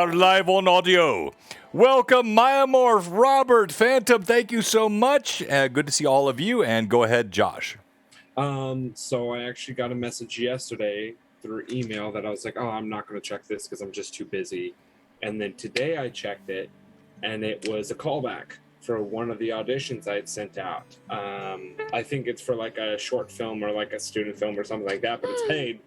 Live on audio. Welcome, Myamorph, Robert, Phantom. Thank you so much. Good to see all of you. And go ahead, Josh. So I actually got a message yesterday through email that I was like, oh, I'm not going to check this because I'm just too busy. And then today I checked it, and it was a callback for one of the auditions I had sent out. I think it's for like a short film or like a student film or something like that, but it's paid.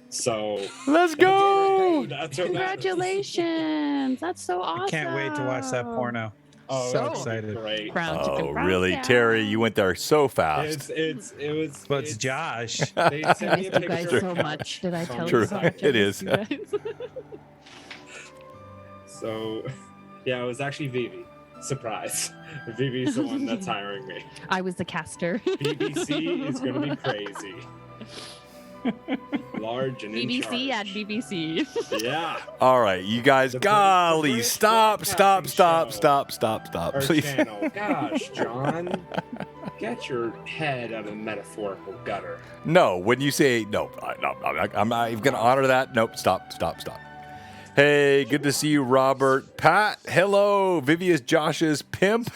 So let's go. That's Congratulations. That's so awesome. I can't wait to watch that porno. Oh, So excited. Great. Oh, really, Terry? You went there so fast. It's Josh. They I sent me a missed you guys picture. so much. Did I tell True. you so much? It is. So, yeah, it was actually Vivi. Surprise. Vivi's the one that's hiring me. I was the caster. BBC is going to be crazy. Large and in BBC charge. at BBC. Yeah. All right, you guys, golly, stop, please. Channel. Gosh, John. Get your head out of the metaphorical gutter. No, when you say, no, I'm not even going to honor that. Nope, stop. Hey, good to see you, Robert. Pat, hello. Vivi is Josh's pimp.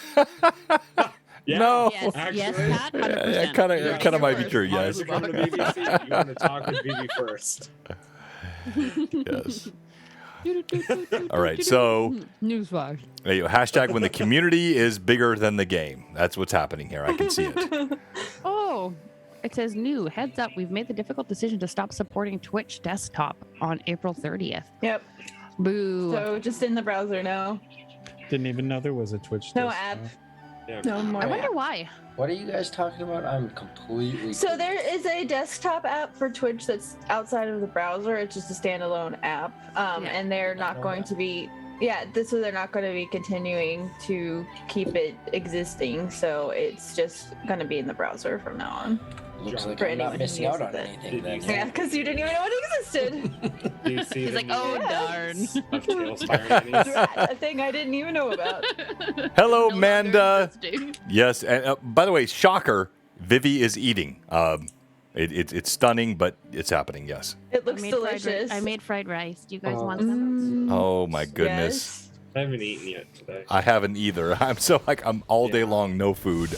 Yeah, no. Yes, Actually, yes, Pat, 100%. It kind of might be true, yes. You want to talk with Vivi first. Yes. All right, so Newsflash. hashtag when the community is bigger than the game. That's what's happening here. I can see it. Oh, it says new. Heads up, we've made the difficult decision to stop supporting Twitch desktop on April 30th. Yep. Boo. So just in the browser now. Didn't even know there was a Twitch. No disc, app. Yeah. No more. I wonder app. why. What are you guys talking about? I'm completely. So there is a desktop app for Twitch that's outside of the browser. It's just a standalone app, and they're not going to be. Yeah, so they're not going to be continuing to keep it existing. So it's just going to be in the browser from now on. Looks like For I'm not anyone who missing out on uses it. anything then. Yeah, because you didn't even know it existed. Do you see He's the like, oh, darn. of Tails Fire Minis? That's a thing I didn't even know about. Hello, No longer Manda. existing. Yes, and by the way, shocker, Vivi is eating. It's stunning, but it's happening, yes. It looks I delicious. made fried rice. Do you guys want some? Oh, my goodness. Yes. I haven't eaten yet today. I haven't either. I'm so I'm all day long, no food.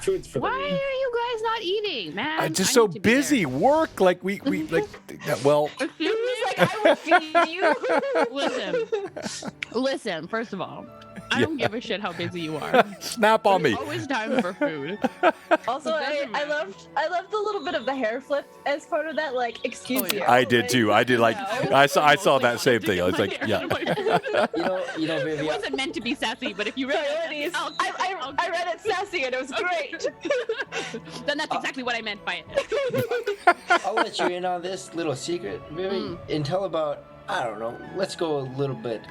Food's for Why the are meat. you guys not eating, man? I'm just I so need to be there. busy. Work, like we like. Well, He was like, I will feed you. Listen. First of all, I Yeah. don't give a shit how busy you are. snap on There's me. always time for food. Also, It I doesn't loved the little bit of the hair flip as part of that. Like, excuse Oh, me. yeah. I did too. I did like. I saw that same thing. I was like, yeah. You know, It Vivi. wasn't meant to be sassy, but if you read Priorities. it, I read it sassy and it was great. then that's exactly what I meant by it. I'll let you in on this little secret, Vivi. Until about, I don't know, let's go a little bit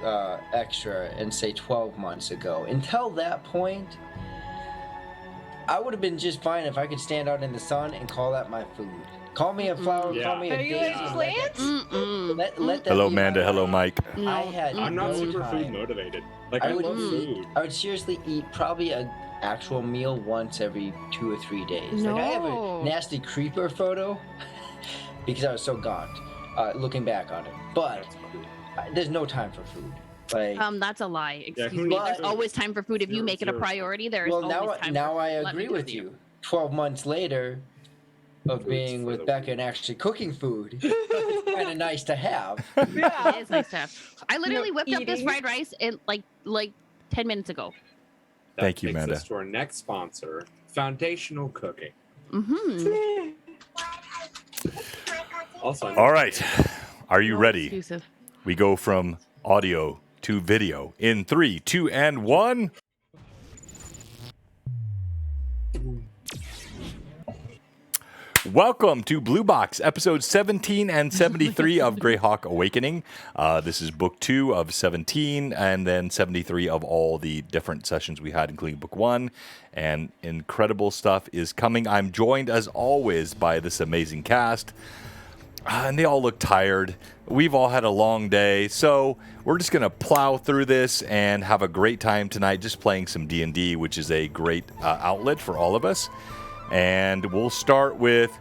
extra and say 12 months ago. Until that point, I would have been just fine if I could stand out in the sun and call that my food. Call me a flower, Yeah. call me a Are you daisy. a plant? Let that Hello, be my Manda. Hello, life. Mike. I had I'm not no super time. food motivated. Like, I I would love food. I would seriously eat probably an actual meal once every 2 or 3 days. Like I have No. a nasty creeper photo because I was so gaunt looking back on it. But there's no time for food. Like That's a lie. Yeah, Excuse who me. needs There's food? always time for food if you make it a priority. There is well, always time. now for I food. Let me agree tell with you. 12 months later of being with Becca and actually cooking food, it's kind of nice to have. It is nice to have. I literally whipped up this eating. fried rice in like 10 minutes ago. That Thank you, takes Amanda. us to our next sponsor, Foundational Cooking. Mm-hmm. Also, I'm All right, are you ready? Exclusive. We go from audio to video in 3, 2, and 1. Welcome to Blue Box, episode 17 and 73 of Greyhawk Awakening. This is book 2 of 17, and then 73 of all the different sessions we had, including book 1. And incredible stuff is coming. I'm joined, as always, by this amazing cast. And they all look tired. We've all had a long day, so we're just going to plow through this and have a great time tonight just playing some D&D, which is a great outlet for all of us. And we'll start with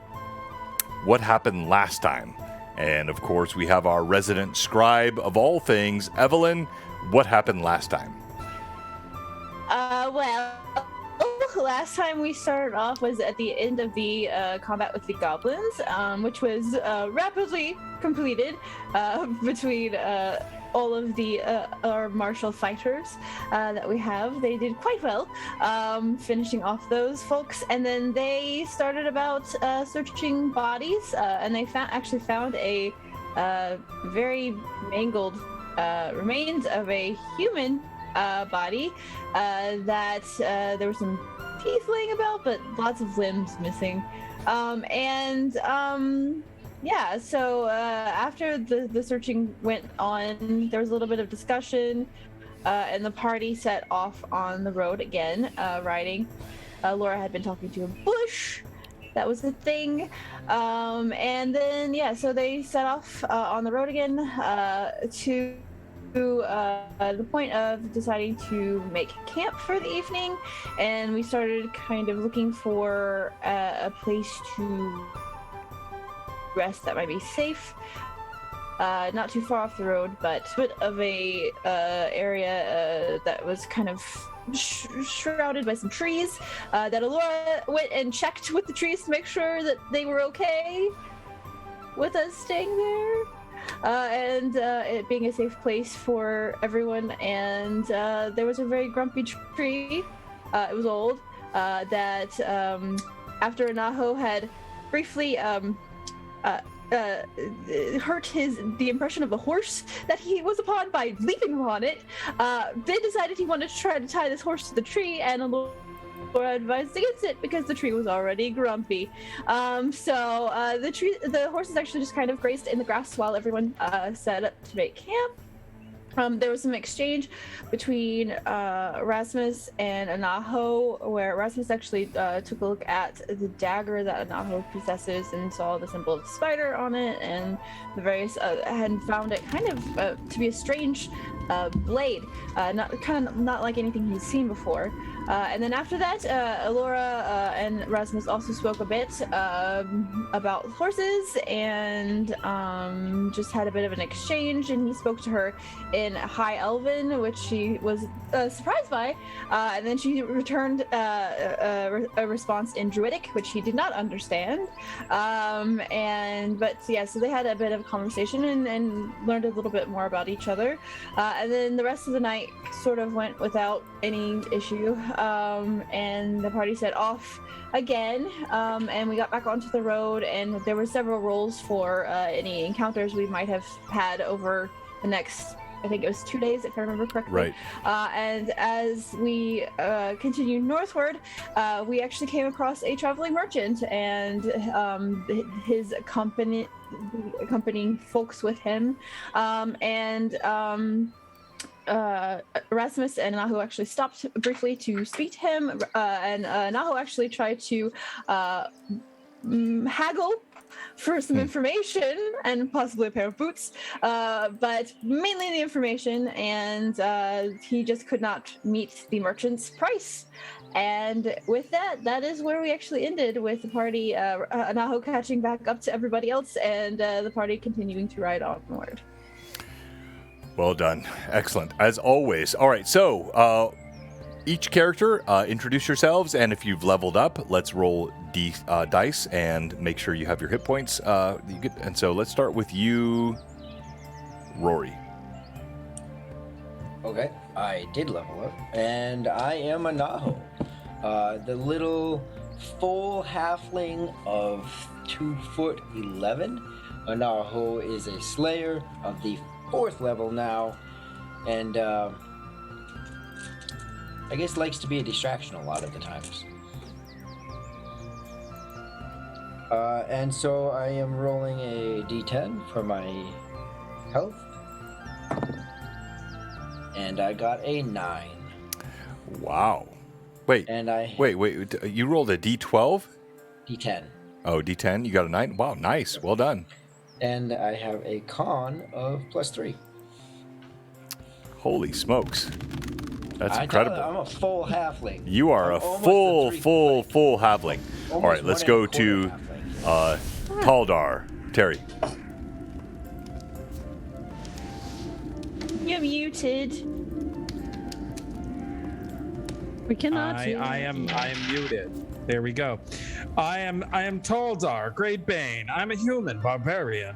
what happened last time. And of course, we have our resident scribe of all things, Evelyn. What happened last time? Well, last time we started off was at the end of the combat with the goblins, which was rapidly completed between all of the our martial fighters that we have. They did quite well, finishing off those folks, and then they started about searching bodies, and they actually found a very mangled remains of a human body that there were some teeth laying about, but lots of limbs missing. Yeah, so after the searching went on, there was a little bit of discussion, and the party set off on the road again, riding. Laura had been talking to a bush. That was the thing. And then, yeah, so they set off on the road again to the point of deciding to make camp for the evening. And we started kind of looking for a place to rest that might be safe, not too far off the road, but a bit of a area that was kind of shrouded by some trees, that Alora went and checked with the trees to make sure that they were okay with us staying there, and it being a safe place for everyone. And there was a very grumpy tree, it was old, that after Anaho had briefly hurt the impression of the horse that he was upon by leaping upon it, then decided he wanted to try to tie this horse to the tree, and Laura advised against it because the tree was already grumpy. So the horses actually just kind of grazed in the grass while everyone set up to make camp. There was some exchange between Erasmus and Anaho, where Erasmus actually took a look at the dagger that Anaho possesses and saw the symbol of the spider on it, and the various had found it kind of to be a strange blade, not like anything he's seen before. And then after that, Alora and Rasmus also spoke a bit about horses, and just had a bit of an exchange, and he spoke to her in High Elven, which she was surprised by, and then she returned a response in Druidic, which he did not understand. But yeah, so they had a bit of a conversation and learned a little bit more about each other, and then the rest of the night sort of went without any issue. And the party set off again, and we got back onto the road, and there were several rolls for any encounters we might have had over the next, I think it was 2 days, if I remember correctly. Right. And as we continued northward, we actually came across a traveling merchant and his accompanying folks with him, Erasmus and Anaho actually stopped briefly to speak to him, and Anaho actually tried to haggle for some information and possibly a pair of boots, but mainly the information, and he just could not meet the merchant's price. And with that is where we actually ended, with the party, Anaho catching back up to everybody else, and the party continuing to ride onward. Well done. Excellent. As always. All right, so each character, introduce yourselves, and if you've leveled up, let's roll dice and make sure you have your hit points. And so let's start with you, Rory. Okay, I did level up, and I am Anaho, the little full halfling of 2'11". Anaho is a slayer of the 4th level now, and I guess likes to be a distraction a lot of the times. And so I am rolling a d10 for my health, and I got a 9. Wow. Wait. You rolled a d12? D10. Oh, d10. You got a 9? Wow, nice. Well done. And I have a con of +3. Holy smokes. That's incredible. I'm a full halfling. You are a full halfling. All right, let's go to Taldar. Terry. muted. We cannot. I am muted. There we go. I am Taldar, Great Bane. I'm a human barbarian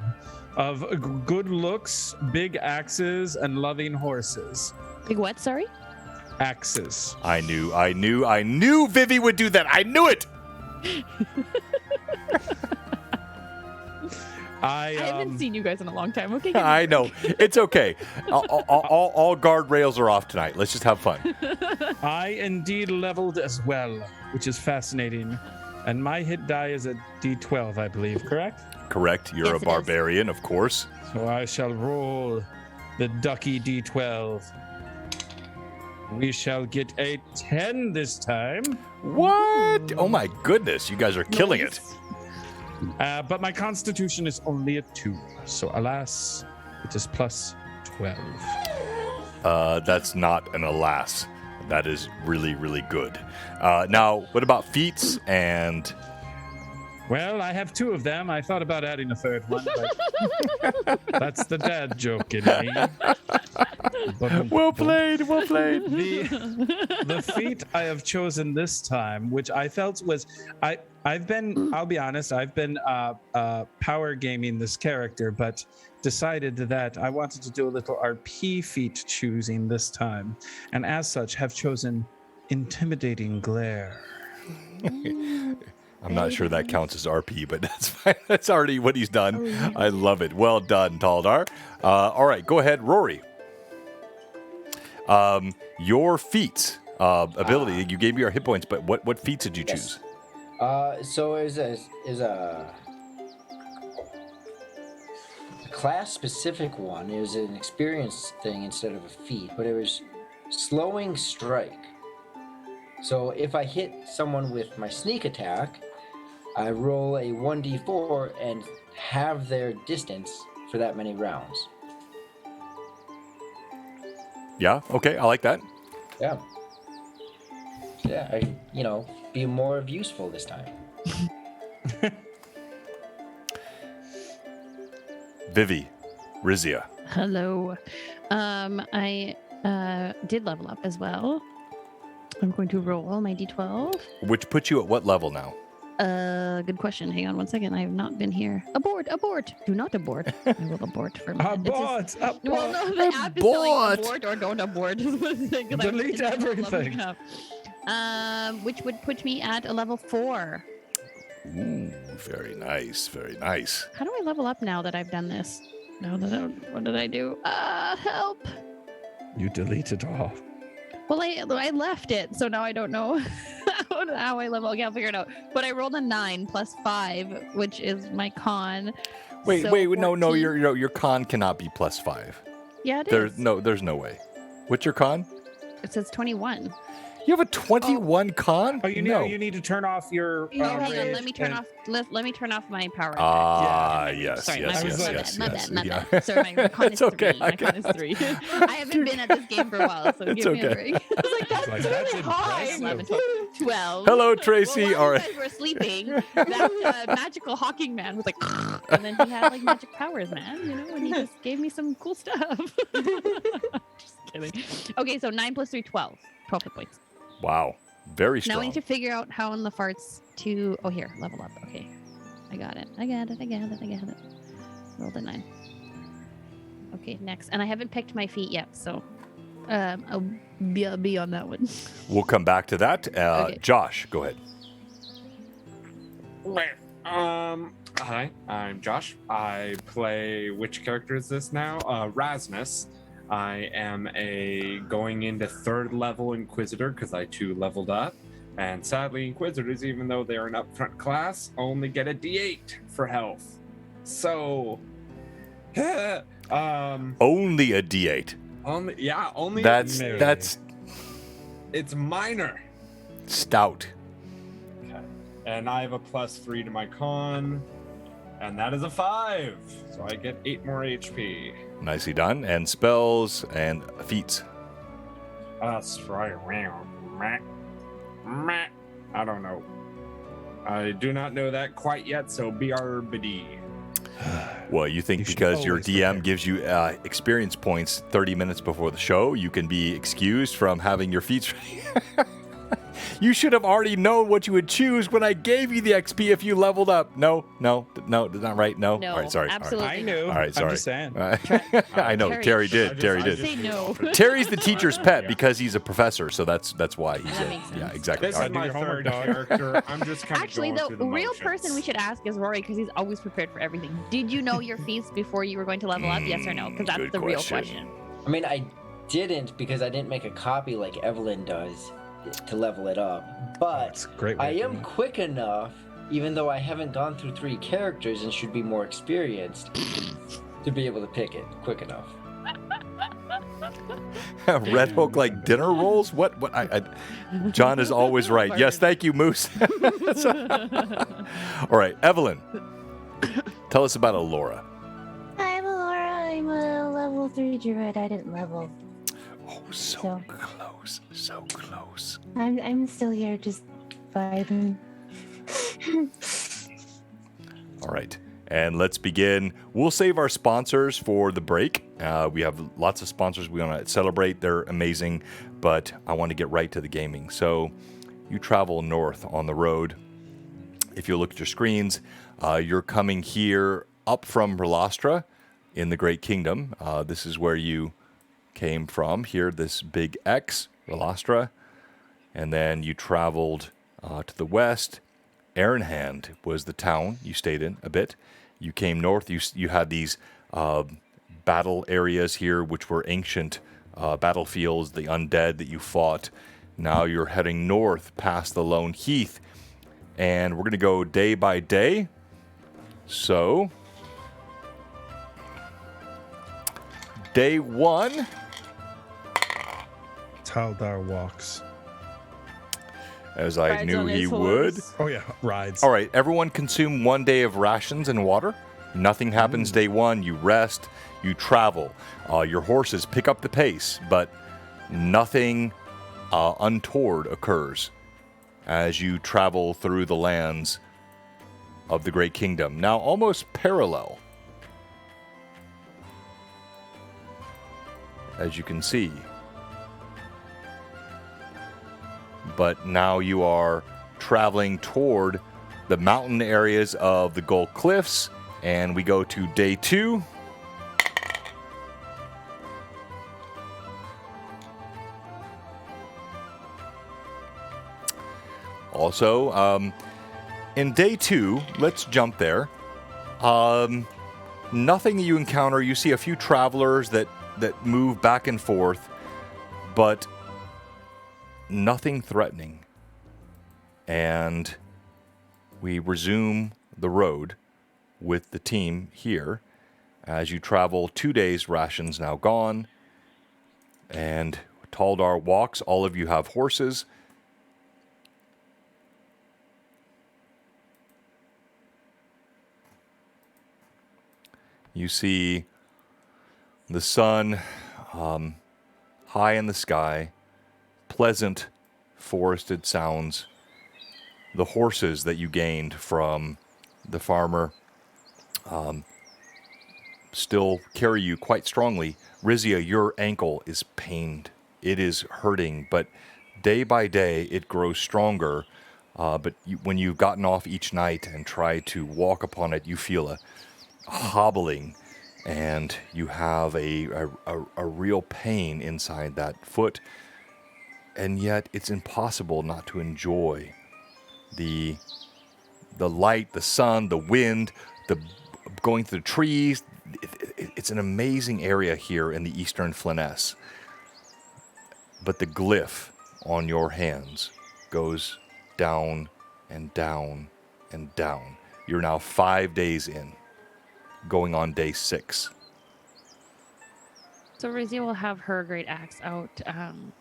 of good looks, big axes, and loving horses. Big what? Sorry. Axes. I knew Vivi would do that. I knew it. I haven't seen you guys in a long time. Okay. I know. It's okay. All guardrails are off tonight. Let's just have fun. I indeed leveled as well, which is fascinating. And my hit die is a D12, I believe, correct? Correct. You're Yes, a it is. barbarian, of course. So I shall roll the ducky D12. We shall get a 10 this time. What? Oh my goodness. You guys are killing it. But my constitution is only a 2. So alas, it is plus 12. That's not an alas. That is really, really good. Now, what about feats and... Well, I have 2 of them. I thought about adding a third one, but that's the dad joke in me. Well played. The feat I have chosen this time, which I felt was I'll be honest, I've been power gaming this character, but decided that I wanted to do a little RP feat choosing this time, and as such have chosen Intimidating Glare. I'm not sure that counts as RP, but that's fine. That's already what he's done. I love it. Well done, Taldar. All right, go ahead, Rory. Your feats ability. You gave me your hit points, but what feats did you choose? So is a class specific one. It was an experience thing instead of a feat, but it was slowing strike. So if I hit someone with my sneak attack, I roll a 1d4 and have their distance for that many rounds. Yeah, okay, I like that. Yeah. Yeah, I be more of useful this time. Vivi, Rizia. Hello. I did level up as well. I'm going to roll my d12. Which puts you at what level now? Good question. Hang on one second. I have not been here. Abort. Do not abort. I will abort for a minute. It's just- Well, no, the app is telling abort or don't abort. Delete everything. Which would put me at a level 4. Ooh, very nice, very nice. How do I level up now that I've done this? What did I do? Help. You deleted all. Well, I left it, so now I don't know how I level. Okay, I'll figure it out. But I rolled a 9 plus 5, which is my con. Wait, So no, 14. your con cannot be plus 5. Yeah, it There's is. there's no way. What's your con? It says 21. You have a 21 con? Oh, you need to turn off your. Oh, hang on. rage Let me turn and- off. Let me turn off my power. Yes, Sorry, yes, my yes, bad, yes, my yes, bad, my yeah. bad. Sorry, my con is It's okay, 3. My con is 3. I haven't been at this game for a while, so It's give me a okay. break. I was like, that's Like, really that's high. impressive. 11, 12. Hello, Tracy. Well, All while right. you guys were sleeping, that magical hawking man was like, and then he had like magic powers, man. And he just gave me some cool stuff. Just kidding. Okay, so 9 plus 3, 12. 12 hit points. Wow. Very Now we strong. need to figure out how in the farts to. Oh, here, level up. Okay, I got it. Rolled a 9. Okay, next, and I haven't picked my feet yet, so I'll be on that one. We'll come back to that. Okay. Josh, go ahead. Hi, I'm Josh. I play, which character is this now? Erasmus. I am a going into 3rd level Inquisitor because I too leveled up. And sadly, Inquisitors, even though they're an upfront class, only get a D8 for health. So, Only a D8. only That's it's minor. stout. And I have a +3 to my con, and that is a 5. So I get 8 more HP. Nicely done. And spells and feats. I don't know. I do not know that quite yet, so BRBD. Well, you think You should because your always DM prepare. gives you experience points 30 minutes before the show, you can be excused from having your feats ready? You should have already known what you would choose when I gave you the XP if you leveled up. No, that's not right. No. No, All right, sorry. absolutely. I knew. All right, sorry. I'm just saying. I know. Terry did. Terry did. Say no. Terry's the teacher's pet Yeah. because he's a professor, so that's why he's That a makes sense. yeah, exactly. This All is right. my your homework, third dog. character. I'm just kind of Actually, going through the the real motions. person we should ask is Rory because he's always prepared for everything. Did you know your feats before you were going to level up? Yes or no? Because that's Good the real question. question. I mean, I didn't because I didn't make a copy like Evelyn does to level it up. But That's a great way I of am doing it. quick enough, even though I haven't gone through 3 characters and should be more experienced, to be able to pick it quick enough. Red Hook like dinner rolls? What? John is always right. Yes, thank you, Moose. All right, Evelyn, tell us about Alora. I'm Laura. I'm a level 3 druid. I didn't level. Oh, so close, so close. I'm still here, just vibing. All right, and let's begin. We'll save our sponsors for the break. We have lots of sponsors we want to celebrate. They're amazing, but I want to get right to the gaming. So you travel north on the road. If you look at your screens, you're coming here up from Relastra in the Great Kingdom. This is where you came from. Here, this big X, Relastra. And then you traveled to the west. Aaronhand was the town you stayed in a bit. You came north. You had these battle areas here, which were ancient battlefields, the undead that you fought. Now you're heading north past the Lone Heath. And we're going to go day by day. So, day 1. Taldar walks. As I Rides knew on he his would. horse. Oh yeah, rides. All right, everyone consume 1 day of rations and water. Nothing happens day 1. You rest, you travel. Your horses pick up the pace, but nothing untoward occurs as you travel through the lands of the Great Kingdom. Now, almost parallel, as you can see. But now you are traveling toward the mountain areas of the Gold Cliffs, and we go to day 2. Also, in day 2, let's jump there. Nothing that you encounter. You see a few travelers that move back and forth, but nothing threatening. And we resume the road with the team here as you travel 2 days, rations now gone. And Taldar walks. All of you have horses. You see the sun high in the sky, pleasant forested sounds, the horses that you gained from the farmer still carry you quite strongly. Rizia, your ankle is pained. It is hurting, but day by day it grows stronger. But when you've gotten off each night and tried to walk upon it, you feel a hobbling, and you have a real pain inside that foot. And yet it's impossible not to enjoy the light, the sun, the wind, the going through the trees. It's an amazing area here in the Eastern Flyness. But the glyph on your hands goes down and down and down. You're now 5 days in, going on day 6. So Rizia will have her great axe out,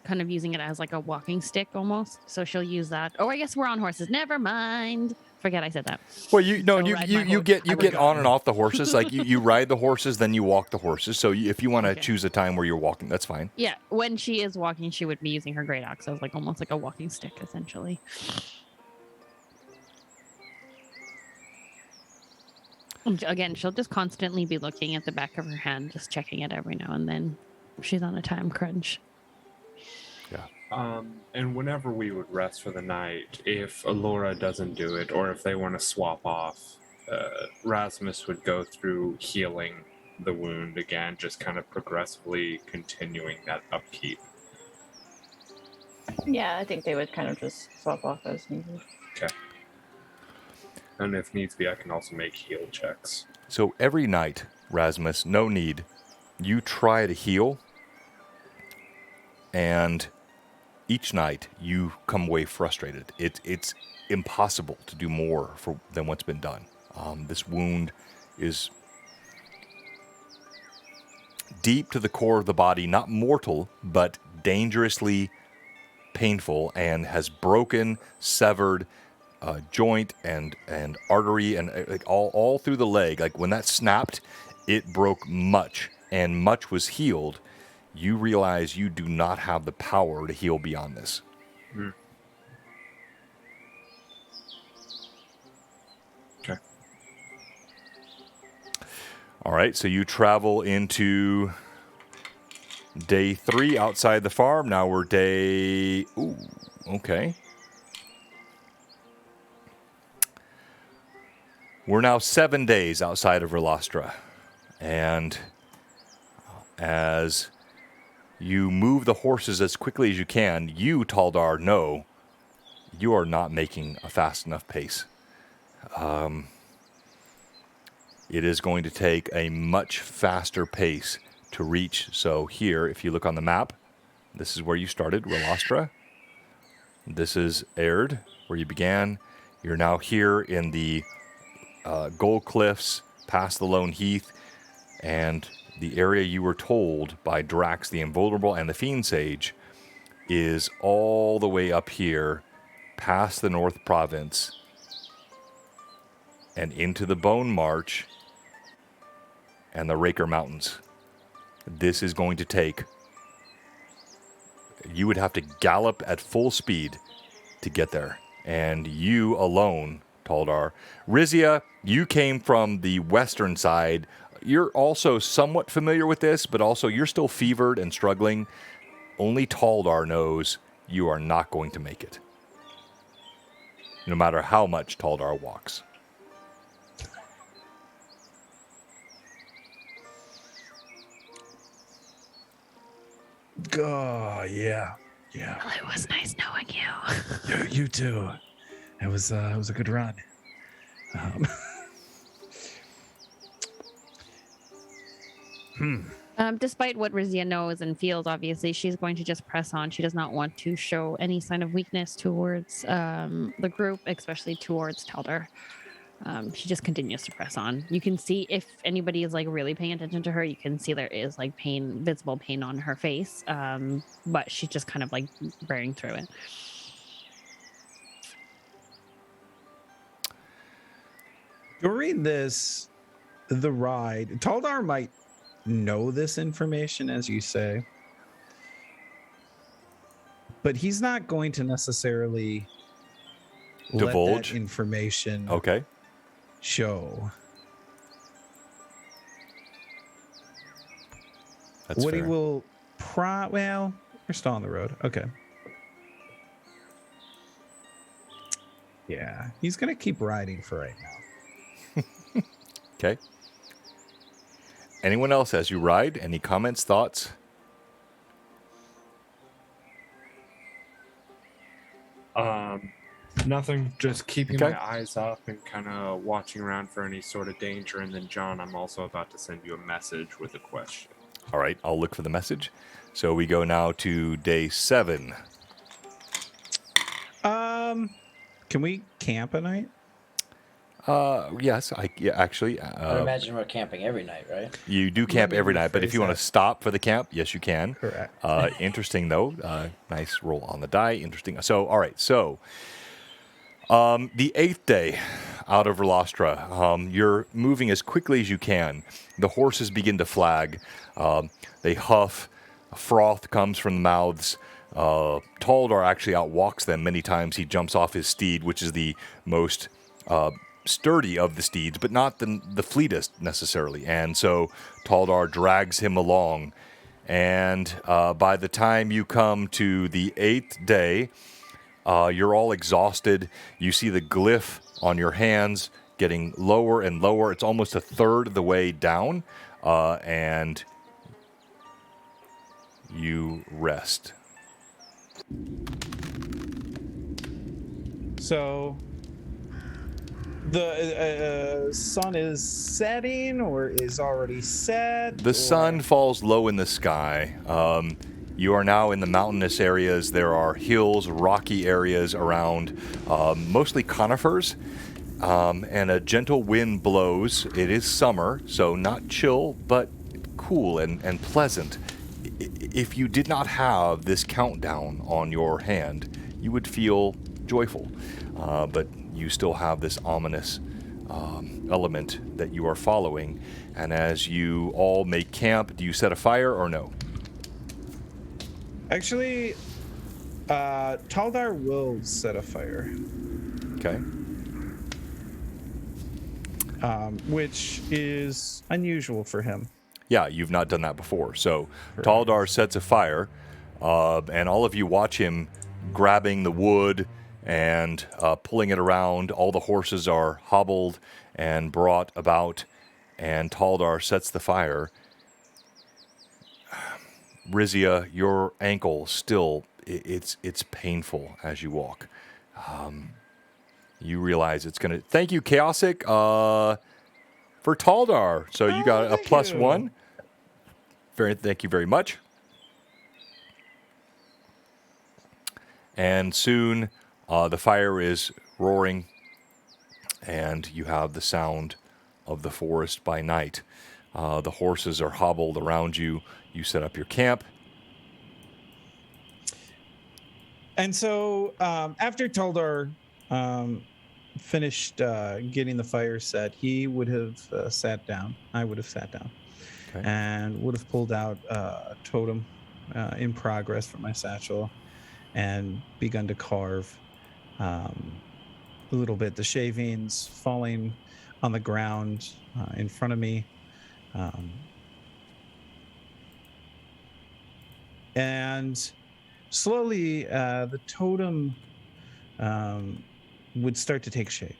kind of using it as like a walking stick almost. So she'll use that. Oh, I guess we're on horses. Never mind. Forget I said that. Well, you So ride my horse. get on and off the horses. Like you ride the horses, then you walk the horses. So if you want to Okay. choose a time where you're walking, that's fine. Yeah, when she is walking, she would be using her great axe as like almost like a walking stick, essentially. Again, she'll just constantly be looking at the back of her hand, just checking it every now and then. She's on a time crunch. And whenever we would rest for the night, if Alora doesn't do it, or if they want to swap off, Rasmus would go through healing the wound again, just kind of progressively continuing that upkeep. Yeah, I think they would kind of just swap off as needed. Okay. And if needs be, I can also make heal checks. So every night, Rasmus, no need, you try to heal, and each night you come away frustrated. It's impossible to do more than what's been done. This wound is deep to the core of the body, not mortal, but dangerously painful, and has broken, severed joint and artery and like all through the leg. Like when that snapped, it broke much, and much was healed. You realize you do not have the power to heal beyond this. Okay. All right, so you travel into day 3 outside the farm. Now we're day... Ooh, okay. We're now 7 days outside of Relastra. And as you move the horses as quickly as you can, you, Taldar, know you are not making a fast enough pace. It is going to take a much faster pace to reach. So here, if you look on the map, this is where you started, Relastra. This is Aird, where you began. You're now here in the Gold Cliffs, past the Lone Heath, and the area you were told by Drax the Invulnerable and the Fiend Sage is all the way up here, past the North Province, and into the Bone March and the Raker Mountains. This is going to take... You would have to gallop at full speed to get there. And you alone, Taldar. Rizia, you came from the western side. You're also somewhat familiar with this, but also you're still fevered and struggling. Only Taldar knows you are not going to make it, no matter how much Taldar walks. Oh, yeah. Well, it was nice knowing you. You too. It was a good run. Despite what Rizia knows and feels, obviously, she's going to just press on. She does not want to show any sign of weakness towards the group, especially towards Taldar. She just continues to press on. You can see, if anybody is like really paying attention to her, you can see there is like visible pain on her face. But she's just kind of like bearing through it. During the ride, Taldar might know this information, as you say, but he's not going to necessarily Divulge let that information Okay. show. That's What fair. he will well, we're still on the road. Okay. Yeah, he's gonna keep riding for right now. Okay. Anyone else as you ride? Any comments, thoughts? Nothing, just keeping Okay. my eyes up and kind of watching around for any sort of danger. And then, John, I'm also about to send you a message with a question. All right, I'll look for the message. So we go now to day 7. Can we camp a night? Yes, actually. I imagine we're camping every night, right? You do camp me every night, but if you rephrase want to that. stop for the camp, yes, you can. Correct. Interesting, though. Nice roll on the die. Interesting. So, all right. So, the 8th day out of Relastra, you're moving as quickly as you can. The horses begin to flag. They huff. Froth comes from the mouths. Taldar actually outwalks them many times. He jumps off his steed, which is the most sturdy of the steeds, but not the fleetest necessarily. And so Taldar drags him along. And by the time you come to the 8th day, you're all exhausted. You see the glyph on your hands getting lower and lower. It's almost a third of the way down. And you rest. So the sun is setting or is already set? The sun falls low in the sky. You are now in the mountainous areas. There are hills, rocky areas around, mostly conifers, and a gentle wind blows. It is summer, so not chill, but cool and pleasant. If you did not have this countdown on your hand, you would feel joyful, but you still have this ominous element that you are following. And as you all make camp, do you set a fire or no? Actually, Taldar will set a fire. Okay. Which is unusual for him. Yeah, you've not done that before. So Taldar sets a fire, and all of you watch him grabbing the wood and pulling it around. All the horses are hobbled and brought about, and Taldar sets the fire. Rizia, your ankle still, it's painful as you walk. You realize it's going to... Thank you, Chaosic, for Taldar. So you got a +1. Thank you very much. And soon the fire is roaring, and you have the sound of the forest by night. The horses are hobbled around you. You set up your camp. And so after Taldar finished getting the fire set, he would have sat down. I would have sat down. Okay. And would have pulled out a totem in progress from my satchel and begun to carve a little bit. The shavings falling on the ground in front of me. And slowly the totem would start to take shape.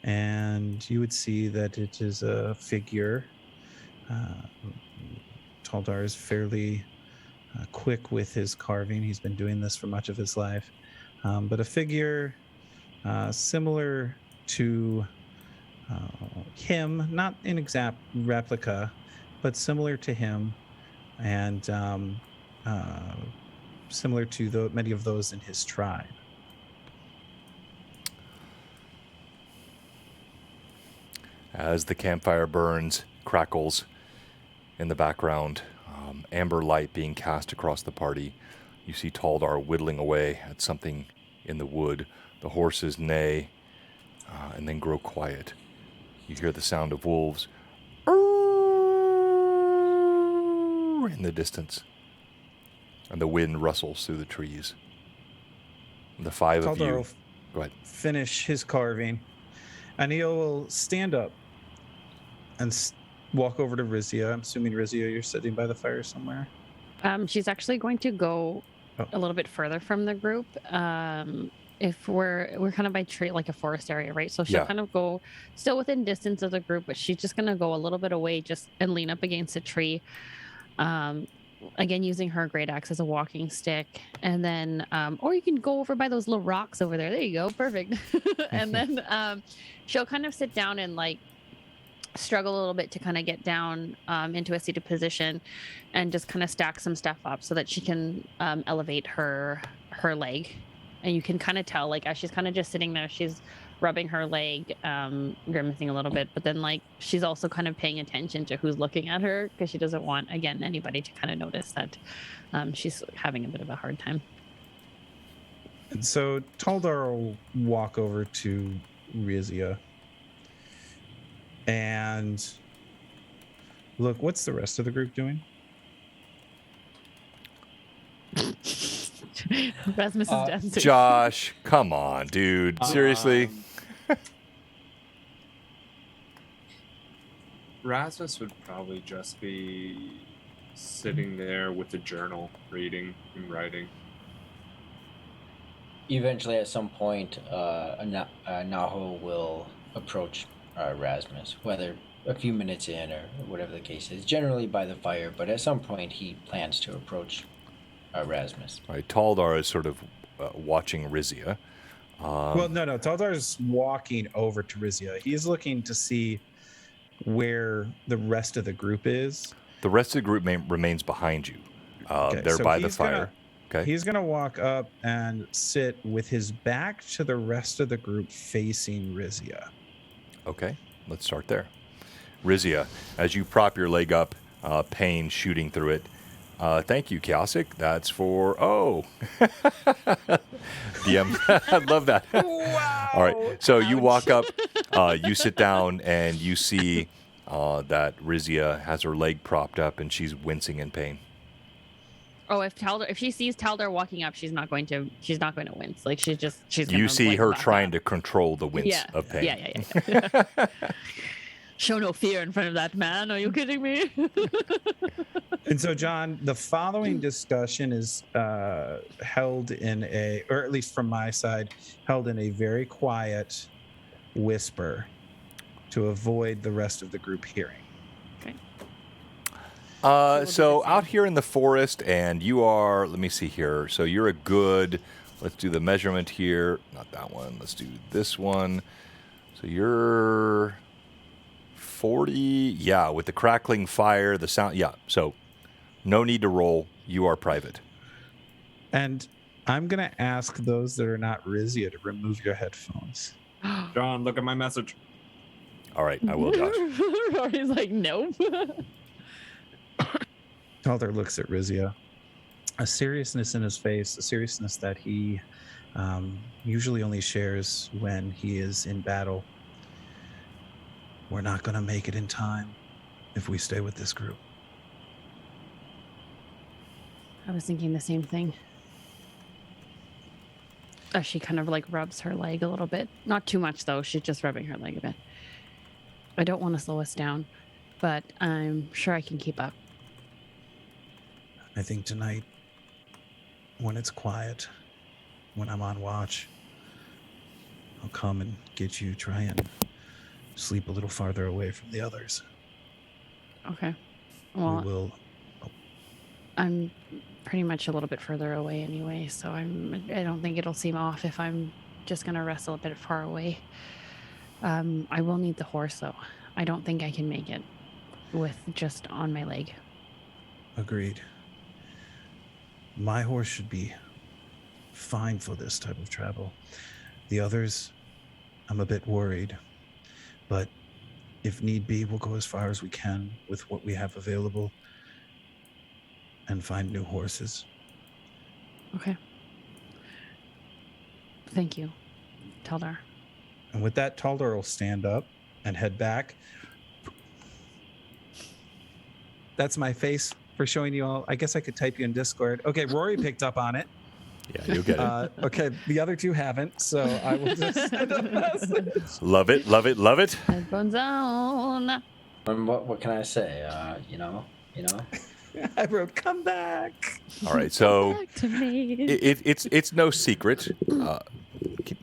And you would see that it is a figure. Taldar is fairly quick with his carving. He's been doing this for much of his life. But a figure similar to him, not an exact replica, but similar to him, and similar to many of those in his tribe. As the campfire burns, crackles in the background, amber light being cast across the party, you see Taldar whittling away at something in the wood. The horses neigh and then grow quiet. You hear the sound of wolves in the distance, and the wind rustles through the trees. The five of Taldar you... will Go ahead. finish his carving, and he will stand up and walk over to Rizia. I'm assuming, Rizia, you're sitting by the fire somewhere. She's actually going to go a little bit further from the group. If we're kind of by tree, like a forest area, right? So she'll kind of go still within distance of the group, but she's just gonna go a little bit away, just and lean up against a tree. Again, using her great axe as a walking stick, and then or you can go over by those little rocks over there. There you go, perfect. And then she'll kind of sit down and like struggle a little bit to kind of get down into a seated position, and just kind of stack some stuff up so that she can elevate her leg. And you can kind of tell, like, as she's kind of just sitting there, she's rubbing her leg, grimacing a little bit, but then like she's also kind of paying attention to who's looking at her, because she doesn't want, again, anybody to kind of notice that she's having a bit of a hard time. And so Taldar will walk over to Rizia and look, what's the rest of the group doing? Erasmus is dancing. Josh, come on, dude. Seriously? Rasmus would probably just be sitting there with a journal, reading and writing. Eventually, at some point, Naho will approach Rasmus, whether a few minutes in or whatever the case is. Generally by the fire, but at some point he plans to approach Rasmus. All right, Taldar is sort of watching Rizia. Well, no. Taldar's walking over to Rizia. He's looking to see where the rest of the group is. The rest of the group remains behind you. They're so by the he's fire. Okay. He's going to walk up and sit with his back to the rest of the group facing Rizia. Okay, let's start there. Rizia, as you prop your leg up, pain shooting through it. Thank you, Kiosik. That's for... Oh. DM. I love that. Wow. All right, so you walk up, you sit down, and you see that Rizia has her leg propped up, and she's wincing in pain. Oh, if she sees Taldar walking up, she's not going to wince. Like she's You gonna, see like, her back trying up. to control the wince of pain. Yeah. Show no fear in front of that man. Are you kidding me? And so, John, the following discussion is held in or at least from my side, held in a very quiet whisper to avoid the rest of the group hearing. So out here in the forest, and you are, let me see here. So you're a good, let's do the measurement here. Not that one. Let's do this one. So you're 40. Yeah, with the crackling fire, the sound. Yeah, so no need to roll. You are private. And I'm going to ask those that are not Rizia to remove your headphones. John, look at my message. All right, I will, Josh. Rory's like, nope. Taldar looks at Rizia, a seriousness in his face, a seriousness that he usually only shares when he is in battle. We're not going to make it in time if we stay with this group. I was thinking the same thing. She kind of like rubs her leg a little bit. Not too much, though. She's just rubbing her leg a bit. I don't want to slow us down, but I'm sure I can keep up. I think tonight, when it's quiet, when I'm on watch, I'll come and get you, try and sleep a little farther away from the others. Okay. Well, We will. I'm pretty much a little bit further away anyway, so I don't think it'll seem off if I'm just going to wrestle a bit far away. I will need the horse, though. I don't think I can make it with just on my leg. Agreed. My horse should be fine for this type of travel. The others, I'm a bit worried. But if need be, we'll go as far as we can with what we have available and find new horses. Okay. Thank you, Taldar. And with that, Taldar will stand up and head back. That's my face for showing you all. I guess I could type you in Discord. Okay, Rory picked up on it. Yeah, you'll get it. Okay, the other two haven't, so I will just send a message. Love it, love it, love it. Headphones on. And what can I say? You know. I wrote, come back. All right, so Back to me. it's no secret.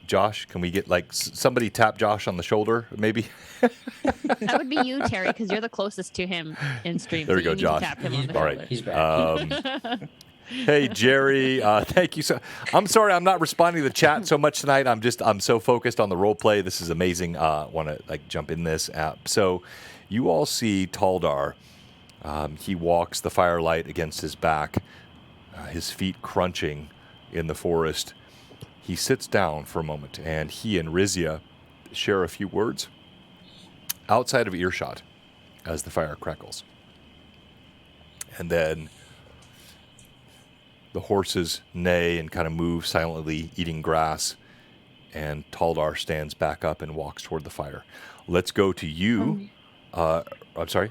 Josh, can we get like somebody tap Josh on the shoulder, maybe? That would be you, Terry, because you're the closest to him in stream. There so we go, you need Josh. to tap him on He's the back. All shoulder. right. He's back. Hey Jerry, thank you so. I'm sorry, I'm not responding to the chat so much tonight. I'm so focused on the role play. This is amazing. Want to like jump in this app. So, you all see Taldar. He walks the firelight against his back, his feet crunching in the forest. He sits down for a moment, and he and Rizia share a few words outside of earshot as the fire crackles. And then the horses neigh and kind of move silently, eating grass, and Taldar stands back up and walks toward the fire. Let's go to you. I'm sorry,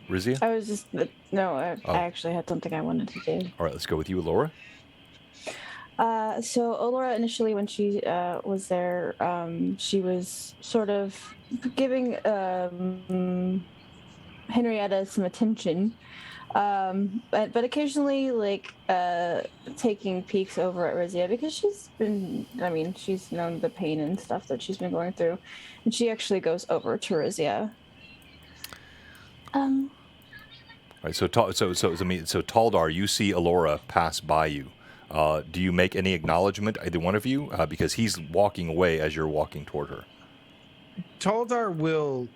Rizia? I was just I Oh. actually had something I wanted to do. All right, let's go with you, Laura. So Olora initially, when she was there, she was sort of giving Henrietta some attention. But occasionally, like, taking peeks over at Rizia because she's known the pain and stuff that she's been going through. And she actually goes over to Rizia. All right, so Taldar, you see Alora pass by you. Do you make any acknowledgement, either one of you? Because he's walking away as you're walking toward her. Taldar will.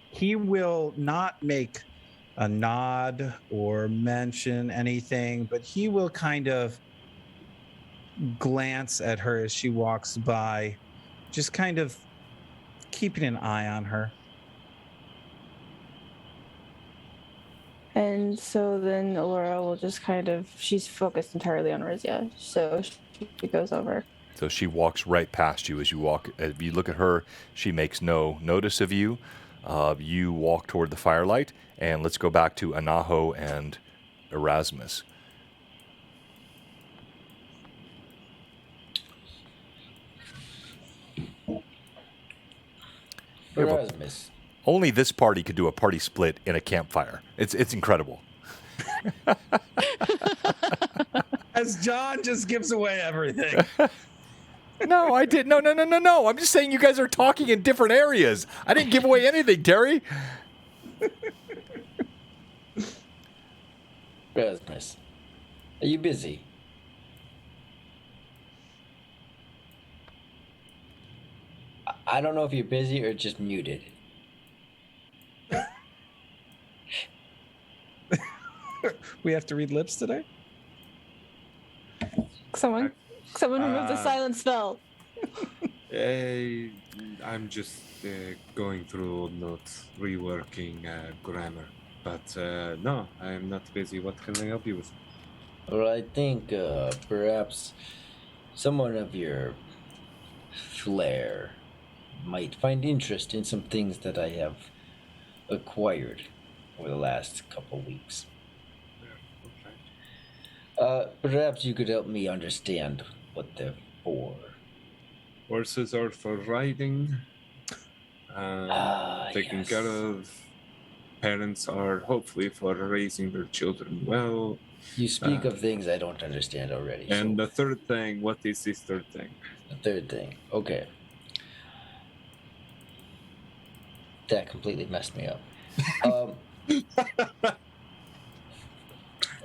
He will not make a nod or mention anything, but he will kind of glance at her as she walks by, just kind of keeping an eye on her. And so then Alora will just she's focused entirely on Rizia, so she goes over. So she walks right past you as you walk. If you look at her, she makes no notice of you. You walk toward the firelight, and let's go back to Anaho and Erasmus. Erasmus. Only this party could do a party split in a campfire. It's incredible. As John just gives away everything. No, I did. No. I'm just saying you guys are talking in different areas. I didn't give away anything, Terry. Erasmus, are you busy? I don't know if you're busy or just muted. We have to read lips today? Someone remove the silence spell. I'm just going through notes, reworking grammar. But no, I am not busy. What can I help you with? Well, I think perhaps someone of your flair might find interest in some things that I have acquired over the last couple weeks. Perhaps you could help me understand what they're for. Horses are for riding, taking yes. care of. Parents are hopefully for raising their children well. You speak of things I don't understand already. And so the third thing, what is this third thing? the third thing, okay. That completely messed me up.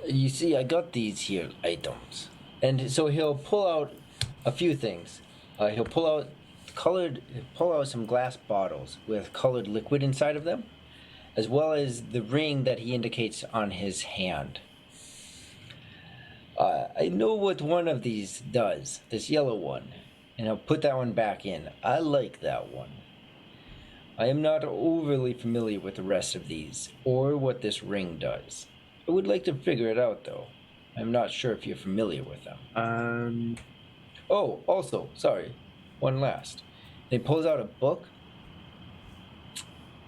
You see, I got these here items, and so he'll pull out a few things. He'll pull out some glass bottles with colored liquid inside of them, as well as the ring that he indicates on his hand. I know what one of these does, this yellow one, and I'll put that one back in. I like that one. I am not overly familiar with the rest of these, or what this ring does. I would like to figure it out, though. I'm not sure if you're familiar with them. Oh, also, sorry, one last. He pulls out a book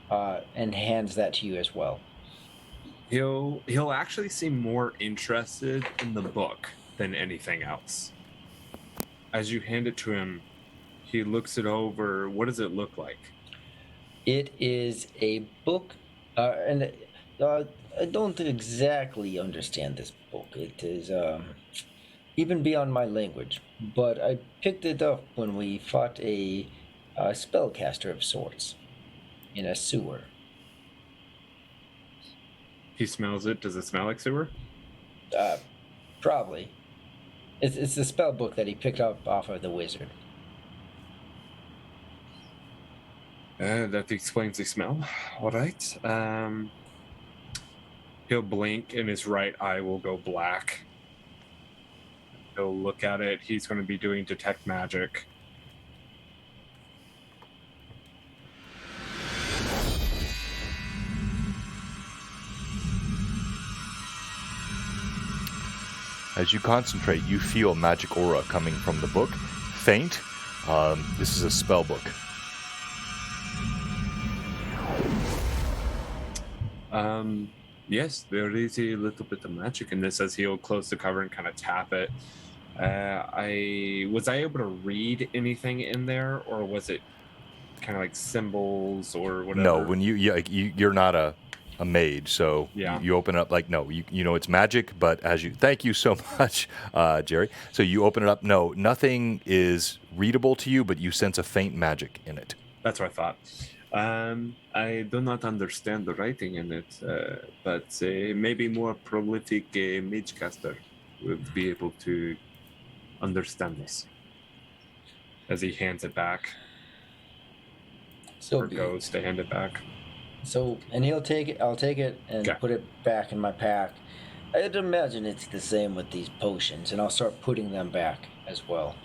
and hands that to you as well. He'll actually seem more interested in the book than anything else. As you hand it to him, he looks it over. What does it look like? It is a book, and I don't exactly understand this book. It is even beyond my language, but I picked it up when we fought a spellcaster of sorts in a sewer. He smells it. Does it smell like sewer? Probably. It's the spell book that he picked up off of the wizard. That explains the smell. All right. He'll blink and his right eye will go black. He'll look at it. He's going to be doing detect magic. As you concentrate, you feel magic aura coming from the book. Faint. This is a spell book. Yes, there is a little bit of magic in this. As he'll close the cover and kind of tap it. Was I able to read anything in there, or was it kind of like symbols or whatever? No, when you're not a mage, so Yeah. you open it up like no, you know it's magic, but thank you so much, Jerry. So you open it up. No, nothing is readable to you, but you sense a faint magic in it. That's what I thought. I do not understand the writing in it, but maybe more prolific mage caster would be able to understand this. As he hands it back, So or goes to hand it back. So, and he'll take it. I'll take it and Okay. put it back in my pack. I'd imagine it's the same with these potions, and I'll start putting them back as well.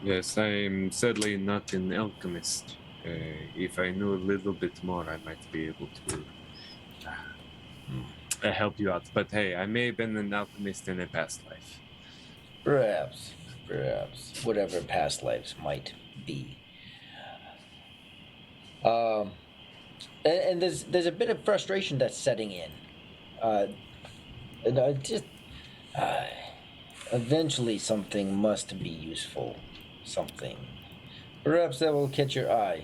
Yes, I'm sadly not an alchemist. If I knew a little bit more, I might be able to help you out. But hey, I may have been an alchemist in a past life. Perhaps, whatever past lives might be. And there's a bit of frustration that's setting in. And I just eventually something must be useful. Something. Perhaps that will catch your eye.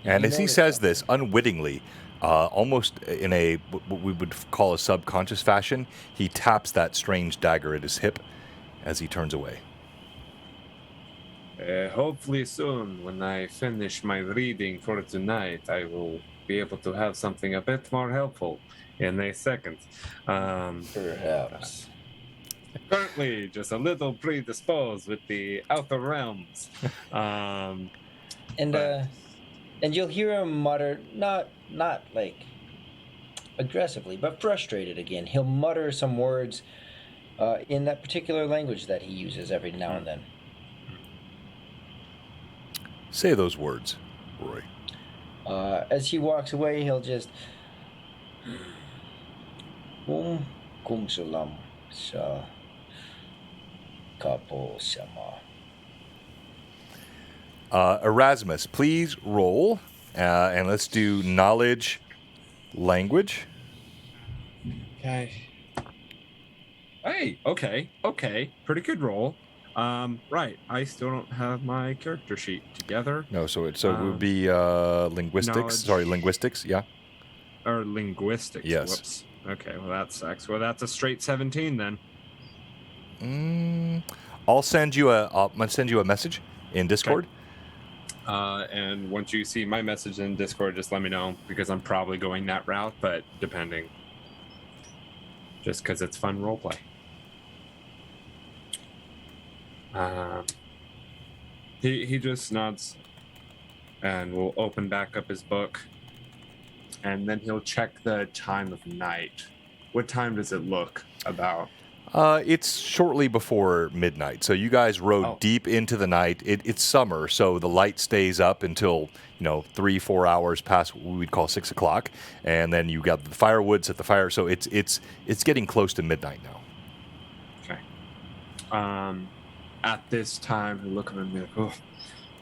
And You as he notice says something. this, unwittingly, almost in a what we would call a subconscious fashion, he taps that strange dagger at his hip as he turns away. Hopefully soon, when I finish my reading for tonight, I will be able to have something a bit more helpful in a second. Perhaps. Currently, just a little predisposed with the outer realms. And But- and you'll hear him mutter, not like aggressively, but frustrated again. He'll mutter some words in that particular language that he uses every now and then. Say those words, Roy. As he walks away, he'll just kum salam sa kapo sama. Erasmus, please roll, and let's do knowledge language. Okay. Hey, okay. Pretty good roll. Right. I still don't have my character sheet together. No, so it would be linguistics. knowledge. Sorry, linguistics. Yeah. Or linguistics. Yes. Whoops. Okay, well that sucks. Well, that's a straight 17 then. I'll send you a message in Discord. And once you see my message in Discord, just let me know, because I'm probably going that route, but depending. Just because it's fun roleplay. He just nods and will open back up his book, and then he'll check the time of night. What time does it look about? It's shortly before midnight, so you guys rode deep into the night. It's summer, so the light stays up until 3-4 hours past what we'd call 6 o'clock, and then you got the firewood, set the fire. So it's getting close to midnight now. Okay. At this time, he'll look at him and be like, "Oh,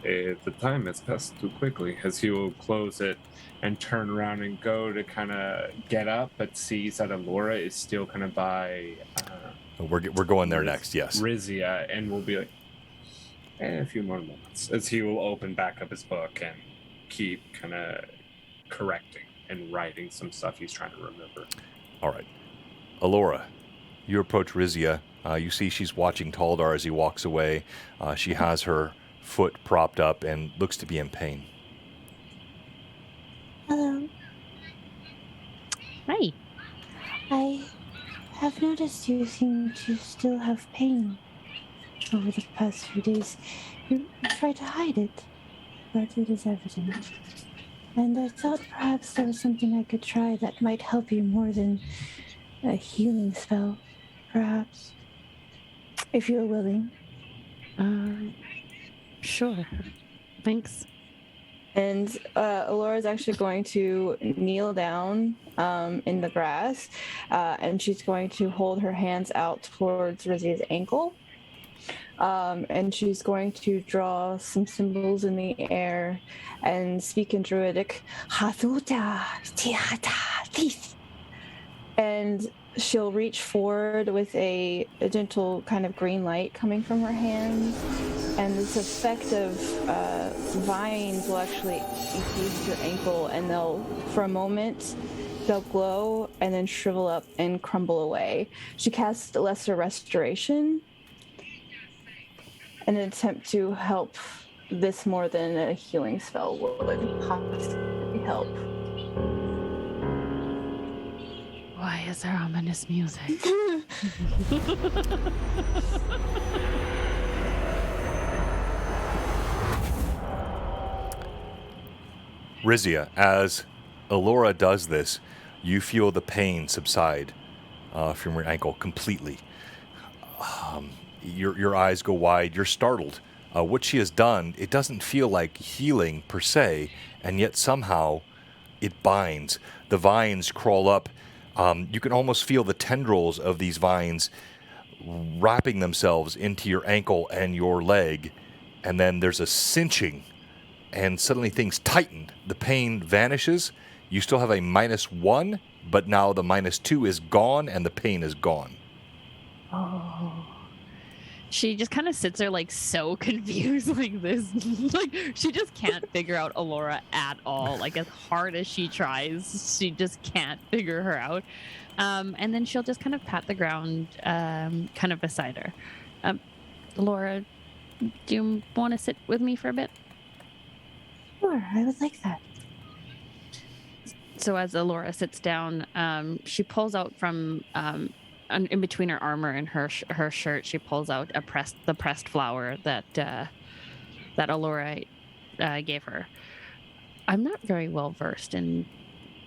the time has passed too quickly." As he will close it and turn around and go to kind of get up, but sees that Alora is still kind of by. We're going there next. Yes. Rizia, and we'll be like, a few more moments, as he will open back up his book and keep kind of correcting and writing some stuff he's trying to remember. All right. Alora, you approach Rizia. You see she's watching Taldar as he walks away. She has her foot propped up and looks to be in pain. Hello. Hi. I have noticed you seem to still have pain over the past few days. You tried to hide it, but it is evident. And I thought perhaps there was something I could try that might help you more than a healing spell, perhaps. If you're willing. Sure. Thanks. And Alora's actually going to kneel down in the grass, and she's going to hold her hands out towards Rizia's ankle. And she's going to draw some symbols in the air and speak in Druidic. and she'll reach forward with a gentle kind of green light coming from her hands, and this effect of vines will actually infuse your ankle, and for a moment, they'll glow and then shrivel up and crumble away. She casts Lesser Restoration in an attempt to help this more than a healing spell would possibly help. Why is there ominous music? Rizia, as Alora does this, you feel the pain subside from your ankle completely. Your eyes go wide. You're startled. What she has done, it doesn't feel like healing per se, and yet somehow it binds. The vines crawl up. You can almost feel the tendrils of these vines wrapping themselves into your ankle and your leg, and then there's a cinching, and suddenly things tighten. The pain vanishes. You still have a -1, but now the -2 is gone, and the pain is gone. Oh. She just kind of sits there like so confused like this. Like she just can't figure out Alora at all. Like as hard as she tries, she just can't figure her out. And then she'll just kind of pat the ground kind of beside her. Alora, do you want to sit with me for a bit? Sure, I would like that. So as Alora sits down, she pulls out from in between her armor and her shirt, she pulls out the pressed flower that Alora gave her. I'm not very well versed in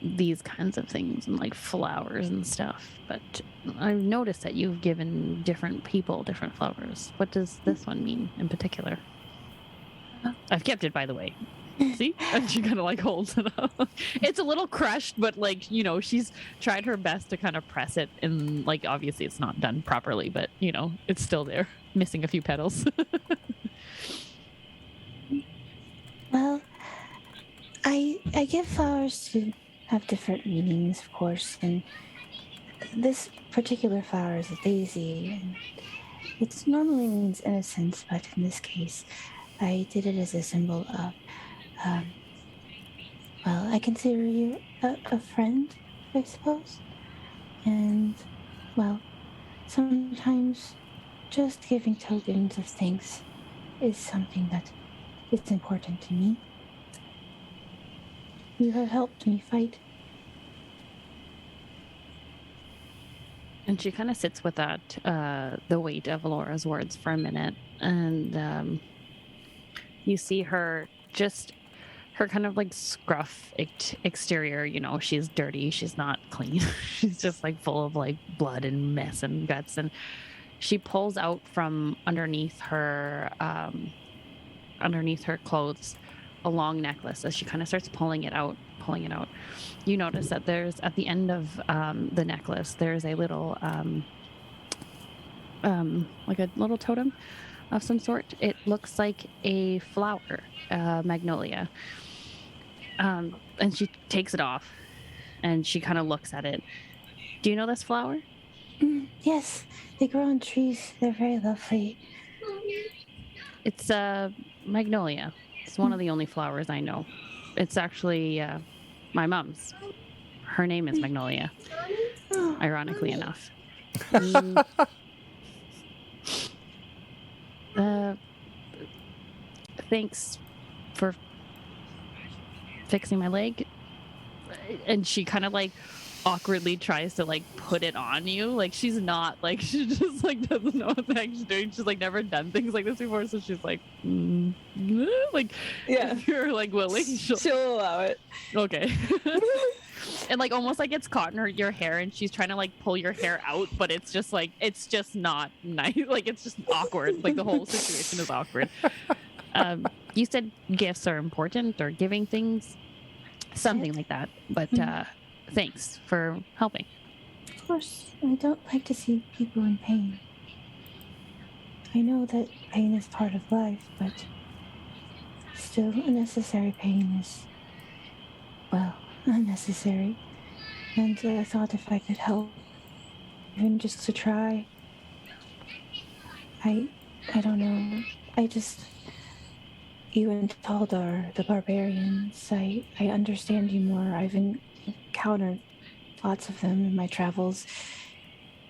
these kinds of things and like flowers and stuff, but I've noticed that you've given different people different flowers. What does this one mean in particular? I've kept it, by the way. See? And she kind of like holds it up. It's a little crushed, but like, you know, she's tried her best to kind of press it, and like obviously it's not done properly, but you know, it's still there, missing a few petals. Well, I give flowers to have different meanings, of course, and this particular flower is a daisy, and it normally means innocence, but in this case, I did it as a symbol of well, I consider you a friend, I suppose. And, well, sometimes just giving tokens of thanks is something that is important to me. You have helped me fight. And she kind of sits with that, the weight of Alora's words for a minute, and you see her kind of like scruff exterior. You know, she's dirty, she's not clean. She's just like full of like blood and mess and guts, and she pulls out from underneath her clothes a long necklace. As she kind of starts pulling it out, you notice that there's at the end of the necklace there's a little like a little totem of some sort. It looks like a flower, magnolia. And she takes it off and she kind of looks at it. Do you know this flower? Yes, they grow on trees. They're very lovely. It's magnolia. It's one of the only flowers I know. It's actually my mom's. Her name is Magnolia, ironically enough. Thanks for fixing my leg. And she kind of like awkwardly tries to like put it on you. Like she's not like, she just like doesn't know what the heck she's doing. She's like never done things like this before. So she's like, like, Yeah, if you're like willing, she'll allow it. Okay. And like almost like it's caught in your hair, and she's trying to like pull your hair out, but it's just like, it's just not nice. Like it's just awkward. Like the whole situation is awkward. You said gifts are important, or giving things, something like that, but thanks for helping. Of course, I don't like to see people in pain. I know that pain is part of life, but still unnecessary pain is, well, unnecessary. And I thought if I could help, even just to try. I don't know. You and Taldar, the barbarians, I understand you more. I've encountered lots of them in my travels.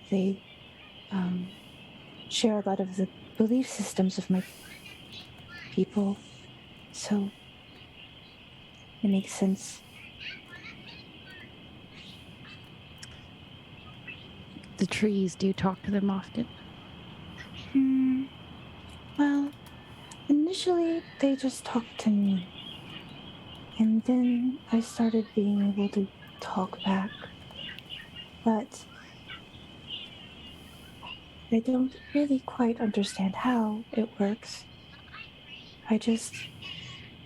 They share a lot of the belief systems of my people, so it makes sense. The trees, do you talk to them often? Well, initially they just talked to me. And then I started being able to talk back. But I don't really quite understand how it works. I just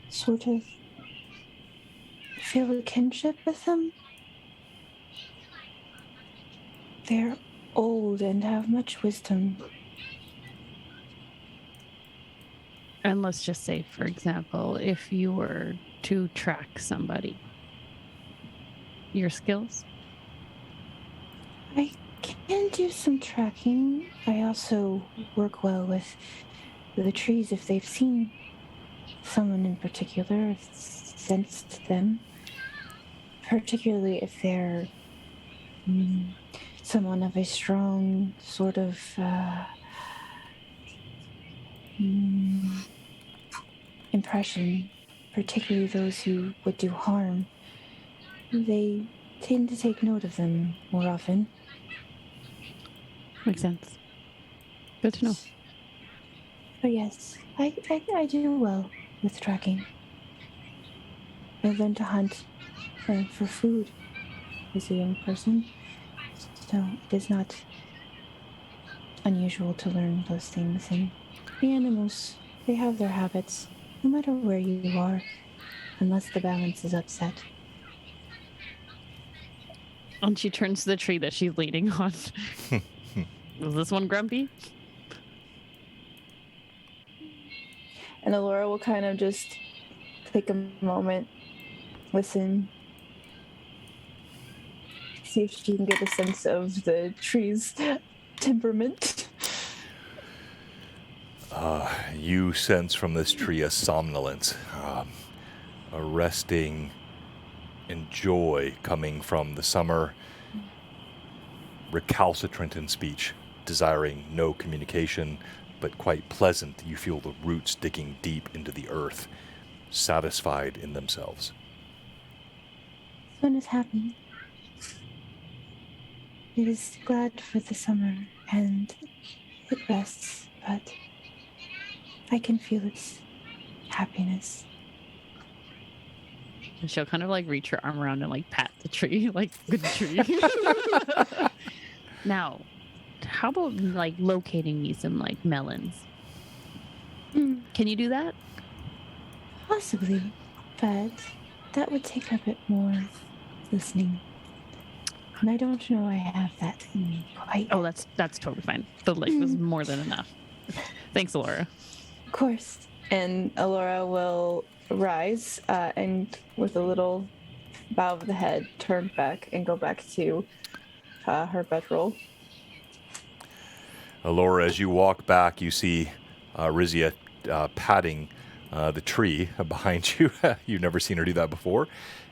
sort of feel a kinship with them. They're old and have much wisdom. And let's just say, for example, if you were to track somebody, your skills? I can do some tracking. I also work well with the trees if they've seen someone in particular, if sensed them. Particularly if they're someone of a strong sort of impression, particularly those who would do harm. They tend to take note of them more often. Makes sense. Good to know. But yes, I do well with tracking. I learned to hunt for food as a young person, so it is not unusual to learn those things. And the animals, they have their habits, no matter where you are, unless the balance is upset. And she turns to the tree that she's leaning on. Is this one grumpy? And Alora will kind of just take a moment, listen, see if she can get a sense of the tree's temperament. You sense from this tree a somnolence, a resting and joy coming from the summer, recalcitrant in speech, desiring no communication, but quite pleasant. You feel the roots digging deep into the earth, satisfied in themselves. This one is happy. It is glad for the summer, and it rests, but I can feel its happiness. And she'll kind of like reach her arm around and like pat the tree, like good tree. Now, how about like locating me some like melons? Can you do that? Possibly, but that would take a bit more listening. And I don't know I have that in me quite. Oh, that's totally fine. The lake was more than enough. Thanks, Laura. Of course. And Alora will rise and with a little bow of the head, turn back and go back to her bedroll. Laura, as you walk back, you see Rizia patting the tree behind you. You've never seen her do that before.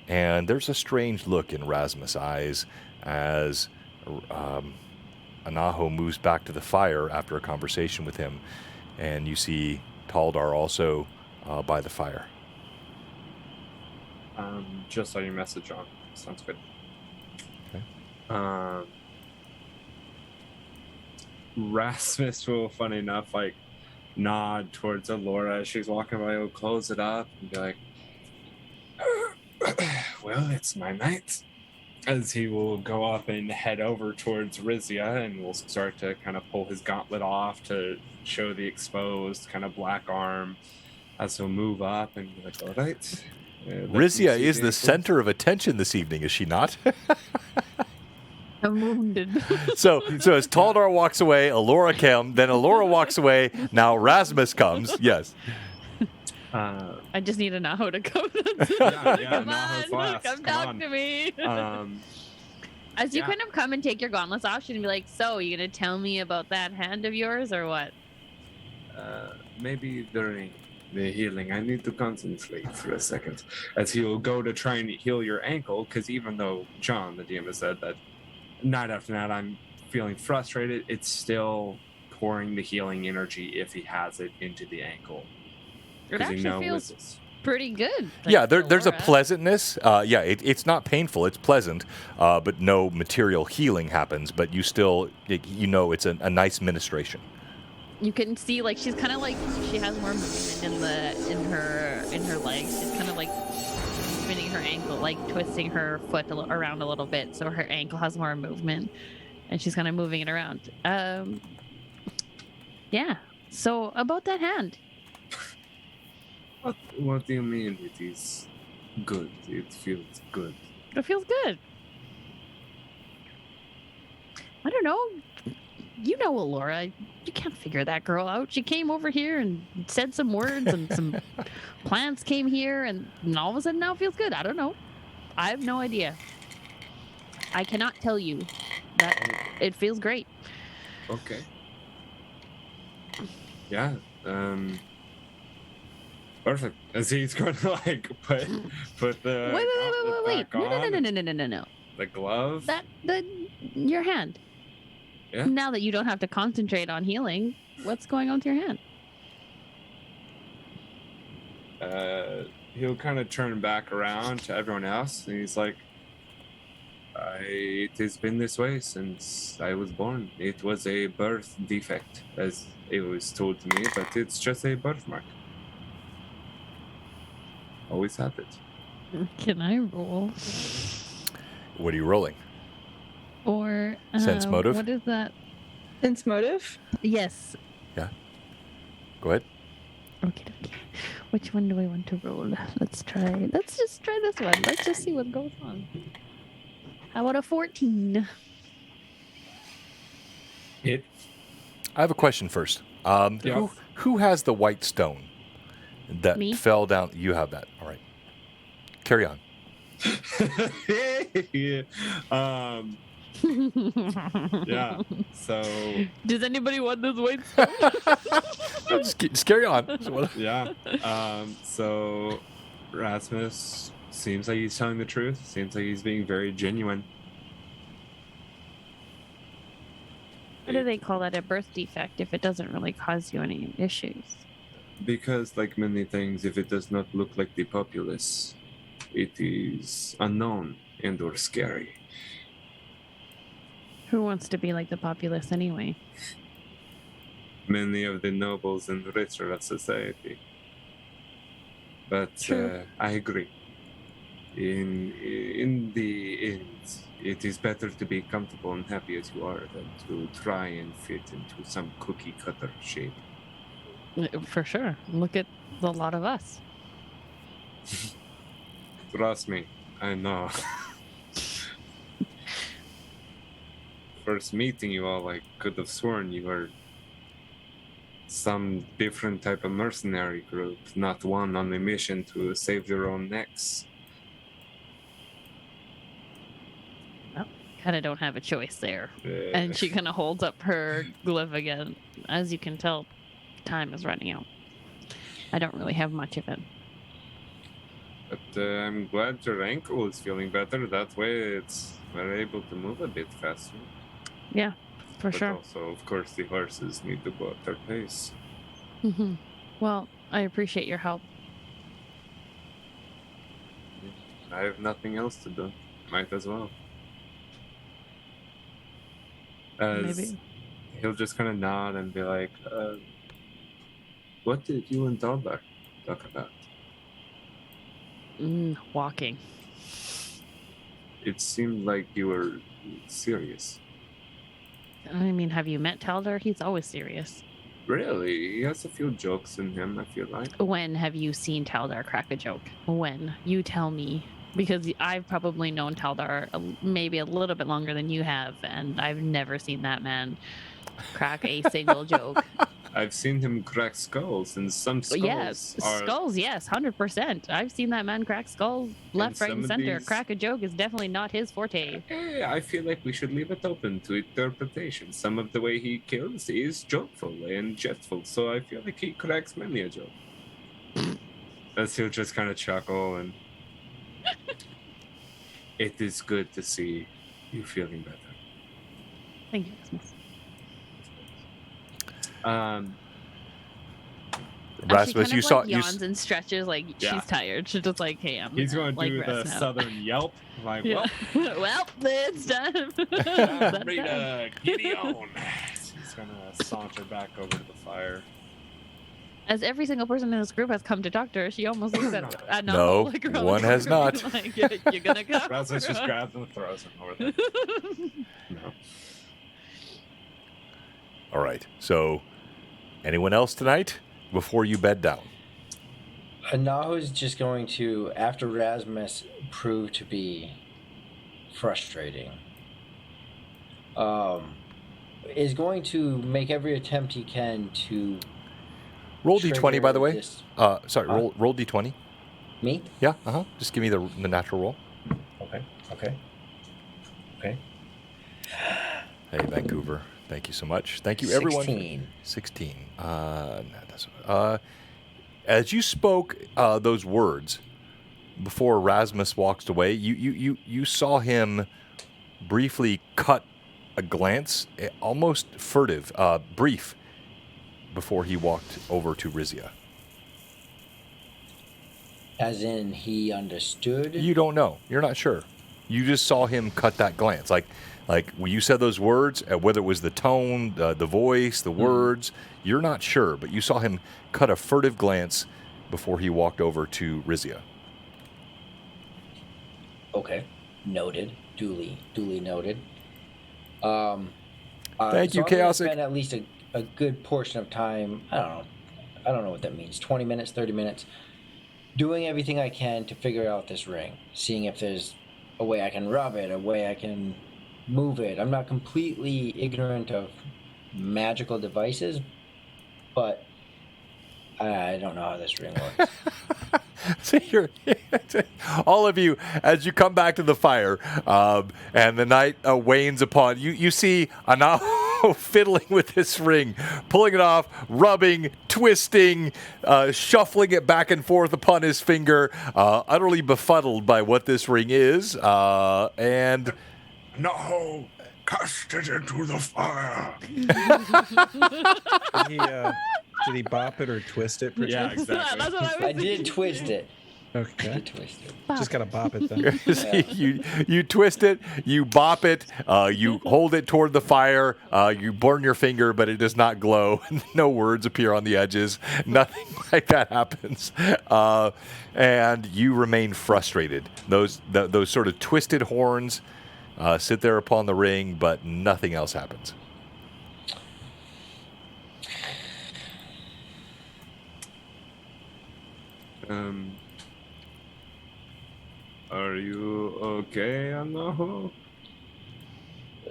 And there's a strange look in Erasmus' eyes as Anaho moves back to the fire after a conversation with him. And you see Taldar also by the fire. Just saw your message on. Sounds good. Okay. Rasmus will, funny enough, like nod towards Alora as she's walking by. He'll close it up and be like, "Well, it's my night." As he will go up and head over towards Rizia, and will start to kind of pull his gauntlet off to show the exposed kind of black arm. As he'll move up and be like, "All right." Rizia is the center of attention this evening, is she not? I'm wounded. So as Taldar walks away, Alora comes, then Alora walks away, now Rasmus comes. Yes. I just need Anaho to come. Yeah, Come Naho's on, last. come talk to me. As you Yeah. kind of come and take your gauntlets off, she's gonna be like, "So, you gonna tell me about that hand of yours, or what?" Maybe during the healing, I need to concentrate for a second. As he'll go to try and heal your ankle, because even though John, the DM, has said that night after night I'm feeling frustrated, it's still pouring the healing energy, if he has it, into the ankle. It 'Cause he actually knows feels it's- pretty good. Yeah, thanks to there's a Laura. pleasantness. It's not painful. It's pleasant, but no material healing happens. But you still, it's a nice ministration. You can see like she's kind of like she has more movement in her legs. She's kind of like spinning her ankle, like twisting her foot around a little bit, so her ankle has more movement, and she's kind of moving it around. Yeah. So about that hand, What do you mean it is good? It feels good. it feels good. I don't know. You know, Laura, you can't figure that girl out. She came over here and said some words, and some plants came here, and all of a sudden now it feels good. I don't know. I have no idea. I cannot tell you that it feels great. Okay. Yeah. Perfect. As he's going to like put the Wait. gauntlet back on, No. the glove. Your hand. Yeah. Now that you don't have to concentrate on healing, what's going on with your hand? He'll kind of turn back around to everyone else, and he's like, it has been this way since I was born. It was a birth defect, as it was told to me, but it's just a birthmark. Always had it. Can I roll? What are you rolling? Or Sense motive? What is that? Sense motive? Yes. Go ahead. Okay. Which one do I want to roll? Let's just try this one. Let's just see what goes on. How about a 14? Hit. I have a question first. Yeah. Who has the white stone that Me. fell down? You have that. All right. Carry on. Yeah. So Does anybody want this white stone? Just carry on. yeah. So Rasmus seems like he's telling the truth. Seems like he's being very genuine. What do they call that? A birth defect if it doesn't really cause you any issues? Because, like many things, if it does not look like the populace, it is unknown and or scary. Who wants to be like the populace anyway? Many of the nobles and richer of society. But True. I agree. In the end, it is better to be comfortable and happy as you are than to try and fit into some cookie cutter shape. For sure. Look at a lot of us. Trust me, I know. First meeting you all, I could have sworn you were some different type of mercenary group, not one on a mission to save their own necks. Kind of don't have a choice there. Uh, And she kind of holds up her glove again. As you can tell, time is running out. I don't really have much of it. But I'm glad your ankle is feeling better. That way, we're able to move a bit faster. Yeah, for But sure. also, of course, the horses need to go at their pace. Hmm. Well, I appreciate your help. I have nothing else to do. Might as well. As Maybe. he'll just kind of nod and be like, what did you and Dalbar talk about? Walking. It seemed like you were serious. I mean, have you met Taldar? He's always serious. Really? He has a few jokes in him, I feel like. When have you seen Taldar crack a joke? When? You tell me. Because I've probably known Taldar maybe a little bit longer than you have, and I've never seen that man crack a single joke. I've seen him crack skulls, and some skulls Yes, are. skulls. Yes, 100%. I've seen that man crack skulls left, right, some and of center. these- Crack a joke is definitely not his forte. I feel like we should leave it open to interpretation. Some of the way he kills is jokeful and jestful, so I feel like he cracks many a joke. As he'll just kind of chuckle, and it is good to see you feeling better. Thank you, Christmas. Rasmus, she you kind saw of yawns and stretches like Yeah. she's tired. She's just like, hey, I'm He's going to like do the rest now. southern yelp, like, Yeah. well, Well, it's time. time for me to giddy on. He's going to saunter back over to the fire. As every single person in this group has come to talk to her, she almost looks at No, like around one the has corner, not. Like, you're gonna come. Rasmus just grabs him and throws him over there. No. All right. So, anyone else tonight before you bed down? Anaho's just going to, after Rasmus proved to be frustrating, is going to make every attempt he can to Roll d20, by the way. this- Sorry, roll d20. Me? Yeah. Just give me the natural roll. Okay. Hey, Vancouver. Thank you so much. Thank you, everyone. 16. No, as you spoke those words before Erasmus walked away, you saw him briefly cut a glance, almost furtive, brief, before he walked over to Rizia. As in, he understood? You don't know. You're not sure. You just saw him cut that glance. Like when you said those words, whether it was the tone, the voice, the words, you're not sure. But you saw him cut a furtive glance before he walked over to Rizia. Okay. Noted. Duly noted. Thank you, so I'm gonna Chaosic. spend at least a good portion of time, I don't know what that means, 20 minutes, 30 minutes, doing everything I can to figure out this ring, seeing if there's a way I can rub it, a way I can move it. I'm not completely ignorant of magical devices, but I don't know how this ring works. So all of you, as you come back to the fire, and the night wanes upon you, you see Anaho fiddling with this ring, pulling it off, rubbing, twisting, shuffling it back and forth upon his finger, utterly befuddled by what this ring is, and No! Cast it into the fire! Did he bop it or twist it? Yeah, That's exactly. what I was I did thinking. twist it. Okay. Twist it. Just gotta bop it then. you twist it, you bop it, you hold it toward the fire, you burn your finger, but it does not glow. No words appear on the edges. Nothing like that happens, and you remain frustrated. Those sort of twisted horns sit there upon the ring, but nothing else happens. Are you okay, Anaho?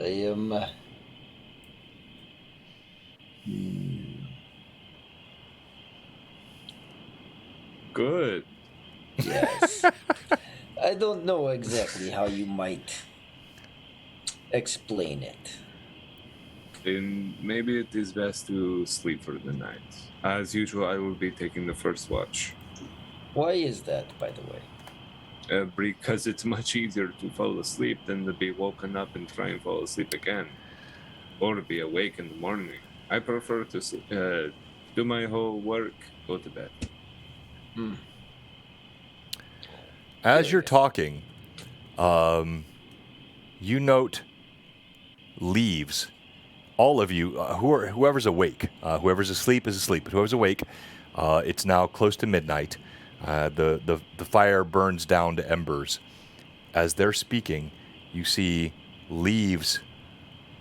I am. Good. Yes. I don't know exactly how you might explain it. Then maybe it is best to sleep for the night. As usual, I will be taking the first watch. Why is that, by the way? Because it's much easier to fall asleep than to be woken up and try and fall asleep again. Or to be awake in the morning. I prefer to do my whole work, go to bed. As you're talking, you note leaves. All of you, whoever's awake, whoever's asleep is asleep, but whoever's awake, it's now close to midnight. The fire burns down to embers. As they're speaking, you see leaves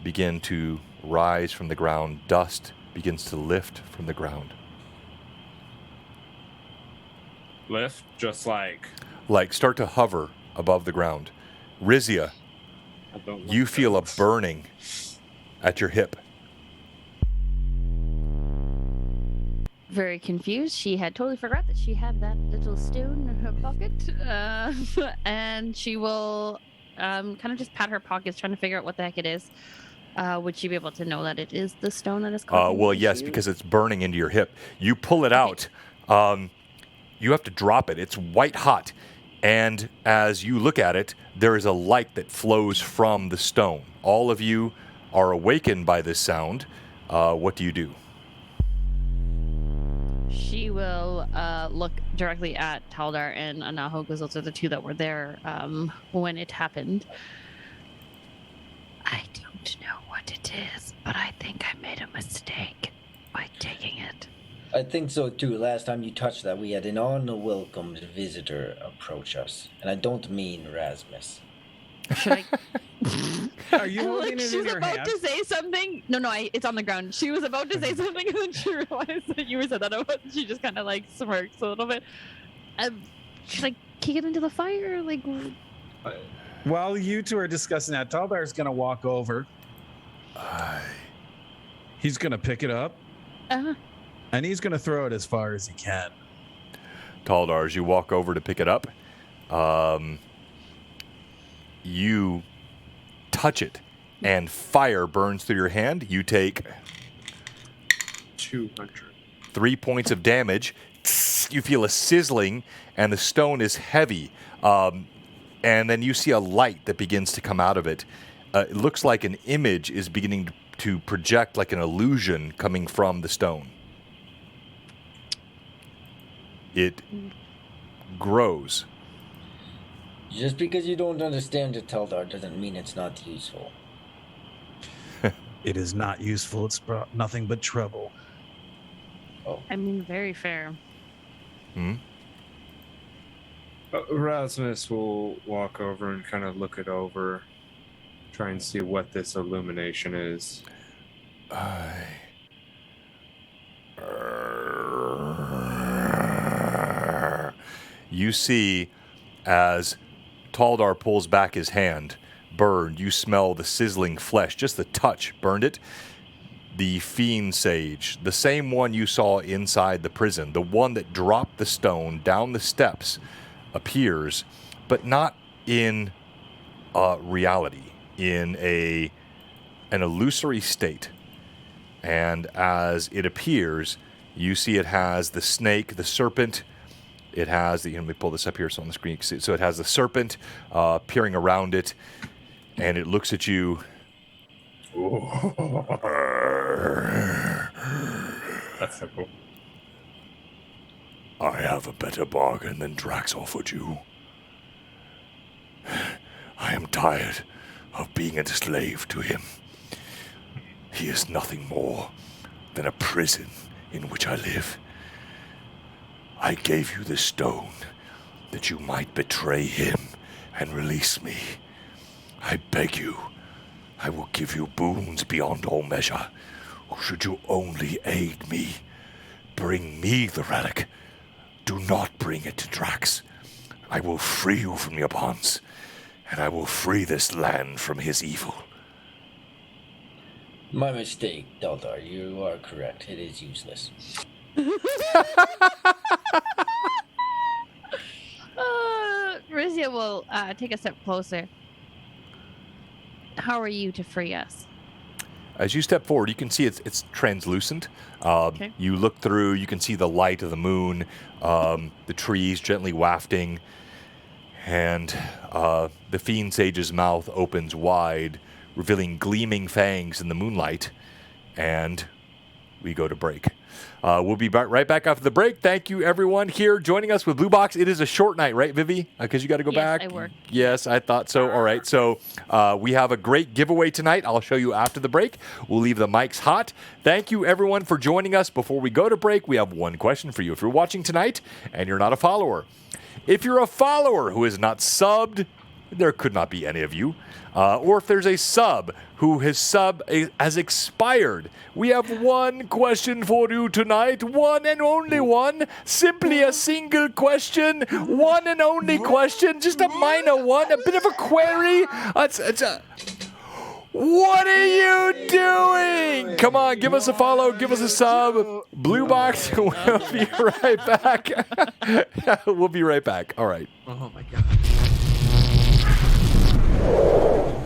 begin to rise from the ground. Dust begins to lift from the ground. Lift, just like Start to hover above the ground. Rizia, I don't you like feel a those. burning at your hip. very confused. She had totally forgot that she had that little stone in her pocket. And she will kind of just pat her pockets, trying to figure out what the heck it is. Would she be able to know that it is the stone that is causing Well, the yes, issue? because it's burning into your hip. You pull it out. You have to drop it. It's white hot. And as you look at it, there is a light that flows from the stone. All of you are awakened by this sound. What do you do? She will look directly at Taldar and Anaho, because those are the two that were there when it happened. I don't know what it is, but I think I made a mistake by taking it. I think so too. Last time you touched that, we had an unwelcome visitor approach us. And I don't mean Erasmus. Should I? Are you holding it She's in your about hand? to say something. No, it's on the ground. She was about to say something, and then she realized that you were said that. She just kind of like smirks a little bit. Should I kick it into the fire? Like, While you two are discussing that, Taldar's going to walk over. He's going to pick it up. And he's going to throw it as far as he can. Taldar, as you walk over to pick it up, you touch it, and fire burns through your hand. You take 200. 3 points of damage. You feel a sizzling, and the stone is heavy. And then you see a light that begins to come out of it. It looks like an image is beginning to project, like an illusion coming from the stone. It grows. Just because you don't understand it, Taldar, doesn't mean it's not useful. It is not useful. It's brought nothing but trouble. I mean, very fair. Erasmus will walk over and kind of look it over, try and see what this illumination is. You see, as Taldar pulls back his hand, burned, you smell the sizzling flesh, just the touch burned it. The fiend sage, the same one you saw inside the prison, the one that dropped the stone down the steps, appears, but not in reality, in an illusory state. And as it appears, you see it has the snake, the serpent. It has let me pull this up here so on the screen you can see it. So it has the serpent peering around it, and it looks at you. That's so cool. I have a better bargain than Drax offered you. I am tired of being a slave to him. He is nothing more than a prison in which I live. I gave you the stone that you might betray him and release me. I beg you, I will give you boons beyond all measure. Should you only aid me, bring me the relic. Do not bring it to Drax. I will free you from your bonds, and I will free this land from his evil. My mistake, Taldar. You are correct. It is useless. Rizia will take a step closer. How are you to free us? As you step forward, you can see it's translucent. Okay. You look through, you can see the light of the moon, the trees gently wafting, and the fiend sage's mouth opens wide, revealing gleaming fangs in the moonlight, and we go to break. We'll be right back after the break. Thank you, everyone, here joining us with Blue Box. It is a short night, right, Vivi? Because you got to go back. Yes, I work. Yes, I thought so. All right. So we have a great giveaway tonight. I'll show you after the break. We'll leave the mics hot. Thank you, everyone, for joining us. Before we go to break, we have one question for you. If you're watching tonight and you're not a follower, if you're a follower who is not subbed, there could not be any of you. Or if there's a sub who has expired, we have one question for you tonight. One and only one. Simply a single question. One and only question. Just a minor one. A bit of a query. What are you doing? Come on, give us a follow, give us a sub. Blue Box, we'll be right back. We'll be right back. All right. Oh my god.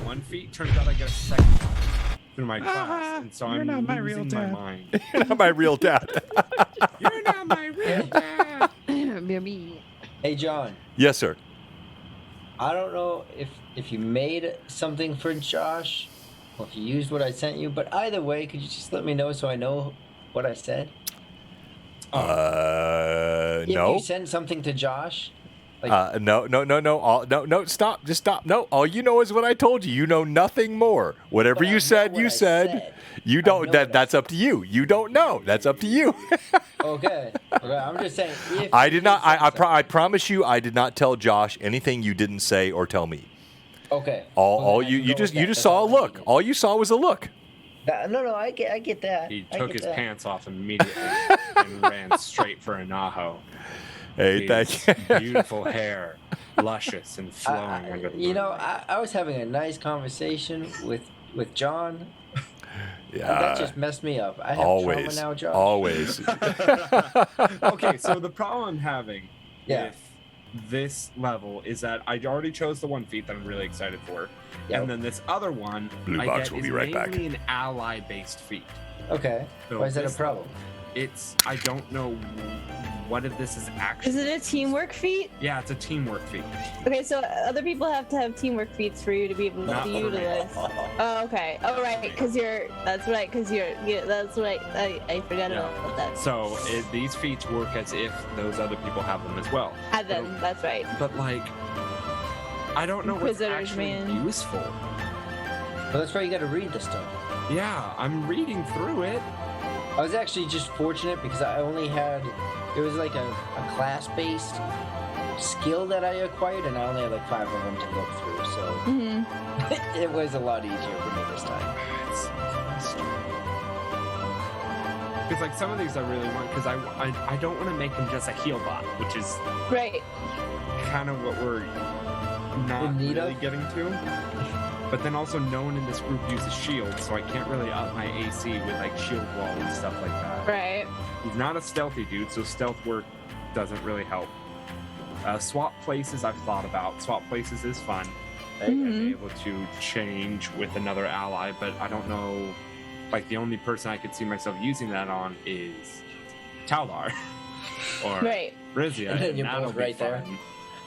1 feet. Turns out I get a second through my class, and so I'm not my real losing my dad. mind. You're not my real dad. You're not my real dad. Baby. Hey, John. Yes, sir. I don't know if you made something for Josh or if you used what I sent you, but either way, could you just let me know so I know what I said? If No. you sent something to Josh, No. No, stop. Just stop. No, all you know is what I told you. You know nothing more. Whatever But I you know said, what you I said. said. You I don't. know That what I that's up to you. You don't know. That's up to you. okay. I'm just saying. If I you did not. send I promise you, I did not tell Josh anything you didn't say or tell me. Okay. All Okay, I you can go just with that. just That's saw a all I look. needed. All you saw was a look. No, I get that. He I took get his that. pants off immediately and ran straight for Anaho. Hey, thank His you. beautiful hair, luscious and flowing under the You know, moonlight. I was having a nice conversation with John. And Yeah. that just messed me up. I have trauma Always. now, Josh. Always. Okay, so the problem I'm having Yeah. with this level is that I already chose the 1 feat that I'm really excited for, Yep. and then this other one Blue I Box get will is be right back. mainly an ally-based feat. Okay. So Why is that a this problem? I don't know what if this is actually. Is it a teamwork feat? Yeah, it's a teamwork feat. Okay, so other people have to have teamwork feats for you to be able Not to for me. utilize. Oh, okay. Oh, right, because that's right, that's right. I forgot Yeah. about that. So these feats work as if those other people have them as well. Had them, that's right. But like, I don't know what's Inquisitors, actually man. useful. Well, that's why you got to read this stuff. Yeah, I'm reading through it. I was actually just fortunate because I only had, it was like a class-based skill that I acquired, and I only had like 5 of them to look through, so Mm-hmm. it was a lot easier for me this time. It's so frustrating. Because like some of these I really want, because I don't want to make them just a heal bot, which is Right. kind of what we're not In need really of? getting to. But then also no one in this group uses shield, so I can't really up my AC with like shield wall and stuff like that. Right. He's not a stealthy dude, so stealth work doesn't really help. Swap places I've thought about. Swap places is fun. And be able to change with another ally, but I don't know. Like the only person I could see myself using that on is Taldar or Right. Rizia. And then you're that'll both be right there.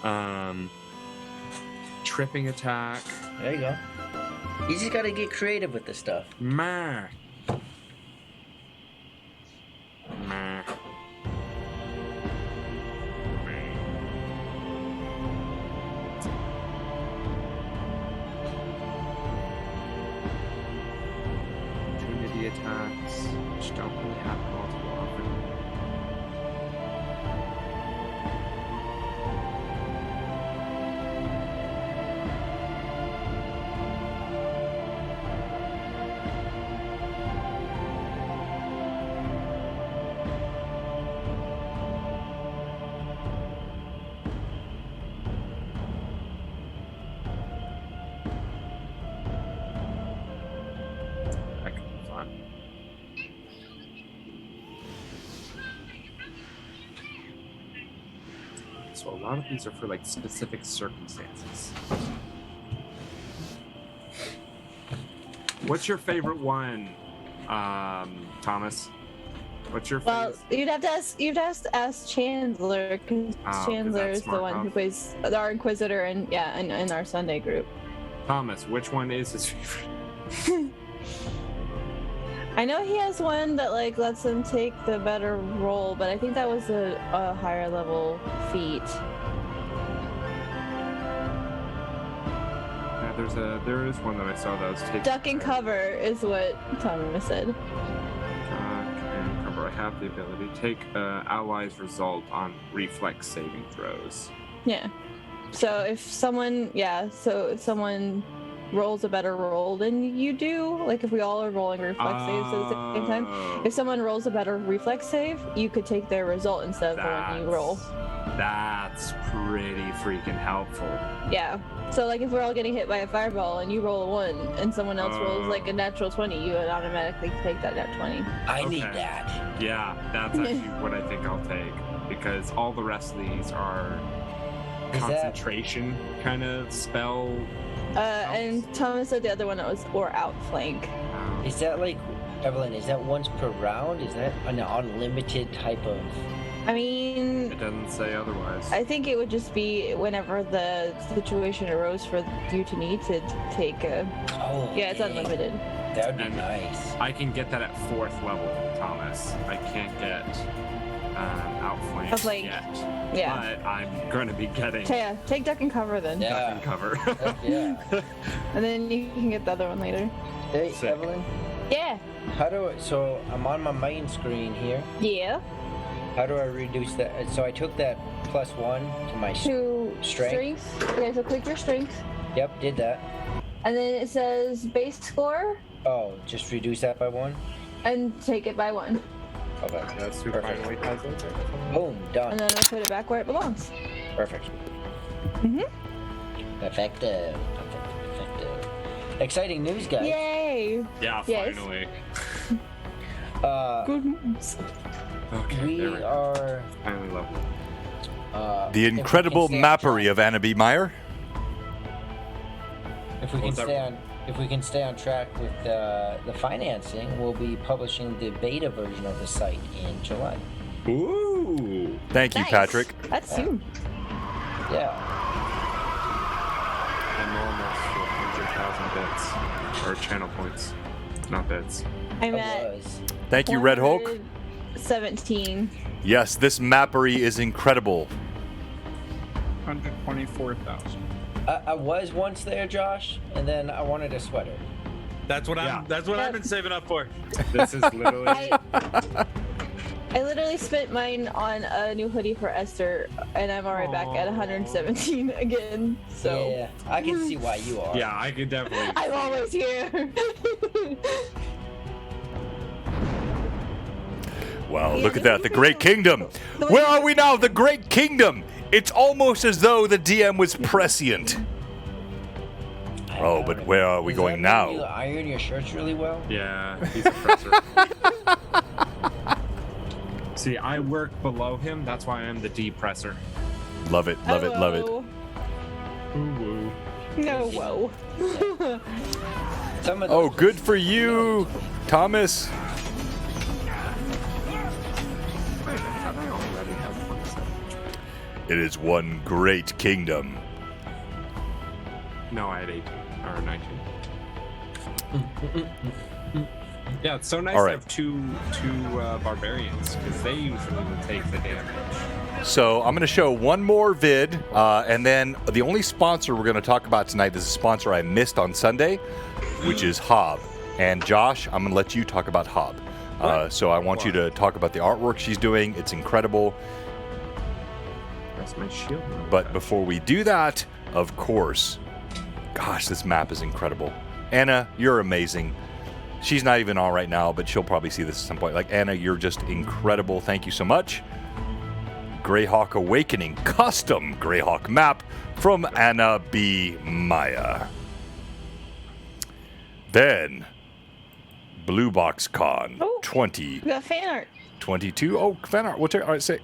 fun. Tripping attack. There you go. You just got to get creative with this stuff. Meh. Meh. Opportunity attacks, which don't really happen all too often. That could be fun. So a lot of these are for like specific circumstances. What's your favorite one, Thomas? What's your Well, favorite? you'd have to ask Chandler because Oh, 'cause Chandler that's is the smart one who enough. plays our Inquisitor and in our Sunday group. Thomas, which one is his favorite? I know he has one that like lets him take the better roll, but I think that was a higher level feat. Yeah, there is one that I saw that was taking. Duck and cover is what Thomas said. Duck and cover. I have the ability. Take allies' result on reflex saving throws. Yeah. So if someone rolls a better roll than you do, like if we all are rolling reflex saves at the same time, if someone rolls a better reflex save, you could take their result instead of the one you roll. That's pretty freaking helpful. Yeah. So like if we're all getting hit by a fireball and you roll a 1 and someone else rolls like a natural 20, you would automatically take that nat 20. I need Okay. that. Yeah, that's actually what I think I'll take, because all the rest of these are Is that concentration kind of spell. And Thomas said the other one that was or outflank. is that like Evelyn? Is that once per round? Is that an unlimited type of? I mean, It doesn't say otherwise. I think it would just be whenever the situation arose for you to need to take a. Oh, Yeah, it's dang. unlimited. That would be And nice. I can get that at 4th level, Thomas. I can't get outflank Outflank. yet. Yeah. But I'm going to be getting So yeah, take duck and cover then, Yeah. duck and cover. Heck yeah. and then you can get the other one later. Hey, Sick. Evelyn. Yeah. How do I? So I'm on my main screen here. Yeah. How do I reduce that? So I took that +1 to my. To Strength? Okay, so click your strength, Yep, did that. and then it says base score, Oh, just reduce that by 1. and take it by 1, Okay. That's who Perfect. finally has it. Boom, and done. then I put it back where it belongs. Perfect. Mhm. Effective. Exciting news, guys. Yay! Yeah, Yes. finally. Good news. Okay, We there we go. are. Finally level. The incredible mappery of Anna B. Meyer. If we can What's that? stay on, if we can stay on track with the financing, we'll be publishing the beta version of the site in July. Ooh. Thank you, Nice. Patrick. That's soon. Yeah. I'm almost to 100,000 bits. Or channel points. Not bits. I'm I at was. Thank you, Red Hulk. 17. Yes, this mappery is incredible. 124,000. I was once there, Josh, and then I wanted a sweater. That's what Yeah. I've been saving up for. This is literally. I literally spent mine on a new hoodie for Esther, and I'm already back at 117 again. So Yeah, I can see why you are. Yeah, I could definitely. I'm always here. Wow, Yeah, look at this that. is The the Great thing. Kingdom. The way Where you- are we now? The Great Kingdom. It's almost as though the DM was prescient. I Oh, know. but where are we Does going that mean now? You iron your shirts really well. Yeah, he's a presser. See, I work below him. That's why I'm the depresser. Love it, love it, love it. Hello. Ooh, No, whoa. Some of Oh, those- good for you, Thomas. It is one great kingdom. No, I had 18 or 19. Yeah, it's so nice All to right. have two barbarians because they usually would take the damage. So I'm going to show one more vid, and then the only sponsor we're going to talk about tonight is a sponsor I missed on Sunday, which is Hob. And Josh, I'm going to let you talk about Hob. So I want you to talk about the artwork she's doing. It's incredible. That's my shield. But before we do that, of course, gosh, this map is incredible. Anna, you're amazing. She's not even on right now, but she'll probably see this at some point. Like, Anna, you're just incredible. Thank you so much. Greyhawk Awakening, custom Greyhawk map from Anna B. Maya. Then, BlueBoxCon Oh. 2022. We got fan art. Oh, fan art. We'll check. All right, say.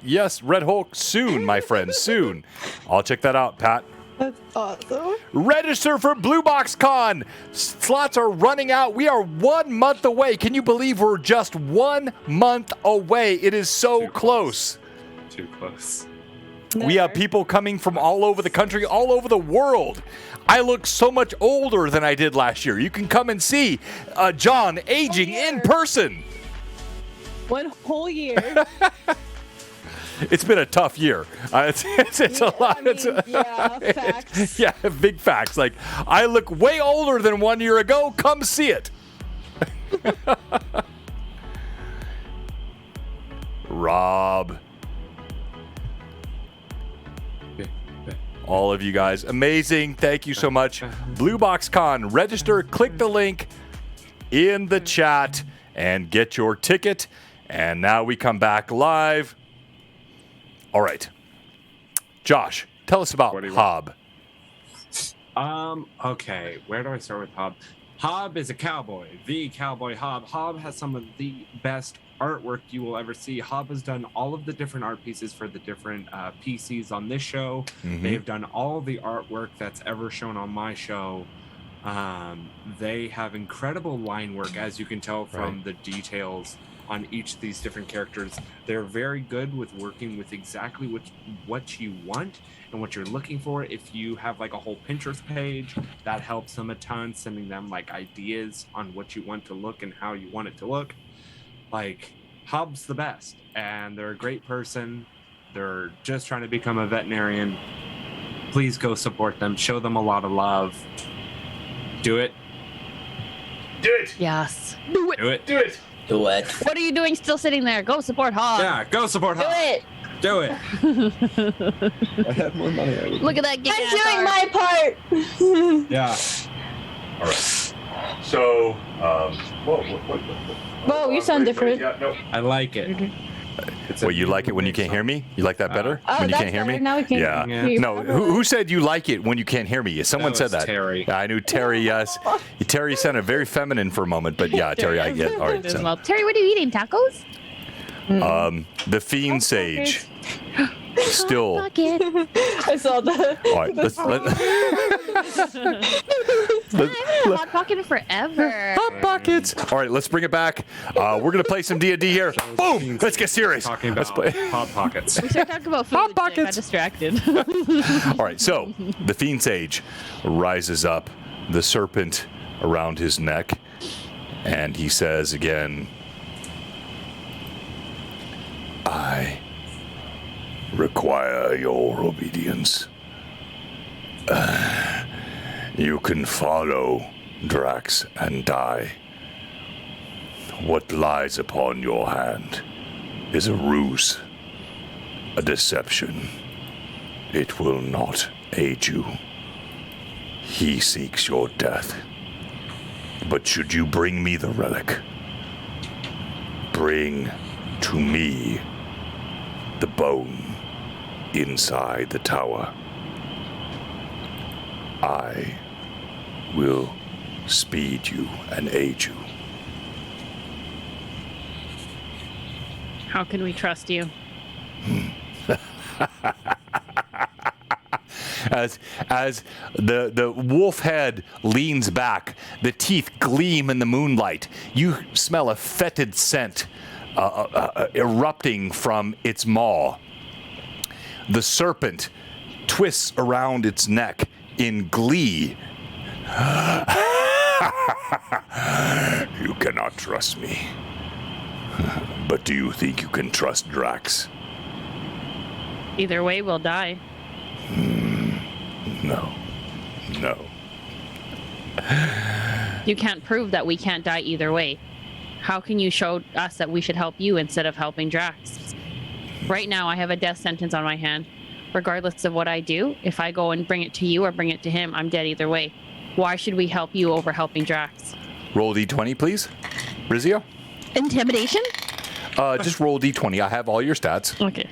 Yes, Red Hulk soon, my friend, soon. I'll check that out, Pat. That's awesome. Register for BlueBoxCon. Slots are running out. We are 1 month away. Can you believe we're just 1 month away? It is so Too close. Too close. We have people coming from all over the country, all over the world. I look so much older than I did last year. You can come and see John aging in person. 1 whole year. It's been a tough year. It's a lot. I mean, yeah, facts. Yeah, big facts. Like, I look way older than 1 year ago. Come see it. Rob. All of you guys, amazing. Thank you so much. BlueBoxCon, register, click the link in the chat and get your ticket. And now we come back live. All right. Josh, tell us about What do you want? Hob. Okay, where do I start with Hob? Hob is a cowboy, the cowboy Hob. Hob has some of the best artwork you will ever see. Hob has done all of the different art pieces for the different PCs on this show. Mhm. They've done all the artwork that's ever shown on my show. They have incredible line work, as you can tell from the details on each of these different characters. They're very good with working with exactly what you want and what you're looking for. If you have like a whole Pinterest page, that helps them a ton, sending them like ideas on what you want to look and how you want it to look. Like, Hub's the best, and they're a great person. They're just trying to become a veterinarian. Please go support them. Show them a lot of love. Do it. Do it. Yes. Do it. Do it. Do it. Do it. What are you doing still sitting there? Go support Hog. Yeah, go support Do Hub. it. Do it. I had more money. I would. Look at that. I'm doing my part. Yeah. All right. So, Whoa, you sound different. Yeah, no. I like it. It's Well, you like it when you can't hear me? You like that better? Oh, when you that's can't hear better. me? Now we can Yeah. hear you No, properly. who said you like it when you can't hear me? Someone That said was that. Terry. I knew Terry, yes. Terry sounded very feminine for a moment, but yeah, Terry, I get. All right. As So, well. Terry, what are you eating? Tacos? the Fiend Sage. Still. Bucket. I saw that. All right. Let's, I haven't had a hot pocket in forever. Hot buckets. All right, let's bring it back. We're gonna play some D&D here. Boom. Let's get serious. Talking Let's about play. Hot Pockets. We started talking about food. Hot and I got pockets. distracted. All right, so the Fiend Sage rises up, the serpent around his neck, and he says again, I require your obedience. You can follow Drax and die. What lies upon your hand is a ruse, a deception. It will not aid you. He seeks your death. But should you bring me the relic, bring to me the bone inside the tower. I will speed you and aid you. How can we trust you? As the wolf head leans back, the teeth gleam in the moonlight. You smell a fetid scent erupting from its maw. The serpent twists around its neck in glee. You cannot trust me. But do you think you can trust Drax? Either way, we'll die. No. No. You can't prove that we can't die either way. How can you show us that we should help you instead of helping Drax? Right now, I have a death sentence on my hand. Regardless of what I do, if I go and bring it to you or bring it to him, I'm dead either way. Why should we help you over helping Drax? Roll D20, please. Rizio? Intimidation? Just roll D20. I have all your stats. Okay.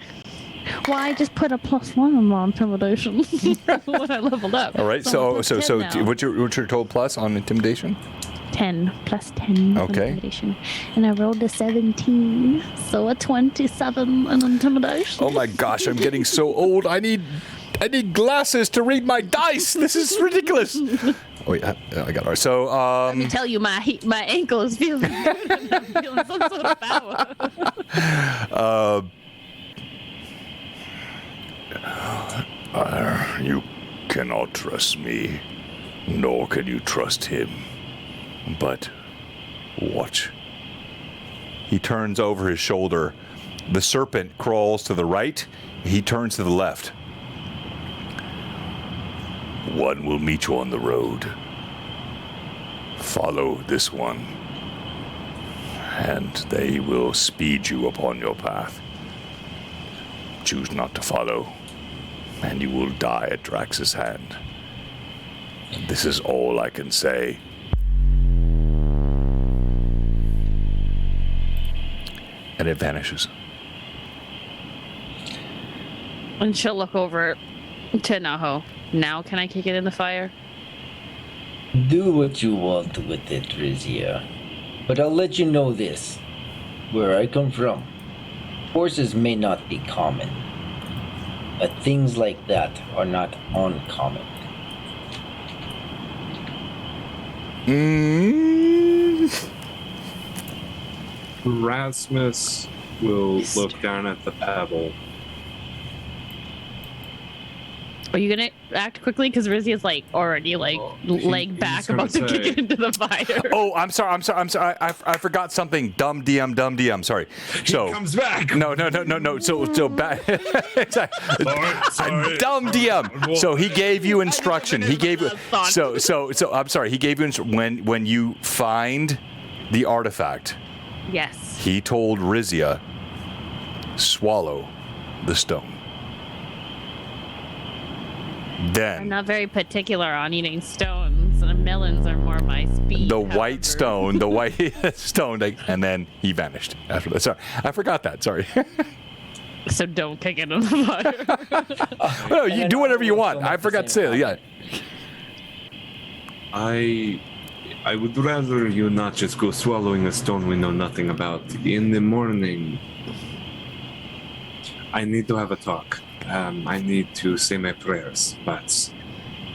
Why just put a +1 on my intimidation when I leveled up? All right. So So I'm +10 now. what's your total plus on intimidation? 10 plus 10 Okay. intimidation. And I rolled a 17, so a 27 in intimidation. Oh my gosh, I'm getting so old. I need glasses to read my dice. This is ridiculous. Oh wait, I got ours. So Let me tell you, my ankle is feeling good. I'm feeling some sort of power. You cannot trust me, nor can you trust him. But watch. He turns over his shoulder. The serpent crawls to the right. He turns to the left. One will meet you on the road. Follow this one, and they will speed you upon your path. Choose not to follow, and you will die at Drax's hand. This is all I can say. And it vanishes. And she'll look over to Anaho. Now can I kick it in the fire? Do what you want with it, Rizia. But I'll let you know this. Where I come from, horses may not be common, but things like that are not uncommon. Erasmus will look down at the pebble. Are you gonna act quickly? Because Rizzy is like already like leg back he's gonna about to kick say- it into the fire. Oh, I'm sorry. I forgot something. Dumb DM. Sorry. So Comes back. no. So bad. Exactly. Sorry. Dumb DM. So he gave you instruction. He gave you. So I'm sorry. He gave you when you find the artifact. Yes. He told Rizia, swallow the stone. I'm Then not very particular on eating stones. And melons are more my speed. the however. white stone, and then he vanished after that. Sorry, I forgot that. Sorry. So don't kick it in the fire. No, you do whatever you want. I forgot to say. Yeah. I would rather you not just go swallowing a stone we know nothing about. In the morning, I need to have a talk. I need to say my prayers, but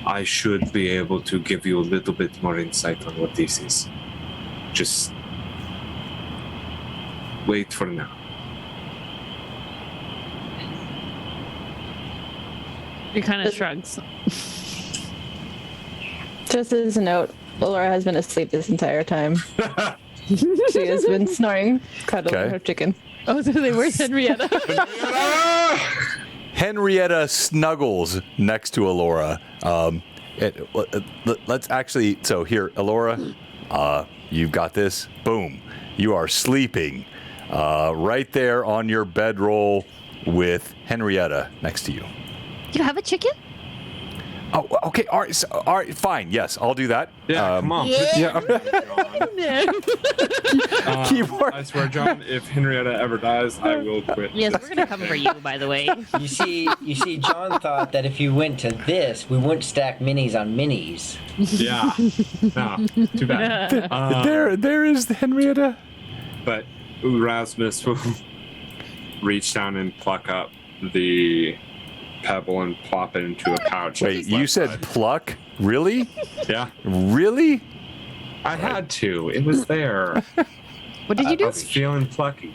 I should be able to give you a little bit more insight on what this is. Just wait for now. He kind of shrugs. Just as a note, Laura has been asleep this entire time. She has bbeen snoring, cuddling Okay. her chicken. Oh, so they were Henrietta. Henrietta snuggles next to Alora. Let's actually. So here, Alora, you've got this. Boom. You are sleeping right there on your bedroll with Henrietta next to you. You have a chicken? Oh, okay. All right. Fine. Yes, I'll do that. Yeah, come on. Yeah. Keyboard. I swear, John, if Henrietta ever dies, I will quit. Yes, we're gonna come for you, by the way. You see, John thought that if you went to this, we wouldn't stack minis on minis. Yeah. No, too bad. There is Henrietta. But Erasmus will reach down and pluck up the pebble and plop it into a pouch. on Wait, his you left said side. pluck? Really? Yeah. Really? I had to. It was there. What did you I do? was feeling plucky.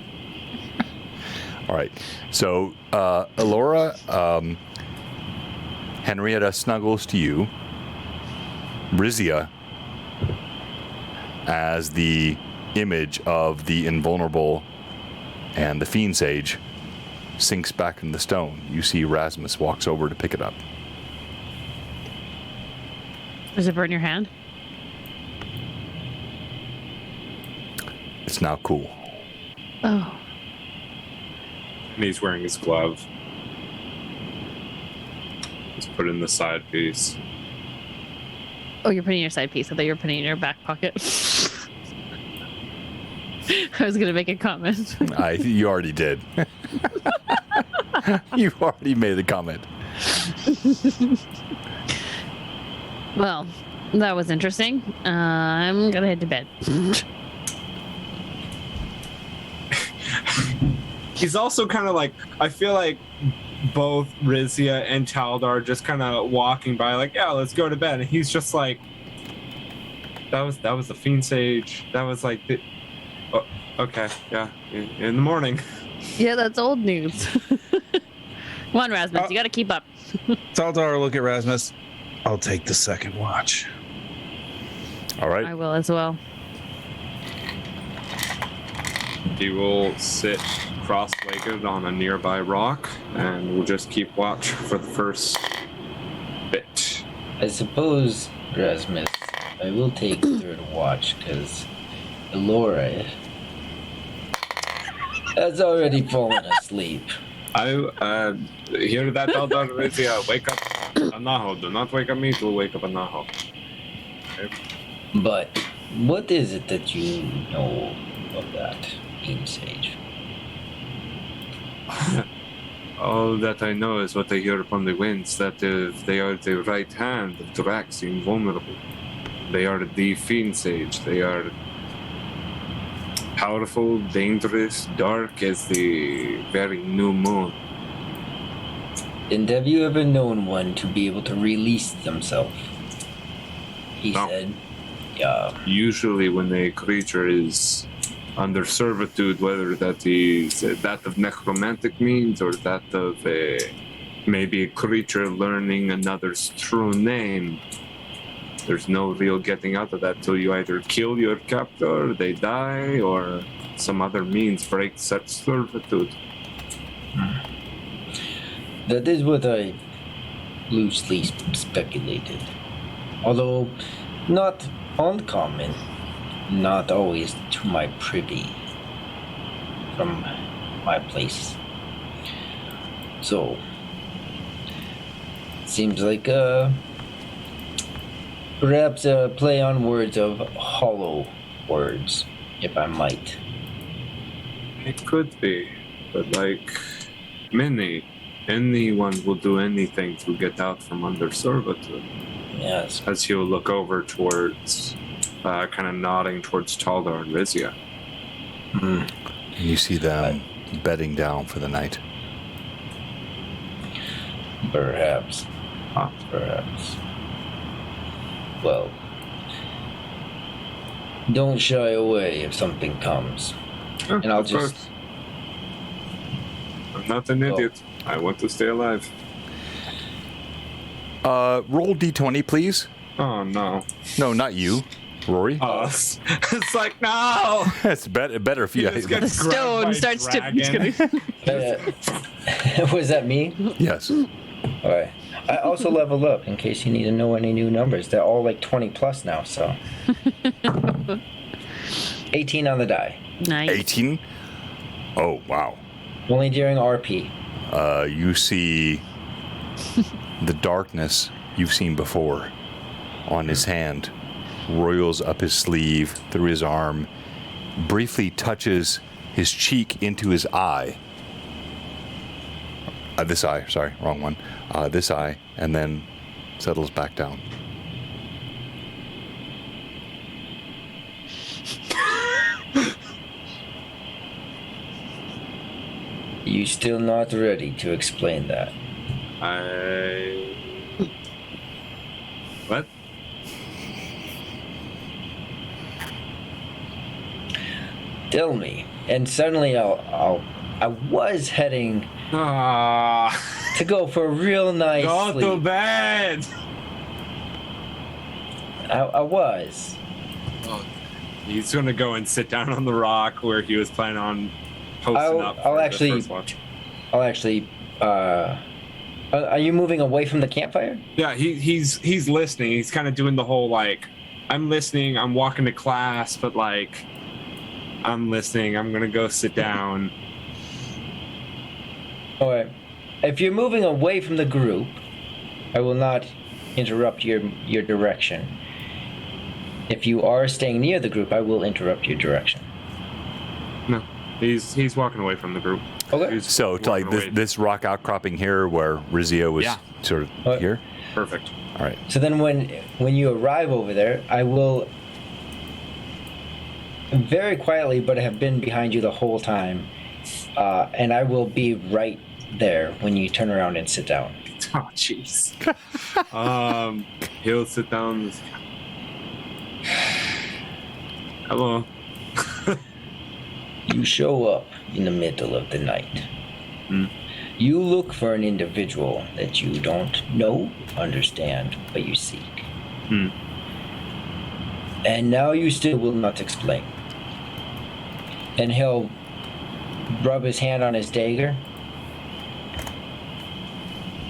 All right. So, Alora, Henrietta snuggles to you. Rizia, as the image of the invulnerable and the fiend sage, sinks back in the stone. You see Erasmus walks over to pick it up. Does it burn your hand? It's now cool. Oh. And he's wearing his glove. He's put in the side piece. Oh, you're putting your side piece. I thought you were putting it in your back pocket. I was gonna make a comment. You already did. You already made the comment. Well, that was interesting. I'm gonna head to bed. He's also kind of like, I feel like both Rizia and Taldar are just kind of walking by, like, yeah, let's go to bed. And he's just like, that was the fiend sage. That was like, oh, okay, yeah, in the morning. Yeah, that's old news. Come on, Rasmus, you gotta keep up. Taldar, look at Rasmus. I'll take the second watch. All right. I will as well. He will sit cross-legged on a nearby rock, and we'll just keep watch for the first bit. I suppose, Erasmus, I will take third watch because Alora has already fallen asleep. I hear that, Taldar, Rizia, wake up Anaho. Do not wake up me, to wake up Anaho. Okay. But what is it that you know of that fiend sage? All that I know is what I hear upon the winds, that they are the right hand of Drax, invulnerable. They are the Fiend Sage. They are powerful, dangerous, dark as the very new moon. And have you ever known one to be able to release themselves? He No. said. Usually when a creature is under servitude, whether that is that of necromantic means or that of maybe a creature learning another's true name, there's no real getting out of that till you either kill your captor, they die, or some other means break such servitude. That is what I loosely speculated. Although not uncommon, not always to my privy from my place. So, seems like perhaps a play on words of hollow words, if I might. It could be, but like anyone will do anything to get out from under servitude. Yes. As he'll look over towards, kind of nodding towards Taldar and Rizia. You see them bedding down for the night. Perhaps. Perhaps. Well, don't shy away if something comes. And I'll Of just... course. I'm not an idiot. I want to stay alive. Roll d20, please. Oh, no. No, not you, Rory. Us. It's like, no! It's better if you. Just get The grabbed by stone a starts to. dragon. was that me? Yes. Alright. I also leveled up in case you need to know any new numbers. They're all like 20 plus now, so. 18 on the die. Nice. 18. Oh wow. Only during RP. You see the darkness you've seen before on his hand, roils up his sleeve, through his arm, briefly touches his cheek into his eye. This eye, sorry, wrong one. This eye, and then settles back down. You still not ready to explain that? What? Tell me. And suddenly I was heading to go for a real nice Go sleep. to bed! I was. He's gonna go and sit down on the rock where he was planning on posting up. I'll for actually- the first watch. I'll actually. Are you moving away from the campfire? Yeah, he's listening. He's kind of doing the whole like, I'm listening. I'm walking to class, but like, I'm listening. I'm gonna go sit down. All right. If you're moving away from the group, I will not interrupt your direction. If you are staying near the group, I will interrupt your direction. No, he's walking away from the group. Okay. He's So, to like walking away. this rock outcropping here, where Rizio was Yeah. sort of here. Perfect. All right. So then when you arrive over there, I will very quietly, but I have been behind you the whole time, and I will be right there when you turn around and sit down. Oh, jeez. He'll sit down. Hello. You show up in the middle of the night. You look for an individual that you don't know, understand, but you seek. And now you still will not explain. And he'll rub his hand on his dagger.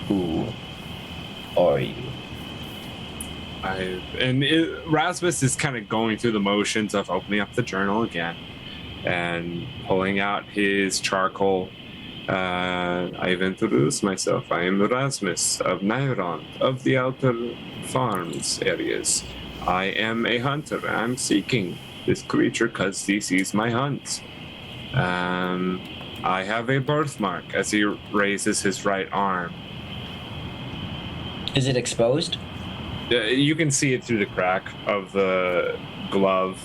Who are you? Erasmus is kind of going through the motions of opening up the journal again and pulling out his charcoal. I've introduced myself. I am Erasmus of Nairon, of the Outer Farms areas. I am a hunter. I'm seeking this creature because this is my hunt. I have a birthmark as he raises his right arm. Is it exposed? You can see it through the crack of the glove.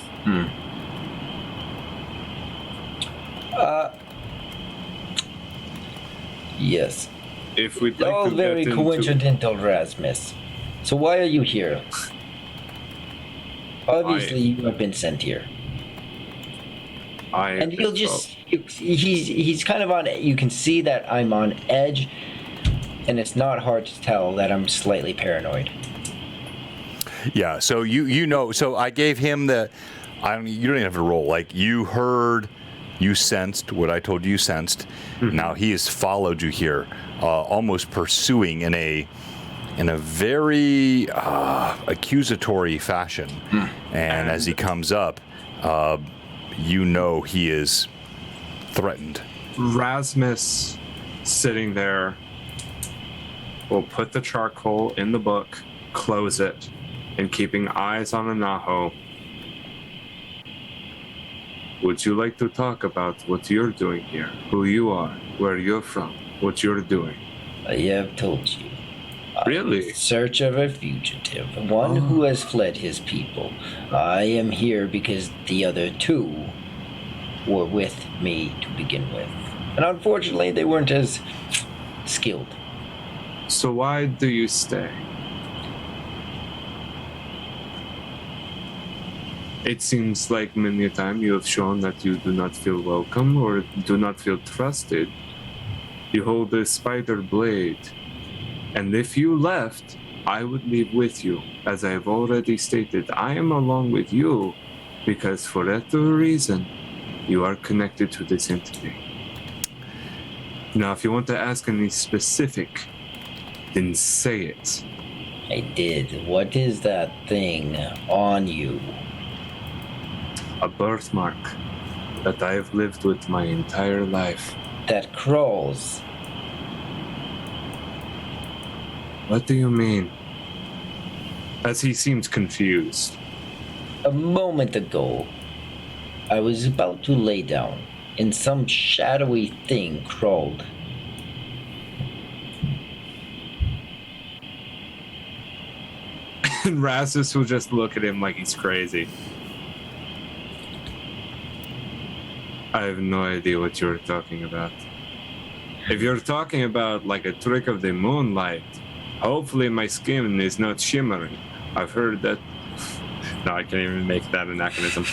Yes. If we'd like All to very get into... coincidental, Erasmus. So why are you here? Obviously, you have been sent here. And he'll just... He's kind of on... You can see that I'm on edge, and it's not hard to tell that I'm slightly paranoid. Yeah, so you know, so I gave him you don't even have to roll. Like, you heard, you sensed what I told you sensed. Mm-hmm. Now he has followed you here, almost pursuing in a very accusatory fashion. And as he comes up, you know he is threatened. Erasmus, sitting there, will put the charcoal in the book, close it, and keeping eyes on Anaho. Would you like to talk about what you're doing here? Who you are, where you're from, what you're doing? I have told you. Really? In search of a fugitive, one who has fled his people. I am here because the other two were with me to begin with. And unfortunately, they weren't as skilled. So why do you stay? It seems like many a time you have shown that you do not feel welcome or do not feel trusted. You hold a spider blade, and if you left, I would leave with you. As I have already stated, I am along with you because for that reason, you are connected to this entity. Now, if you want to ask any specific, then say it. I did. What is that thing on you? A birthmark that I have lived with my entire life. That crawls. What do you mean? As he seems confused. A moment ago, I was about to lay down, and some shadowy thing crawled. And Erasmus will just look at him like he's crazy. I have no idea what you're talking about. If you're talking about like a trick of the moonlight, hopefully my skin is not shimmering. I've heard that. No, I can't even make that anachronism.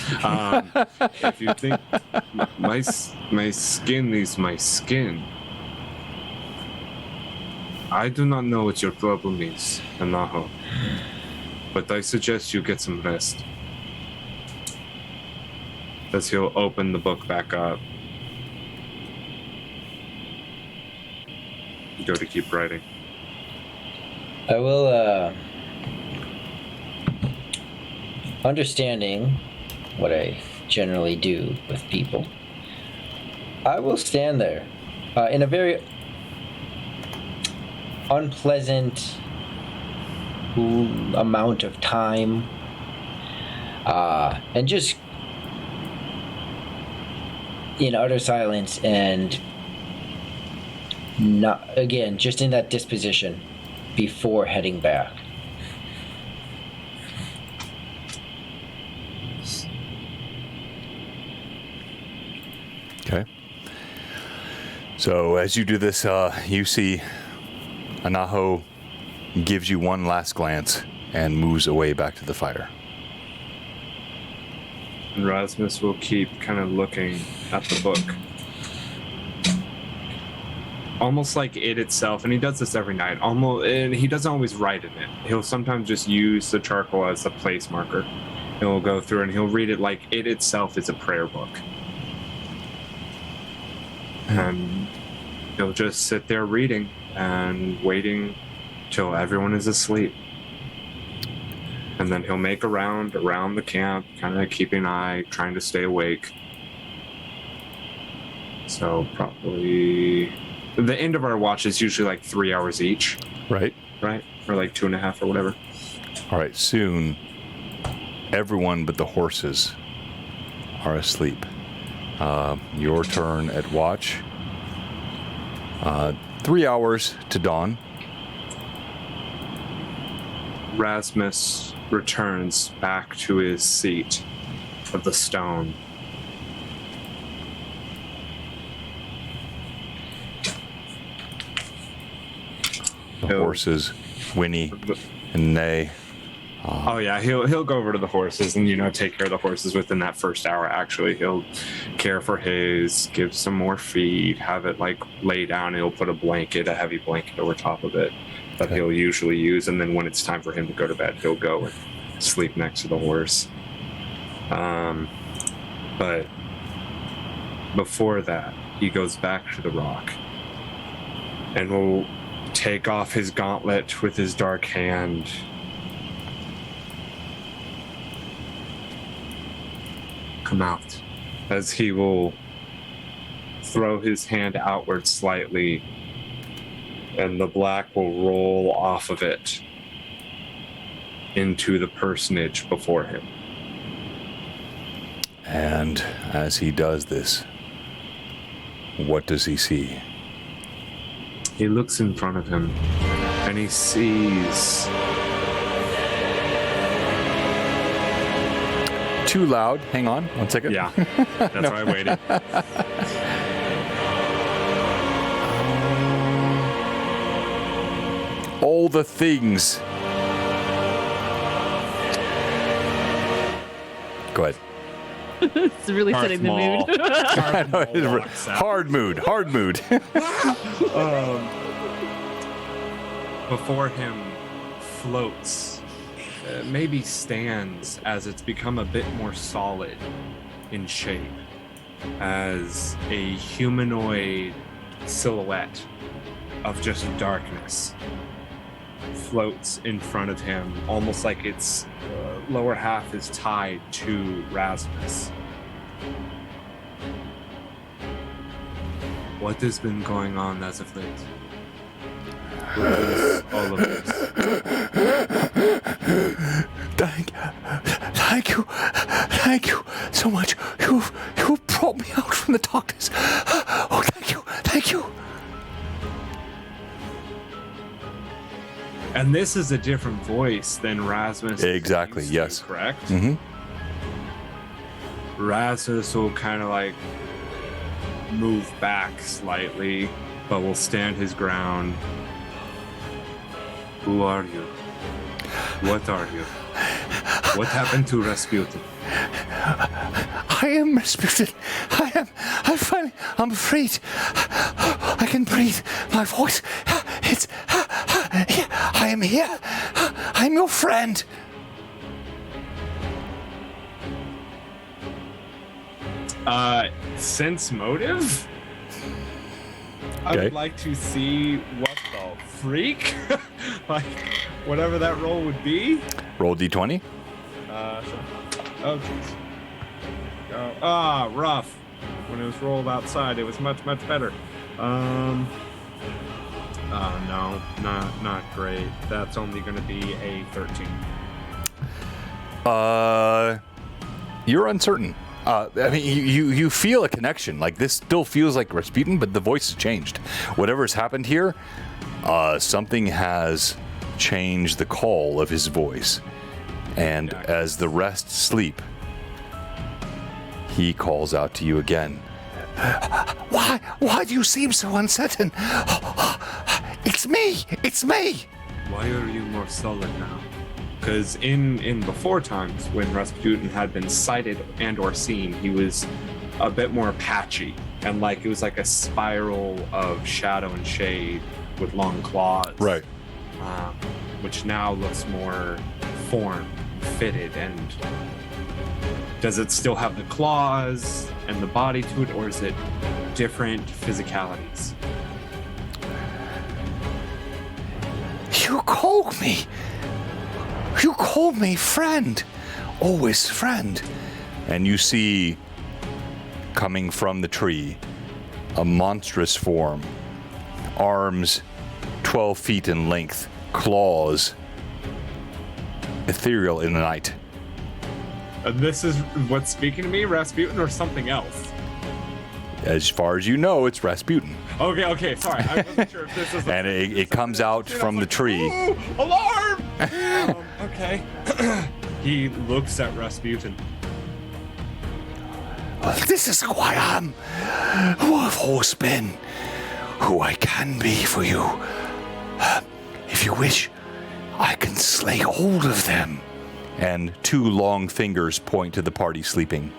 If you think my skin is my skin, I do not know what your problem is, Anaho. But I suggest you get some rest. As he'll open the book back up. Go to keep writing. I will, understanding what I generally do with people, I will stand there in a very unpleasant amount of time and just in utter silence and not, again, just in that disposition before heading back. Okay. So as you do this, you see Anaho gives you one last glance and moves away back to the fire. And Erasmus will keep kind of looking at the book. Almost like it itself, and he does this every night. And he doesn't always write in it. He'll sometimes just use the charcoal as a place marker. He'll go through and he'll read it like it itself is a prayer book. And he'll just sit there reading and waiting till everyone is asleep. And then he'll make a round around the camp, kind of keeping an eye, trying to stay awake. So probably the end of our watch is usually like 3 hours each. Right. Right? Or like 2.5 or whatever. All right. Soon, everyone but the horses are asleep. Your turn at watch 3 hours to dawn. Erasmus returns back to his seat of the stone. The horses whinny and neigh. Oh yeah, he'll go over to the horses and take care of the horses within that first hour. Actually, he'll care for his, give some more feed, have it lay down. He'll put a heavy blanket over top of it that he'll usually use, and then when it's time for him to go to bed, he'll go and sleep next to the horse. But before that, he goes back to the rock and will take off his gauntlet with his dark hand. Come out, as he will throw his hand outward slightly, and the black will roll off of it into the personage before him. And as he does this, what does he see? He looks in front of him, and he sees... Too loud. Hang on 1 second. Yeah, that's why I waited. All the things. Go ahead. It's really setting the mood. Hard mood. Before him floats, maybe stands, as it's become a bit more solid in shape, as a humanoid silhouette of just darkness floats in front of him, almost like its lower half is tied to Erasmus. What has been going on as of late? What is all of this? Thank you so much. You brought me out from the darkness. Oh, thank you. And this is a different voice than Erasmus. Exactly, yes. Correct? Mm-hmm. Erasmus will kind of move back slightly, but will stand his ground. Who are you? What are you? What happened to Rasputin? I am Rasputin. I'm freed. I can breathe. My voice. I am here. I'm your friend. Sense motive? I would like to see what the freak, whatever that roll would be. Roll d20. Sure. Oh, jeez. Rough. When it was rolled outside, it was much, much better. No, not great. That's only going to be a 13. You're uncertain. I mean, you feel a connection. This still feels like Rasputin, but the voice has changed. Whatever's happened here, something has changed the call of his voice. And as the rest sleep, he calls out to you again. Why do you seem so uncertain? It's me! Why are you more solid now? Because in before times, when Rasputin had been sighted and or seen, he was a bit more patchy, and it was like a spiral of shadow and shade with long claws. Right. Which now looks more formed, fitted, and does it still have the claws and the body to it, or is it different physicalities? You called me friend. Always friend. And you see, coming from the tree, a monstrous form. Arms 12 feet in length. Claws. Ethereal in the night. This is what's speaking to me, Rasputin, or something else? as far as you know, it's Rasputin. Okay, sorry. I wasn't sure if this was. And it comes out from the tree. Ooh, alarm! Okay. He looks at Rasputin. This is who I am, who I've always been, who I can be for you. If you wish, I can slay all of them. And 2 long fingers point to the party sleeping.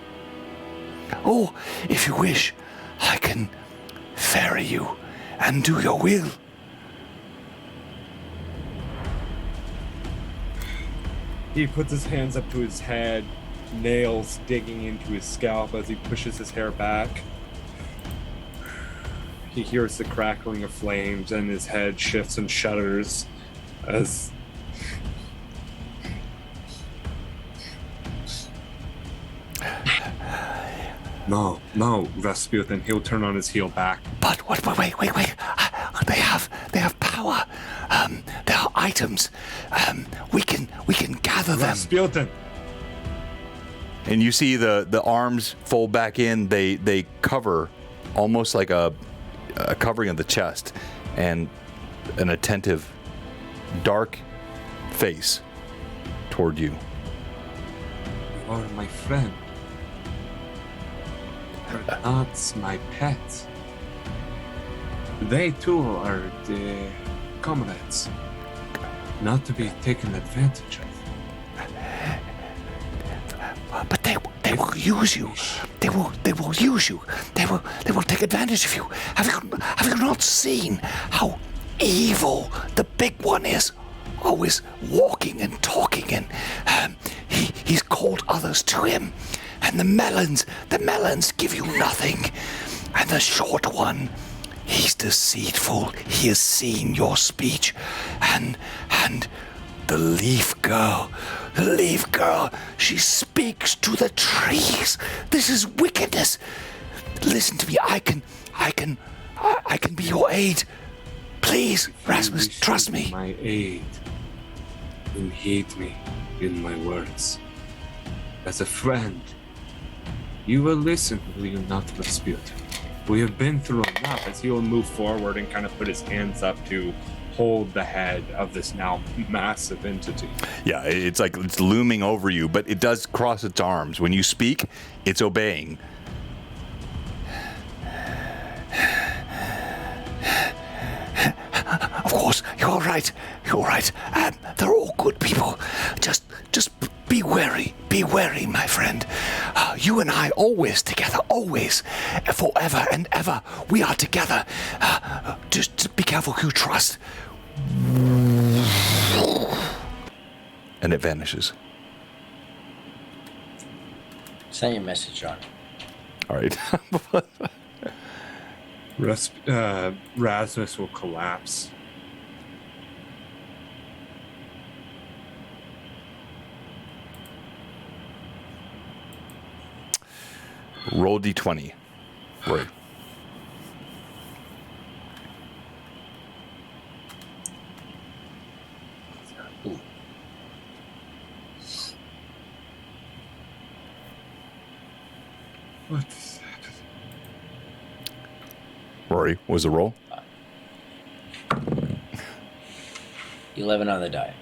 Oh, if you wish, I can ferry you and do your will. He puts his hands up to his head, nails digging into his scalp as he pushes his hair back. He hears the crackling of flames and his head shifts and shudders as No, Rasputin, he'll turn on his heel back. But wait. They have power. There are items. We can gather them. Rasputin! And you see the arms fold back in. They cover almost like a covering of the chest, and an attentive, dark face toward you. You are my friend. You're not my pet. They too are the comrades, not to be taken advantage of. But they will use you. They will use you. They will take advantage of you. Have you not seen how evil the big one is? Always walking and talking, and he's called others to him. And the melons give you nothing. And the short one, he's deceitful. He has seen your speech. And the leaf girl, she speaks to the trees. This is wickedness. Listen to me. I can be your aid. Please, Rasmus, trust me. My aid. And heed me in my words. As a friend, you will listen, will you not, Rasputin? We have been through enough. As he will move forward and kind of put his hands up to hold the head of this now massive entity. Yeah, it's like it's looming over you, but it does cross its arms. When you speak, it's obeying. Of course, you're right. They're all good people. Just be wary, my friend. You and I always together, always, forever and ever. We are together. Just be careful who you trust. And it vanishes. Send your message, John. All right. Rasmus will collapse. Roll d20. Right. Ooh. What is that? Rory, what was the roll? 11 on the die.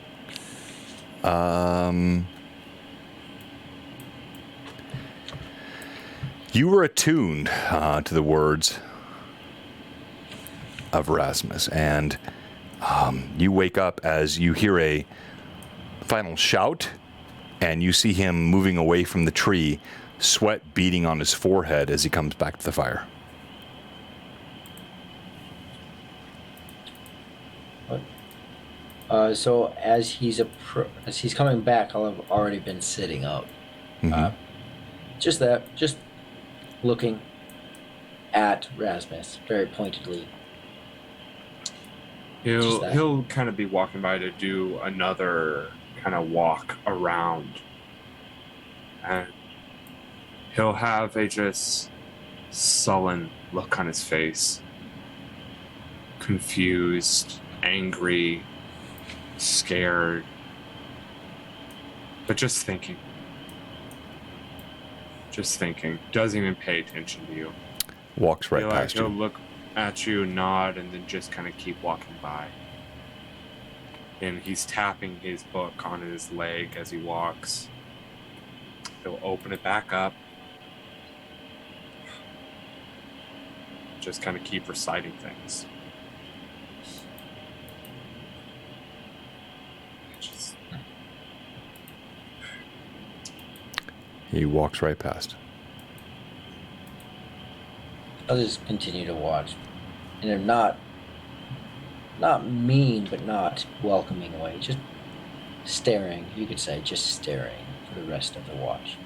You were attuned to the words of Erasmus, and you wake up as you hear a final shout, and you see him moving away from the tree, sweat beading on his forehead as he comes back to the fire. So as he's coming back, I'll have already been sitting up. Mm-hmm. Just looking at Rasmus very pointedly. He'll kind of be walking by to do another kind of walk around, and he'll have a just sullen look on his face, confused, angry, scared, but just thinking. Doesn't even pay attention to you. Walks right Feel like past he'll you. look at you, nod, and then just kind of keep walking by. And he's tapping his book on his leg as he walks. He'll open it back up. Just kind of keep reciting things. Just, He walks right past. I'll just continue to watch in a not mean but not welcoming way. Just staring, you could say, just staring for the rest of the watch.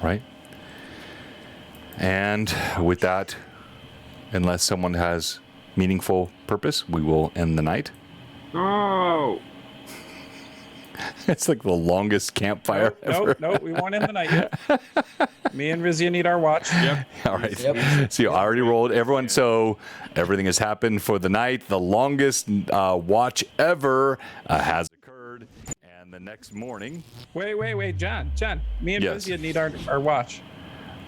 Right? And with that, unless someone has meaningful purpose, we will end the night. no! It's like the longest campfire ever. No, we won't end the night yet. Me and Rizia need our watch. Yep. All right. Yep. So you already rolled. Everyone, so everything has happened for the night. The longest watch ever has occurred. And the next morning. Wait, John. Me and Yes. Rizia need our watch.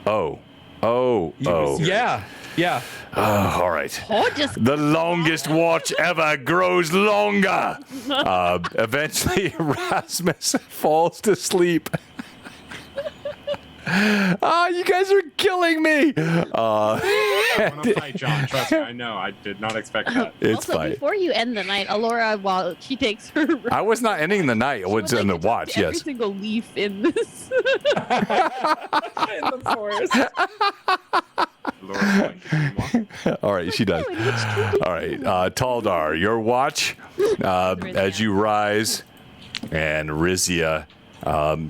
Oh. Yeah. All right. Oh, just The longest watch ever grows longer. Eventually, Erasmus falls to sleep. You guys are killing me. I'm gonna fight John. Trust me, I know. I did not expect that. It's also fine. before you end the night, Alora, while she takes her, I was not ending the night. I was in the watch. every Yes. single leaf in this. In the forest. Laura's like, "Can you walk?" All right, she does. All right, Taldar, your watch as you rise, and Rizia,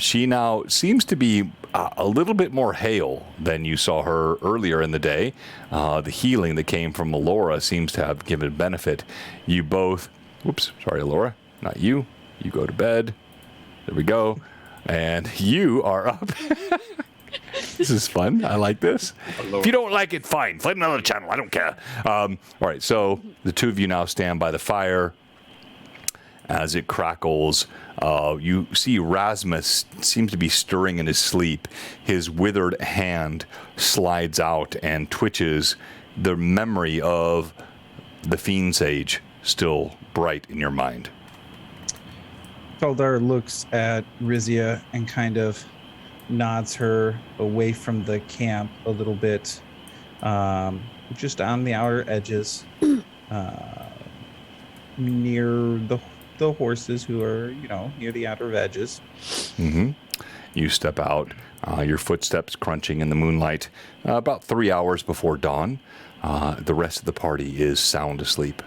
she now seems to be a little bit more hale than you saw her earlier in the day. The healing that came from Alora seems to have given benefit. You both, whoops, sorry, Alora, not you. You go to bed. There we go. And you are up. This is fun. I like this. If you don't like it, fine. Find another channel. I don't care. All right, so the two of you now stand by the fire. As it crackles, you see Erasmus seems to be stirring in his sleep. His withered hand slides out and twitches, the memory of the Fiend Sage still bright in your mind. Taldar looks at Rizia and kind of nods her away from the camp a little bit, just on the outer edges, near the horses who are, near the outer edges. Mm-hmm. You step out, your footsteps crunching in the moonlight, about 3 hours before dawn. The rest of the party is sound asleep.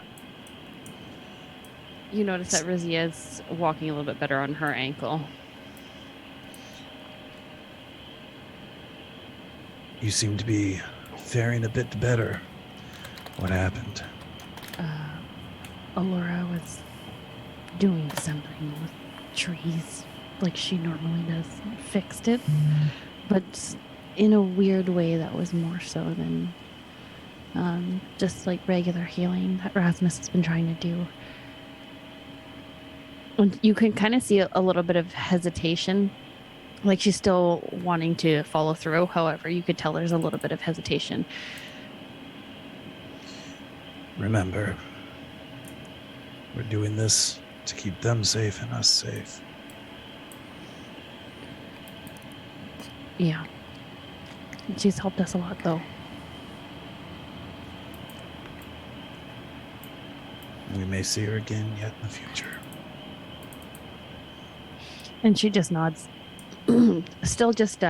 You notice that Rizia is walking a little bit better on her ankle. You seem to be faring a bit better. What happened? Alora was doing something with trees like she normally does. Fixed it, but in a weird way that was more so than just like regular healing that Rasmus has been trying to do. And you can kind of see a little bit of hesitation, like she's still wanting to follow through. However, you could tell there's a little bit of hesitation. Remember, we're doing this to keep them safe and us safe. Yeah. She's helped us a lot, though. We may see her again yet in the future. And she just nods. Still just,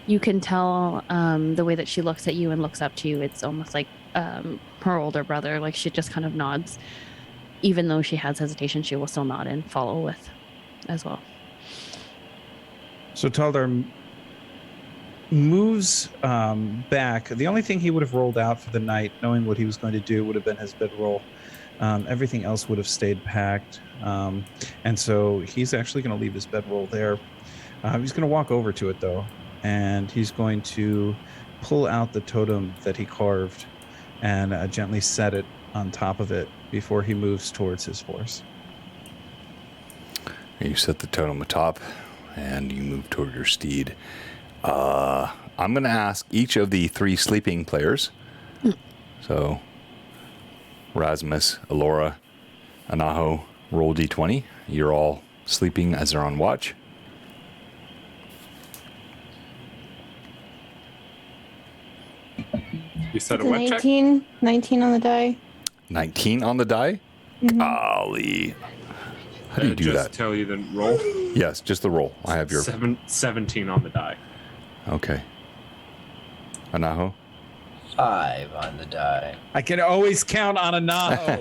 you can tell the way that she looks at you and looks up to you. It's almost like her older brother. Like she just kind of nods. Even though she has hesitation, she will still nod and follow with as well. So Taldar moves back. The only thing he would have rolled out for the night, knowing what he was going to do, would have been his bedroll. Everything else would have stayed packed. And so he's actually going to leave his bedroll there. He's going to walk over to it, though, and he's going to pull out the totem that he carved and gently set it on top of it before he moves towards his horse. You set the totem atop, and you move toward your steed. I'm going to ask each of the 3 sleeping players. So, Erasmus, Alora, Anaho, roll d20. You're all sleeping as they're on watch. You said a It's an what check? 19 on the die. 19 on the die? Golly. How do you do just that? Tell you the roll. Yes, just the roll. I have your... 17 on the die. Okay. Anaho? 5 on the die. I can always count on Anaho.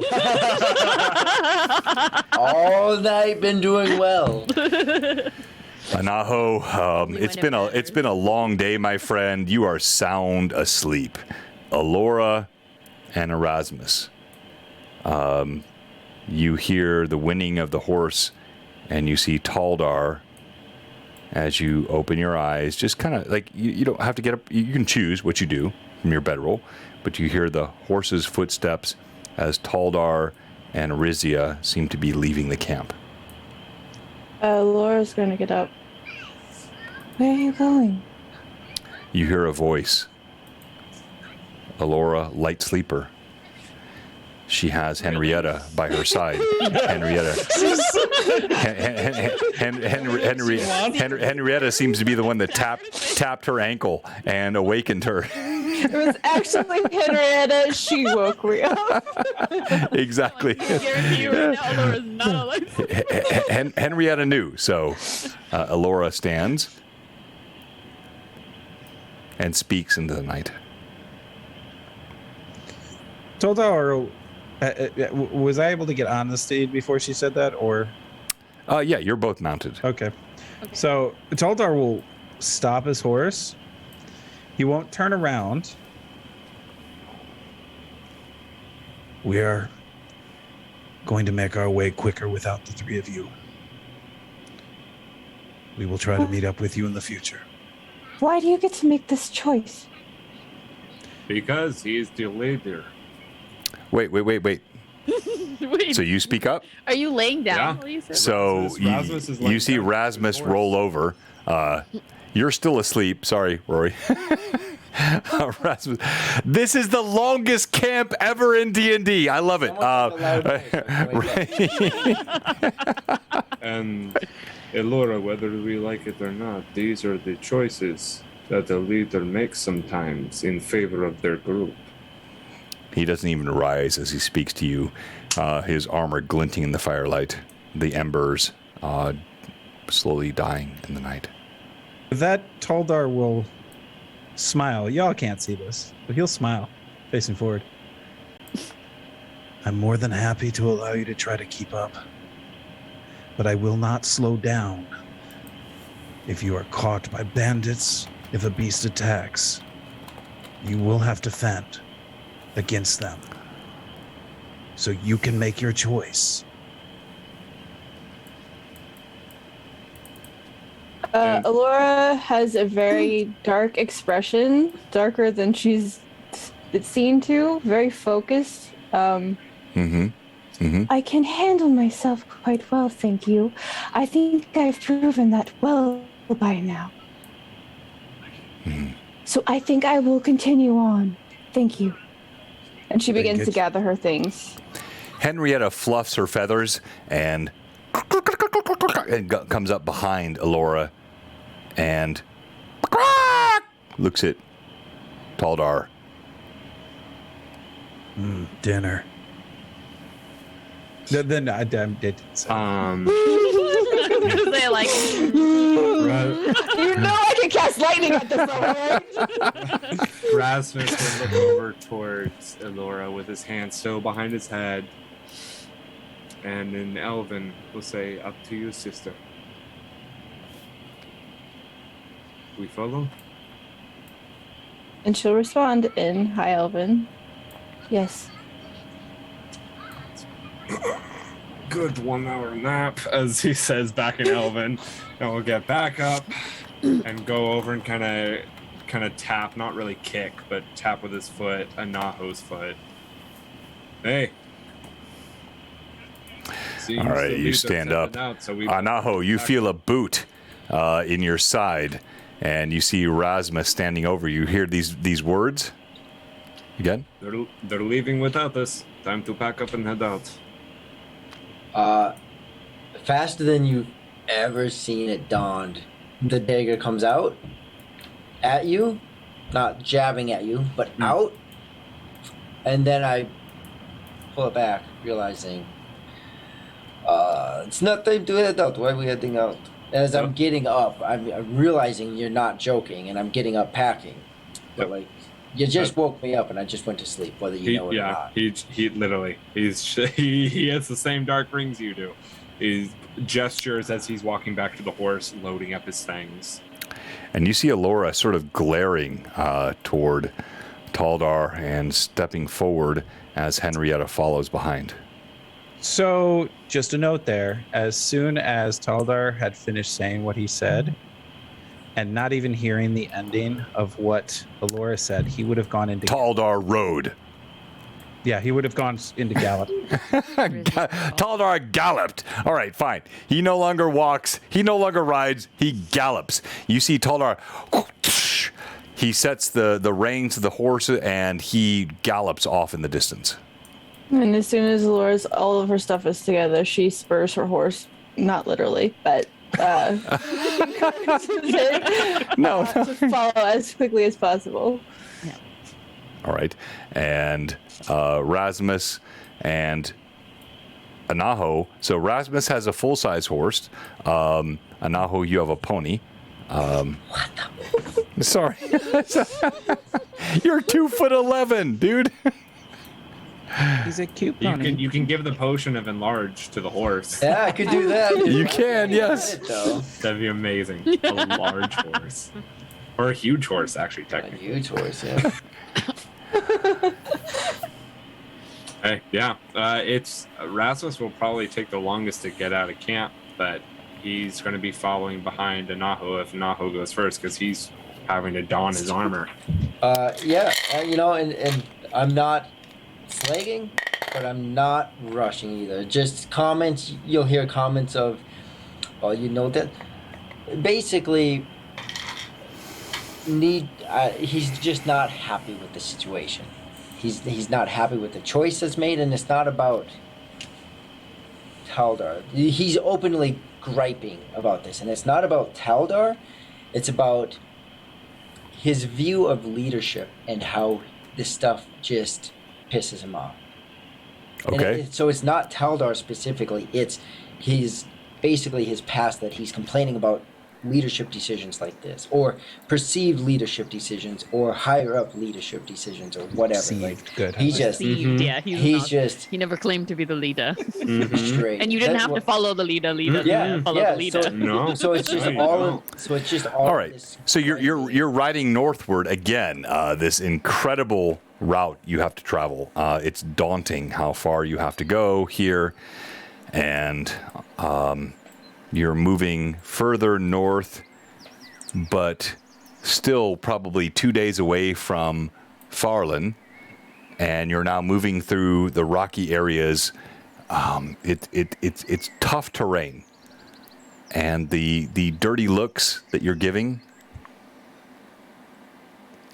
All night been doing well. Anaho, it's been a long day, my friend. You are sound asleep. Alora and Erasmus. You hear the whinnying of the horse, and you see Taldar as you open your eyes. Just kind of like you don't have to get up. You can choose what you do from your bedroll, but you hear the horse's footsteps as Taldar and Rizia seem to be leaving the camp. Laura's gonna get up. Where are you going? You hear a voice. Alora, light sleeper. She has Henrietta by her side. Henrietta seems to be the one that tapped her ankle and awakened her. It was actually Henrietta. She woke me up. Exactly. Henrietta knew, so Alora stands and speaks into the night. Toldar, was I able to get on the steed before she said that, or? Yeah, you're both mounted. Okay. So Toldar will stop his horse. He won't turn around. We are going to make our way quicker without the 3 of you. We will try to meet up with you in the future. Why do you get to make this choice? Because he is the leader. Wait. Wait, So you speak up? are you laying down? Yeah. while you say So Rasmus is laying you see down. Rasmus roll over. You're still asleep. Sorry, Rory. Rasmus. This is the longest camp ever in D&D. I love it. And Elora, whether we like it or not, these are the choices that the leader makes sometimes in favor of their group. He doesn't even rise as he speaks to you. His armor glinting in the firelight. The embers slowly dying in the night. That Toldar will smile. Y'all can't see this, but he'll smile, facing forward. I'm more than happy to allow you to try to keep up, but I will not slow down. If you are caught by bandits, if a beast attacks, you will have to fend against them. So you can make your choice. Alora has a very dark expression, darker than she's seen to, very focused. I can handle myself quite well, thank you. I think I've proven that well by now. So I think I will continue on. Thank you. And she begins good. to gather her things. Henrietta fluffs her feathers and comes up behind Alora and looks at Taldar. Dinner. Then I did say. They like You know I can cast lightning at this level, right? Rasmus will look over towards Elora with his hand still behind his head. And in Elven, will say, "Up to you, sister." We follow? And she'll respond in High Elven. Yes. Good 1 hour nap, as he says back in Elven. And we'll get back up and go over and kind of tap, not really kick, but tap with his foot, Anaho's foot. Hey. See, All right, you stand up. Anaho, you feel a boot in your side and you see Erasmus standing over you. You hear these words again? They're leaving without us. Time to pack up and head out. Faster than you've ever seen it dawned. The dagger comes out at you, not jabbing at you, but out. And then I pull it back, realizing it's not time to head out. Why are we heading out? As I'm getting up, I'm realizing you're not joking, and I'm getting up packing. But like, you just woke me up, and I just went to sleep, whether you know it or not. He literally he has the same dark rings you do. He gestures as he's walking back to the horse, loading up his things. And you see Alora sort of glaring toward Taldar and stepping forward as Henrietta follows behind. So, just a note there, as soon as Taldar had finished saying what he said, and not even hearing the ending of what Alora said, he would have gone into... Taldar rode. Yeah, he would have gone into gallop. Taldar galloped. All right, fine. He no longer walks. He no longer rides. He gallops. You see Taldar... He sets the reins to the horse, and he gallops off in the distance. And as soon as Laura's all of her stuff is together, she spurs her horse. Not literally, but No. to follow as quickly as possible. All right. And Erasmus and Anaho. So Erasmus has a full-size horse. Anaho, you have a pony. Sorry. You're 2'11", dude. He's a cute pony. You can give the potion of enlarge to the horse. Yeah, I could do that. You can, yes. That'd be amazing. A large horse. Or a huge horse, actually, A technically. huge horse, yeah. Hey, yeah. It's Erasmus will probably take the longest to get out of camp, but he's going to be following behind Anaho if Anaho goes first, because he's having to don his armor. And I'm not flagging, but I'm not rushing either. Just comments, you'll hear comments of, well, you know that. Basically, he's just not happy with the situation. He's not happy with the choice that's made, and it's not about Taldar. He's openly griping about this, and it's not about Taldar. It's about his view of leadership and how this stuff just pisses him off. Okay. So it's not Taldar specifically. It's basically his past that he's complaining about leadership decisions like this, or perceived leadership decisions, or higher up leadership decisions, or whatever. Good. He just, Yeah, he never claimed to be the leader. straight. And you didn't That's have what- to follow the leader. Follow the leader. No. So it's just all. All right. So you're riding northward again. This incredible route you have to travel. It's daunting how far you have to go here, and you're moving further north, but still probably 2 days away from Farland, and you're now moving through the rocky areas. It's tough terrain, and the dirty looks that you're giving,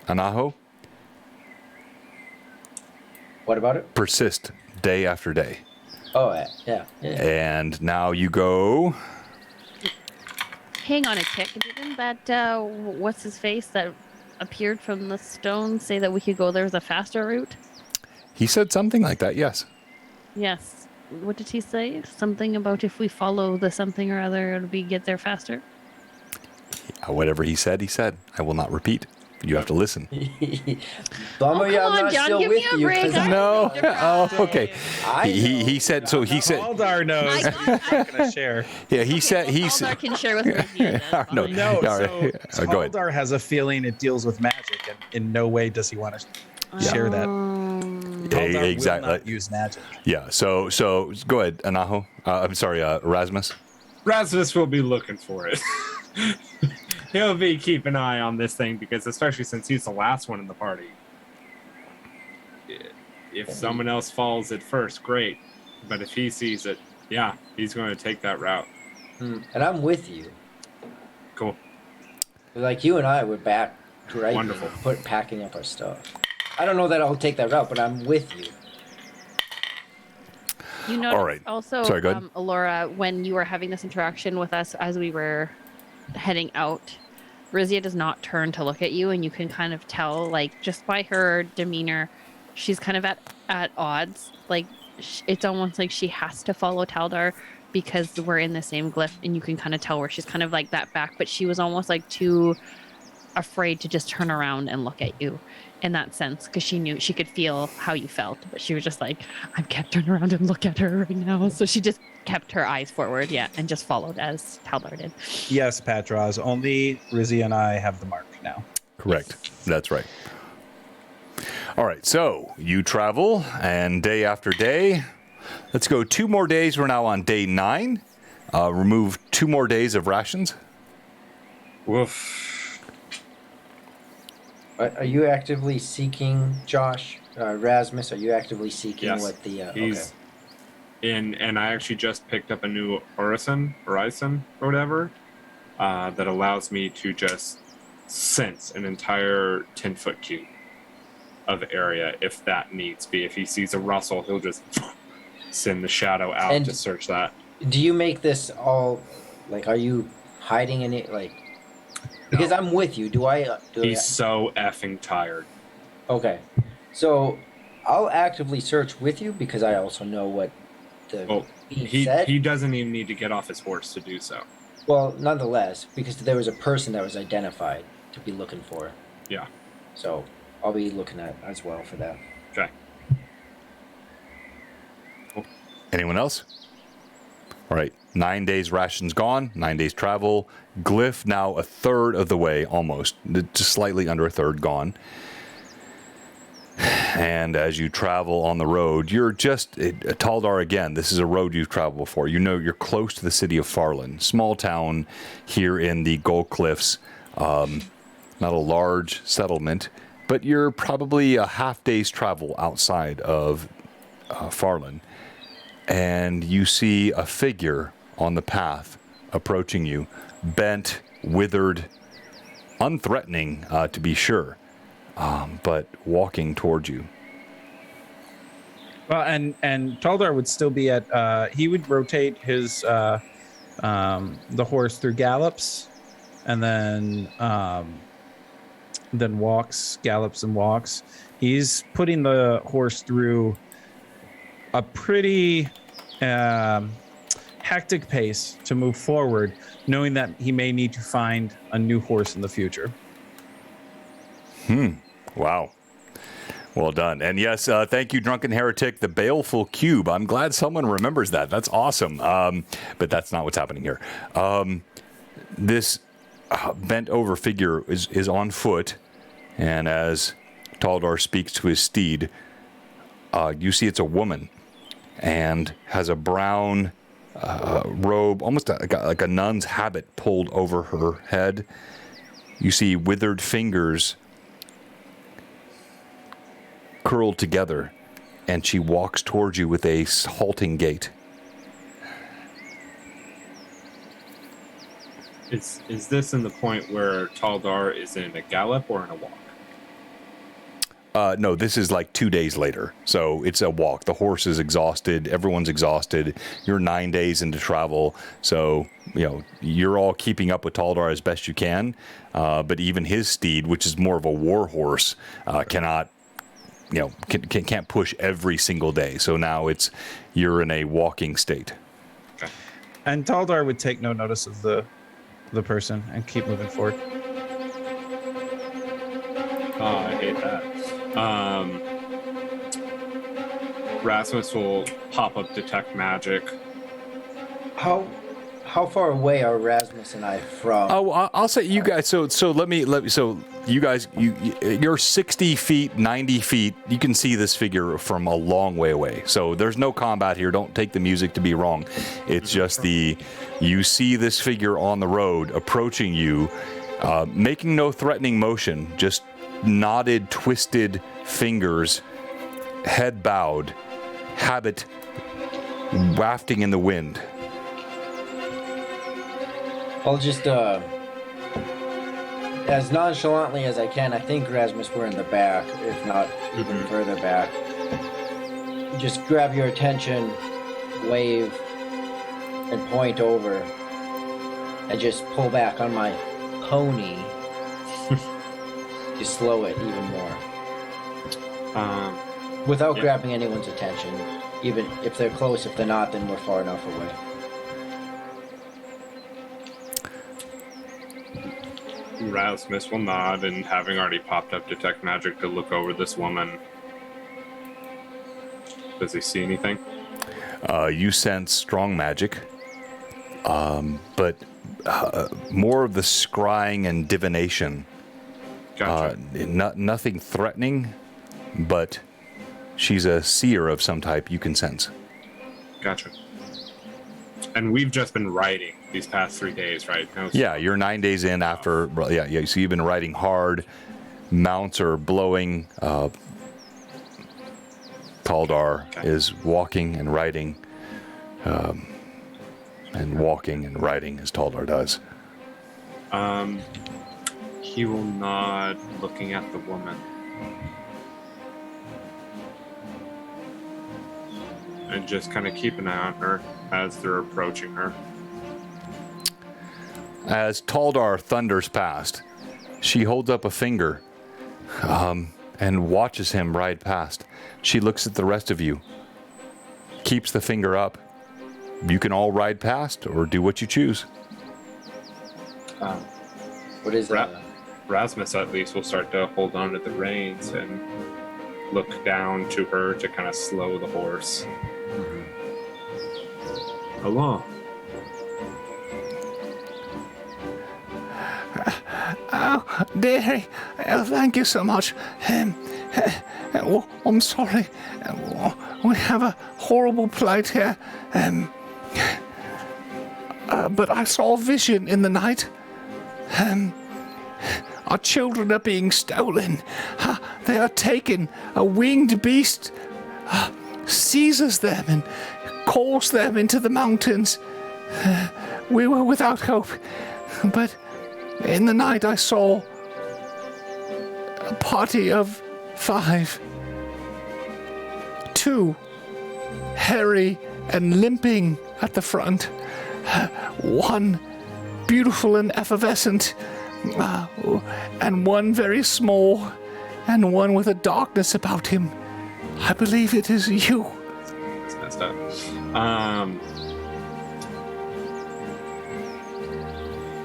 Anaho, What about it? persist day after day. Oh, yeah. And now you go. Hang on a tick. Didn't that, what's his face that appeared from the stone say that we could go there's a faster route? He said something like that, yes. Yes. What did he say? Something about if we follow the something or other, it'll be get there faster? Whatever he said, he said. I will not repeat. You have to listen. Bummer, come I'm on, not John, still give with me a you. break. 'cause I- No. You're Oh, right. okay. He said, so he said, Taldar knows. I got I'm not gonna share. yeah, he said, Taldar can share with me. Yeah, that's No, fine. No, All right. so Go ahead. Taldar has a feeling it deals with magic, and in no way does he want to share that. Yeah, Taldar exactly. will not use magic. Yeah, so go ahead, Anaho. I'm sorry, Erasmus. Erasmus will be looking for it. He'll be keep an eye on this thing, because especially since he's the last one in the party. If someone else follows it first, great. But if he sees it, yeah, he's going to take that route. And I'm with you. Cool. Like you and I were back right Wonderful. packing up our stuff. I don't know that I'll take that route, but I'm with you. You noticed All right. also, Sorry, go ahead. Alora, when you were having this interaction with us as we were heading out, Rizia does not turn to look at you, and you can kind of tell, like, just by her demeanor, she's kind of at odds. Like, it's almost like she has to follow Taldar because we're in the same glyph, and you can kind of tell where she's kind of like that back, but she was almost like too afraid to just turn around and look at you in that sense, because she knew she could feel how you felt, but she was just like, I can't turn around and look at her right now. So she just kept her eyes forward, and just followed as Taldar did. Yes, Patraz. Only Rizzy and I have the mark now. Correct. That's right. All right. So you travel, and day after day. Let's go 2 more days. We're now on day 9. Remove 2 more days of rations. Woof. Are you actively seeking, Josh? Erasmus, are you actively seeking Yes. what the... He's in, and I actually just picked up a new Horizon or whatever, that allows me to just sense an entire 10-foot cube of area if that needs be. If he sees a rustle, he'll just send the shadow out And to search that. Do you make this all... Like, are you hiding in it? Like... Because I'm with you. He's so effing tired. Okay. So, I'll actively search with you because I also know what the He said. he doesn't even need to get off his horse to do so. Well, nonetheless, because there was a person that was identified to be looking for. Yeah. So, I'll be looking at as well for that. Okay. Anyone else? All right. 9 days rations gone. 9 days travel. Glyph now a third of the way, almost. Just slightly under a third gone. And as you travel on the road, you're just... Taldar, again, this is a road you've traveled before. You know you're close to the city of Farland. Small town here in the Gold Cliffs. Not a large settlement, but you're probably a half day's travel outside of Farland. And you see a figure on the path approaching you, bent, withered, unthreatening to be sure, but walking towards you. Well, and Taldar would still be at. He would rotate his the horse through gallops, and then walks, gallops, and walks. He's putting the horse through a pretty hectic pace to move forward, knowing that he may need to find a new horse in the future. Wow. Well done. And yes, thank you, Drunken Heretic, the baleful cube. I'm glad someone remembers that. That's awesome. But that's not what's happening here. This bent over figure is on foot. And as Taldar speaks to his steed, you see it's a woman and has a brown robe, almost like a nun's habit pulled over her head. You see withered fingers curled together, and she walks towards you with a halting gait. Is this in the point where Taldar is in a gallop or in a walk? No, this is like 2 days later, so it's a walk. The horse is exhausted. Everyone's exhausted. You're 9 days into travel, so you're all keeping up with Taldar as best you can. But even his steed, which is more of a war horse, cannot, can't push every single day. So now you're in a walking state. Okay. And Taldar would take no notice of the person and keep moving forward. Oh, I hate that. Rasmus will pop up detect magic. How far away are Erasmus and I from? Oh, I'll say you guys. So let me. So you guys, you're 60 feet, 90 feet. You can see this figure from a long way away. So there's no combat here. Don't take the music to be wrong. It's just you see this figure on the road approaching you, making no threatening motion, just knotted, twisted fingers, head bowed, habit wafting in the wind. I'll just as nonchalantly as I can, I think Erasmus we're in the back, if not even further back. Just grab your attention, wave, and point over, and just pull back on my pony to slow it even more. Without grabbing anyone's attention, even if they're close. If they're not, then we're far enough away. Erasmus will nod, and having already popped up Detect Magic to look over this woman. Does he see anything? You sense strong magic, but more of the scrying and divination. Gotcha. Nothing threatening, but she's a seer of some type you can sense. Gotcha. And we've just been writing these past 3 days, right? Yeah, you're 9 days in after. Yeah. So you've been riding hard. Mounts are blowing. Taldar is walking and riding, and walking and riding as Taldar does. He will nod, looking at the woman. And just kind of keep an eye on her as they're approaching her. As Taldar thunders past, she holds up a finger and watches him ride past. She looks at the rest of you, keeps the finger up. You can all ride past or do what you choose. What is that? Erasmus, at least, will start to hold on to the reins and look down to her to kind of slow the horse. Hello. Oh, dearie, thank you so much. I'm sorry. We have a horrible plight here. But I saw a vision in the night. Our children are being stolen. They are taken. A winged beast seizes them and calls them into the mountains. We were without hope, but in the night I saw a party of 5. 2 hairy and limping at the front. 1 beautiful and effervescent, and 1 very small, and 1 with a darkness about him. I believe it is you. It's messed up.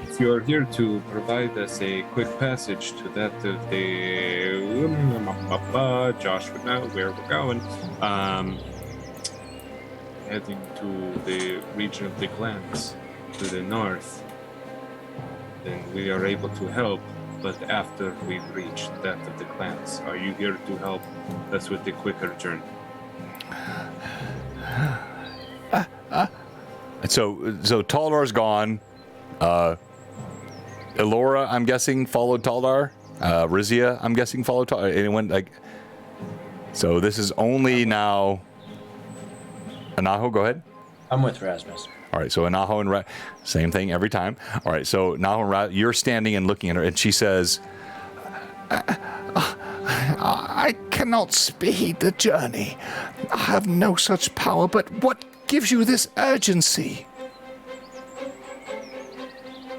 If you're here to provide us a quick passage to that of the Josh would know where we're going. Heading to the region of the clans to the north, then we are able to help. But after we reach that of the clans, are you here to help us with the quicker journey? So Taldar's gone. Elora, I'm guessing, followed Taldar. Rizia, I'm guessing, followed Taldar. Anyone like? So this is only now. Anaho, go ahead. I'm with Rasmus. All right, so Anaho and same thing every time. All right, so Anaho and you're standing and looking at her, and she says, I cannot speed the journey. I have no such power, but what gives you this urgency?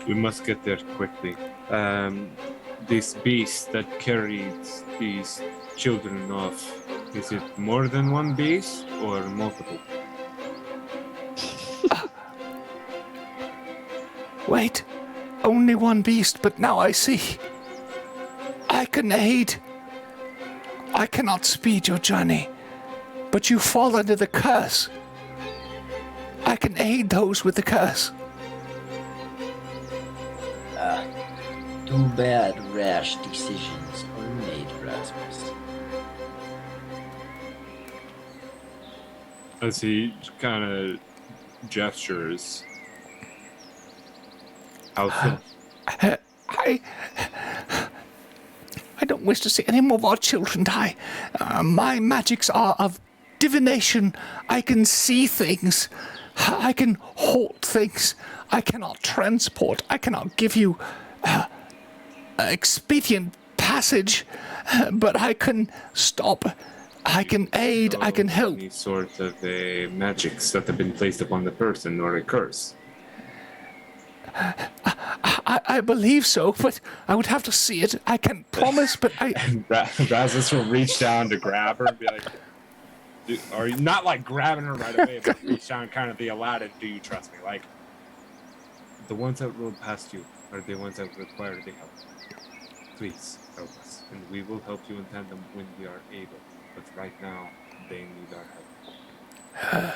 We must get there quickly. This beast that carried these children off, is it more than one beast or multiple? Wait, only one beast, but now I see. I can aid. I cannot speed your journey, but you fall under the curse. I can aid those with the curse. Too bad rash decisions are made, Rasmus. As he kind of gestures. How so? I don't wish to see any more of our children die. My magics are of divination. I can see things. I can halt things. I cannot transport. I cannot give you expedient passage, but I can stop. I can aid. I can help. Any sort of magics that have been placed upon the person or a curse? I believe so, but I would have to see it. I can't promise, but I. And Razzus will reach down to grab her and be like, are you not like grabbing her right away, but reach down, kind of the Aladdin, do you trust me? Like, the ones that rode past you are the ones that require the help. Please help us, and we will help you in tandem when we are able. But right now, they need our help.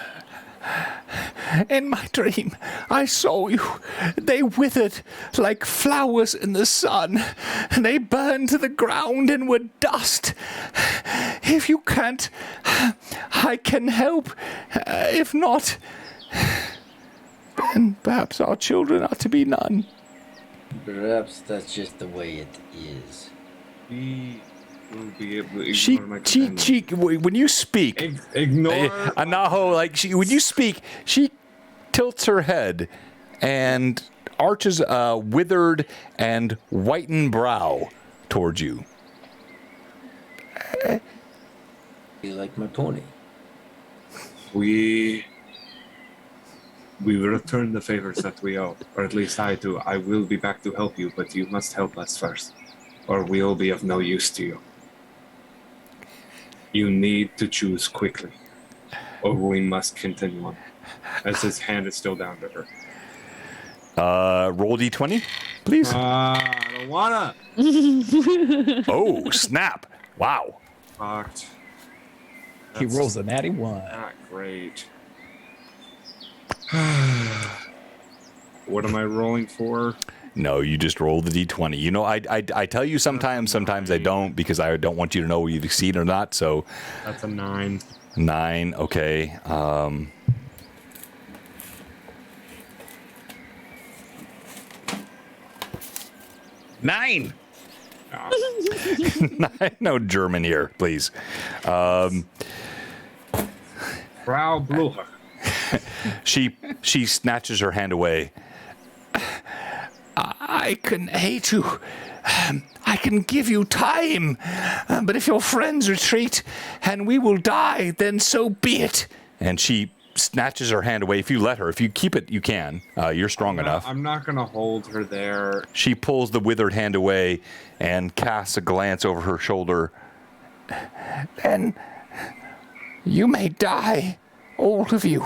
In my dream, I saw you. They withered like flowers in the sun. They burned to the ground and were dust. If you can't, I can help. If not, then perhaps our children are to be none. Perhaps that's just the way it is. We will be able to ignore my When you speak, ignore Anaho, when you speak, she tilts her head and arches a withered and whitened brow towards you. You like my pony? We will return the favors that we owe, or at least I do. I will be back to help you, but you must help us first, or we will be of no use to you. You need to choose quickly, or we must continue on. As his hand is still down to her. Roll d20, please. I don't wanna. Oh, snap. Wow. Fucked. He rolls a natty 1. Not great. What am I rolling for? No, you just roll the d20. You know, I tell you sometimes I don't, because I don't want you to know whether you've succeeded or not. So That's a 9. 9, okay. 9. No German here, please. Frau Blucher. She snatches her hand away. I can aid you. I can give you time. But if your friends retreat and we will die, then so be it. And she snatches her hand away. If you let her, if you keep it, you can. You're strong enough. I'm not going to hold her there. She pulls the withered hand away and casts a glance over her shoulder. Then you may die, all of you.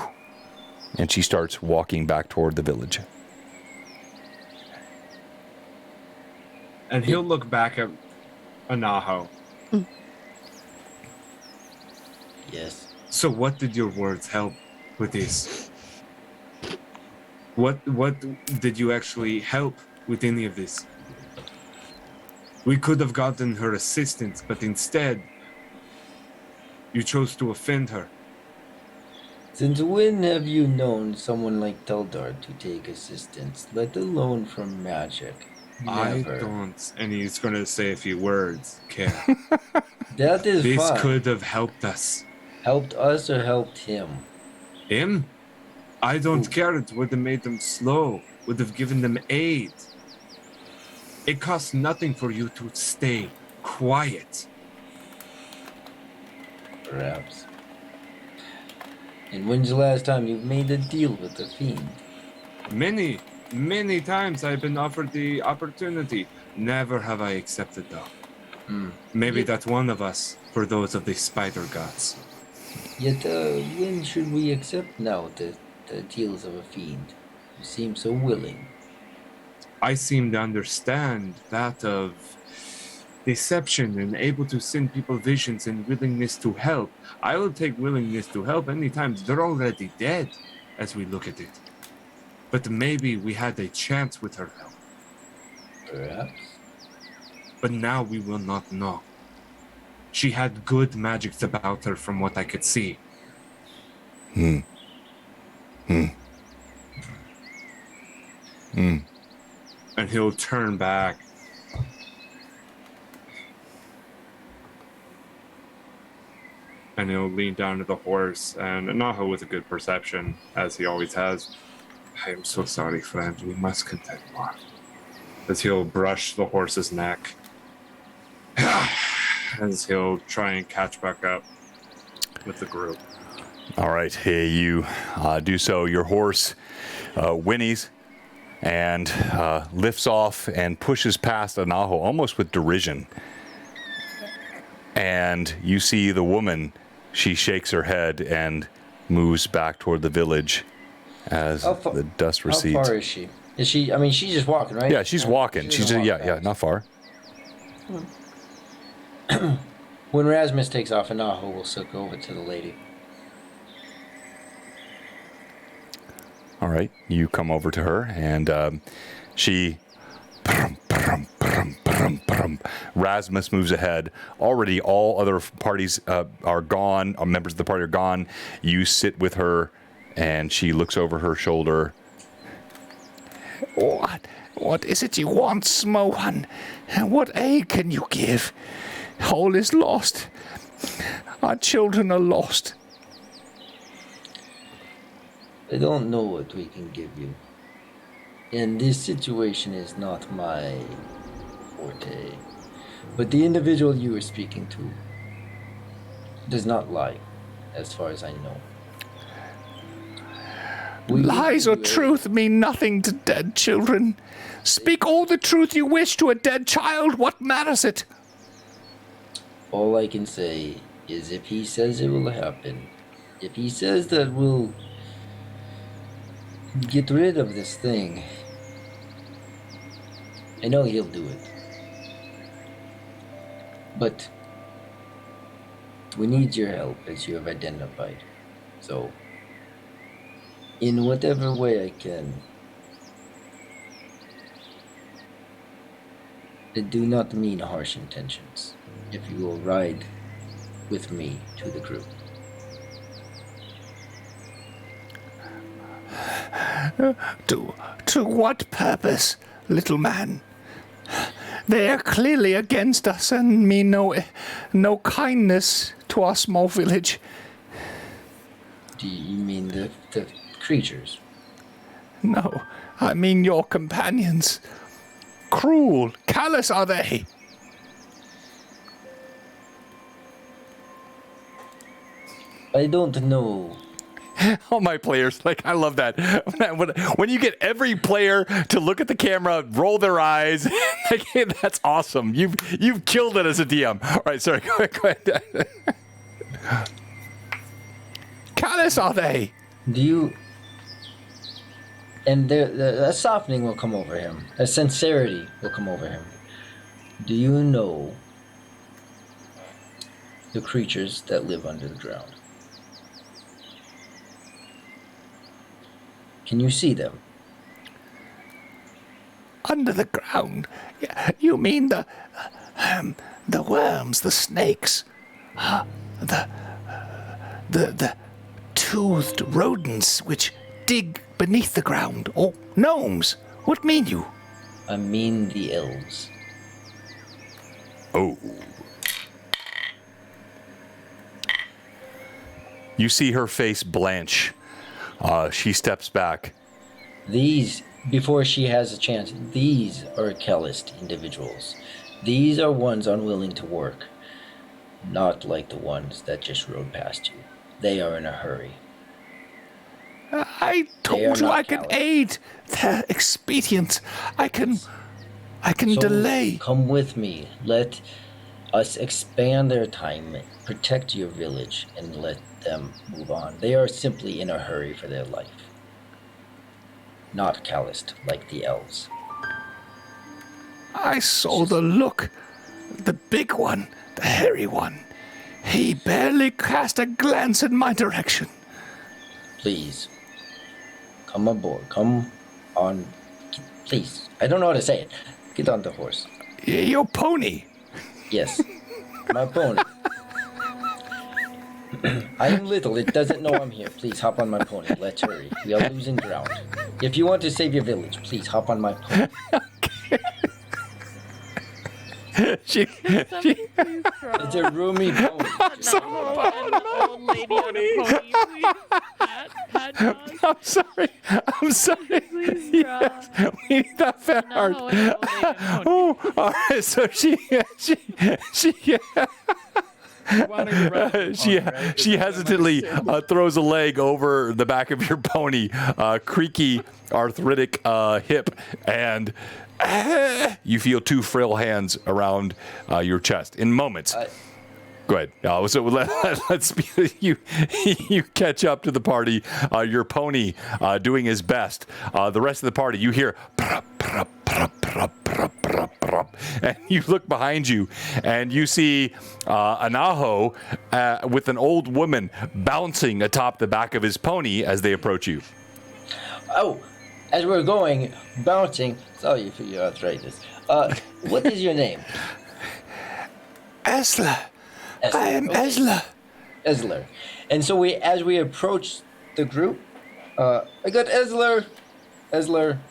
And she starts walking back toward the village. And he'll look back at Anaho. Yes. So what did your words help with this? What did you actually help with any of this? We could have gotten her assistance, but instead, you chose to offend her. Since when have you known someone like Teldar to take assistance, let alone from magic? Never. I don't. And he's going to say a few words. Care. That is This fine. could have helped us. Helped us or helped him? Him? I don't care. It would have made them slow. Would have given them aid. It costs nothing for you to stay quiet. Perhaps. And when's the last time you've made a deal with the fiend? Many times I've been offered the opportunity. Never have I accepted though. Maybe that's one of us for those of the spider gods. Yet, when should we accept now the deals of a fiend? You seem so willing. I seem to understand that of deception and able to send people visions and willingness to help. I will take willingness to help anytime. They're already dead as we look at it. But maybe we had a chance with her help. Perhaps. But now we will not know. She had good magics about her from what I could see. And he'll turn back. And he'll lean down to the horse, and Anaho with a good perception, as he always has. I am so sorry, friend. We must continue on. as he'll brush the horse's neck. As he'll try and catch back up with the group. All right, hey, you do so. Your horse whinnies and lifts off and pushes past Anaho almost with derision. And you see the woman, she shakes her head and moves back toward the village as the dust recedes. How far is she? Is she? I mean, she's just walking, right? Yeah, she's walking. She's not far. When Erasmus takes off, Anaho will still go over to the lady. All right, you come over to her, and she... Erasmus moves ahead. Already all other parties are gone. Members of the party are gone. You sit with her, and she looks over her shoulder. What is it you want, Smohan? What aid can you give? All is lost. Our children are lost. I don't know what we can give you. And this situation is not my forte. But the individual you were speaking to does not lie, as far as I know. Lies or truth mean nothing to dead children. Speak all the truth you wish to a dead child. What matters it? All I can say is if he says it will happen, if he says that we'll get rid of this thing, I know he'll do it. But we need your help, as you have identified. So, in whatever way I can, I do not mean harsh intentions. If you will ride with me to the group. To what purpose, little man? They are clearly against us and mean no kindness to our small village. Do you mean the creatures? No, I mean your companions. Cruel, callous are they. I don't know. All my players, I love that. When you get every player to look at the camera, roll their eyes, that's awesome. You've killed it as a DM. All right, sorry, go ahead. Callous are they? Do you... And a softening will come over him. A sincerity will come over him. Do you know the creatures that live under the ground? Can you see them? Under the ground? You mean the worms, the snakes, the toothed rodents which dig beneath the ground, or gnomes? What mean you? I mean the elves. Oh. You see her face blanch. She steps back. These, before she has a chance, these are calloused individuals. These are ones unwilling to work. Not like the ones that just rode past you. They are in a hurry. I told you I can aid their expedience. I can delay. Come with me. Let us expand their time, protect your village, and let them move on. They are simply in a hurry for their life. Not calloused like the elves. I saw the look. The big one, the hairy one. He barely cast a glance in my direction. Please. Come aboard. Come on. Please. I don't know how to say it. Get on the horse. Your pony. Yes. My pony. I am little. It doesn't know I'm here. Please hop on my pony. Let's hurry. We are losing ground. If you want to save your village, please hop on my pony. Somebody please draw It's a roomy pony. an old lady on a pony, please. Pat dog. I'm sorry. Please draw. Yes, we need that fan art. No, an old lady on a pony. Oh, all right. So she she hesitantly throws a leg over the back of your pony, creaky, arthritic hip, and you feel two frail hands around your chest. In moments. Go ahead. So let's you catch up to the party. Your pony doing his best. The rest of the party, you hear, and you look behind you, and you see Anaho with an old woman bouncing atop the back of his pony as they approach you. Oh, as we're going, bouncing. Sorry for your arthritis. What is your name? Esla. I am Okay. Esla. Esler. And so as we approach the group, I got Esler. Esla!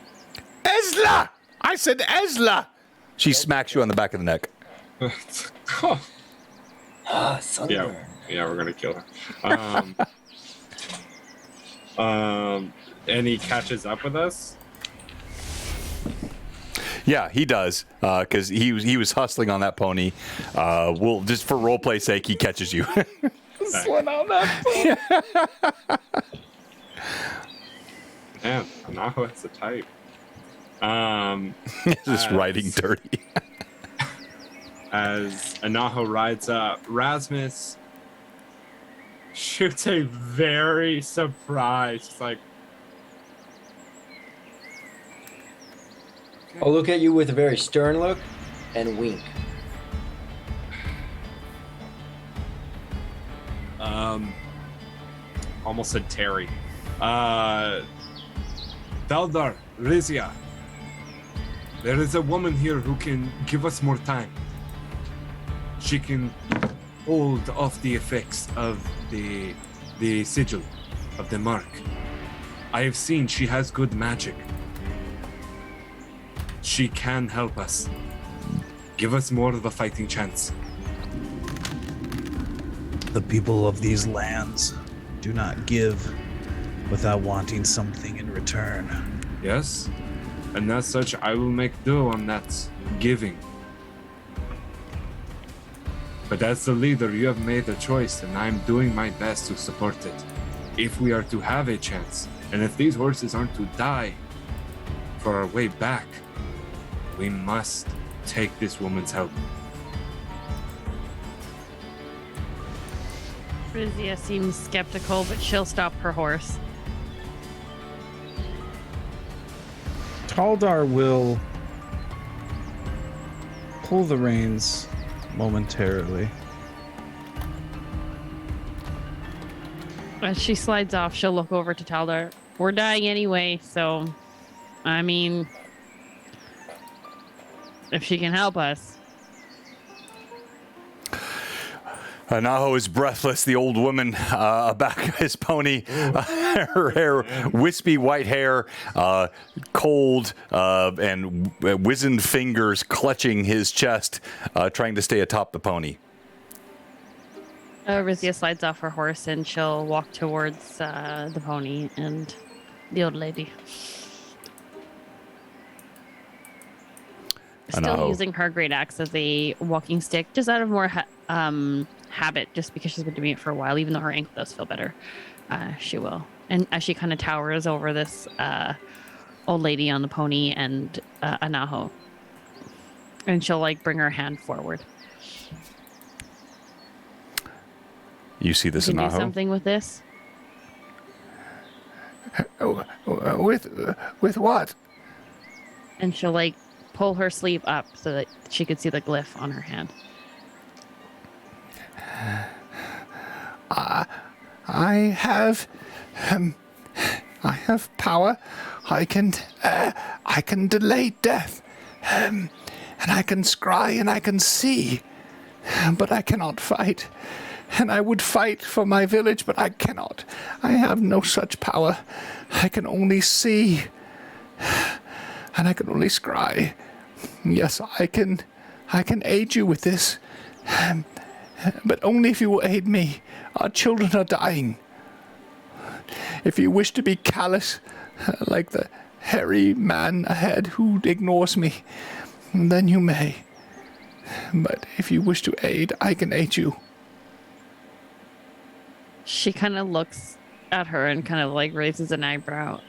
I said Esla! She smacks you on the back of the neck. Sunburn. Yeah, we're gonna kill her. And he catches up with us. Yeah, he does, because he was hustling on that pony. We'll just for role play sake, he catches you. Hustling on that pony. Man, Anaho has a type. Just riding dirty. As Anaho rides up, Erasmus shoots a very surprised, like, I'll look at you with a very stern look and wink. almost said Terry. Daldar, Rizia, there is a woman here who can give us more time. She can hold off the effects of the sigil, of the mark. I have seen she has good magic. She can help us. Give us more of a fighting chance. The people of these lands do not give without wanting something in return. Yes? And as such, I will make do on that giving. But as the leader, you have made a choice, and I'm doing my best to support it. If we are to have a chance, and if these horses aren't to die for our way back, we must take this woman's help. Rizia seems skeptical, but she'll stop her horse. Taldar will pull the reins momentarily. As she slides off, she'll look over to Taldar. We're dying anyway, so, I mean, if she can help us. Anaho is breathless. The old woman back of his pony, her hair, wispy white hair, cold, and wizened fingers clutching his chest, trying to stay atop the pony. Rizia slides off her horse and she'll walk towards the pony and the old lady. Still Anaho. using her great axe as a walking stick, just out of more habit, just because she's been doing it for a while. Even though her ankle does feel better, she will. And as she kind of towers over this old lady on the pony and Anaho, and she'll like bring her hand forward. You see this, You can do Anaho? something with this. With what? And she'll like pull her sleeve up so that she could see the glyph on her hand. I have power. I can delay death, and I can scry and I can see, but I cannot fight. And I would fight for my village, but I cannot. I have no such power. I can only see, and I can only scry. Yes, I can I can aid you with this. But only if you will aid me. Our children are dying. If you wish to be callous, like the hairy man ahead who ignores me, then you may. But if you wish to aid, I can aid you. She kind of looks at her and kind of like raises an eyebrow.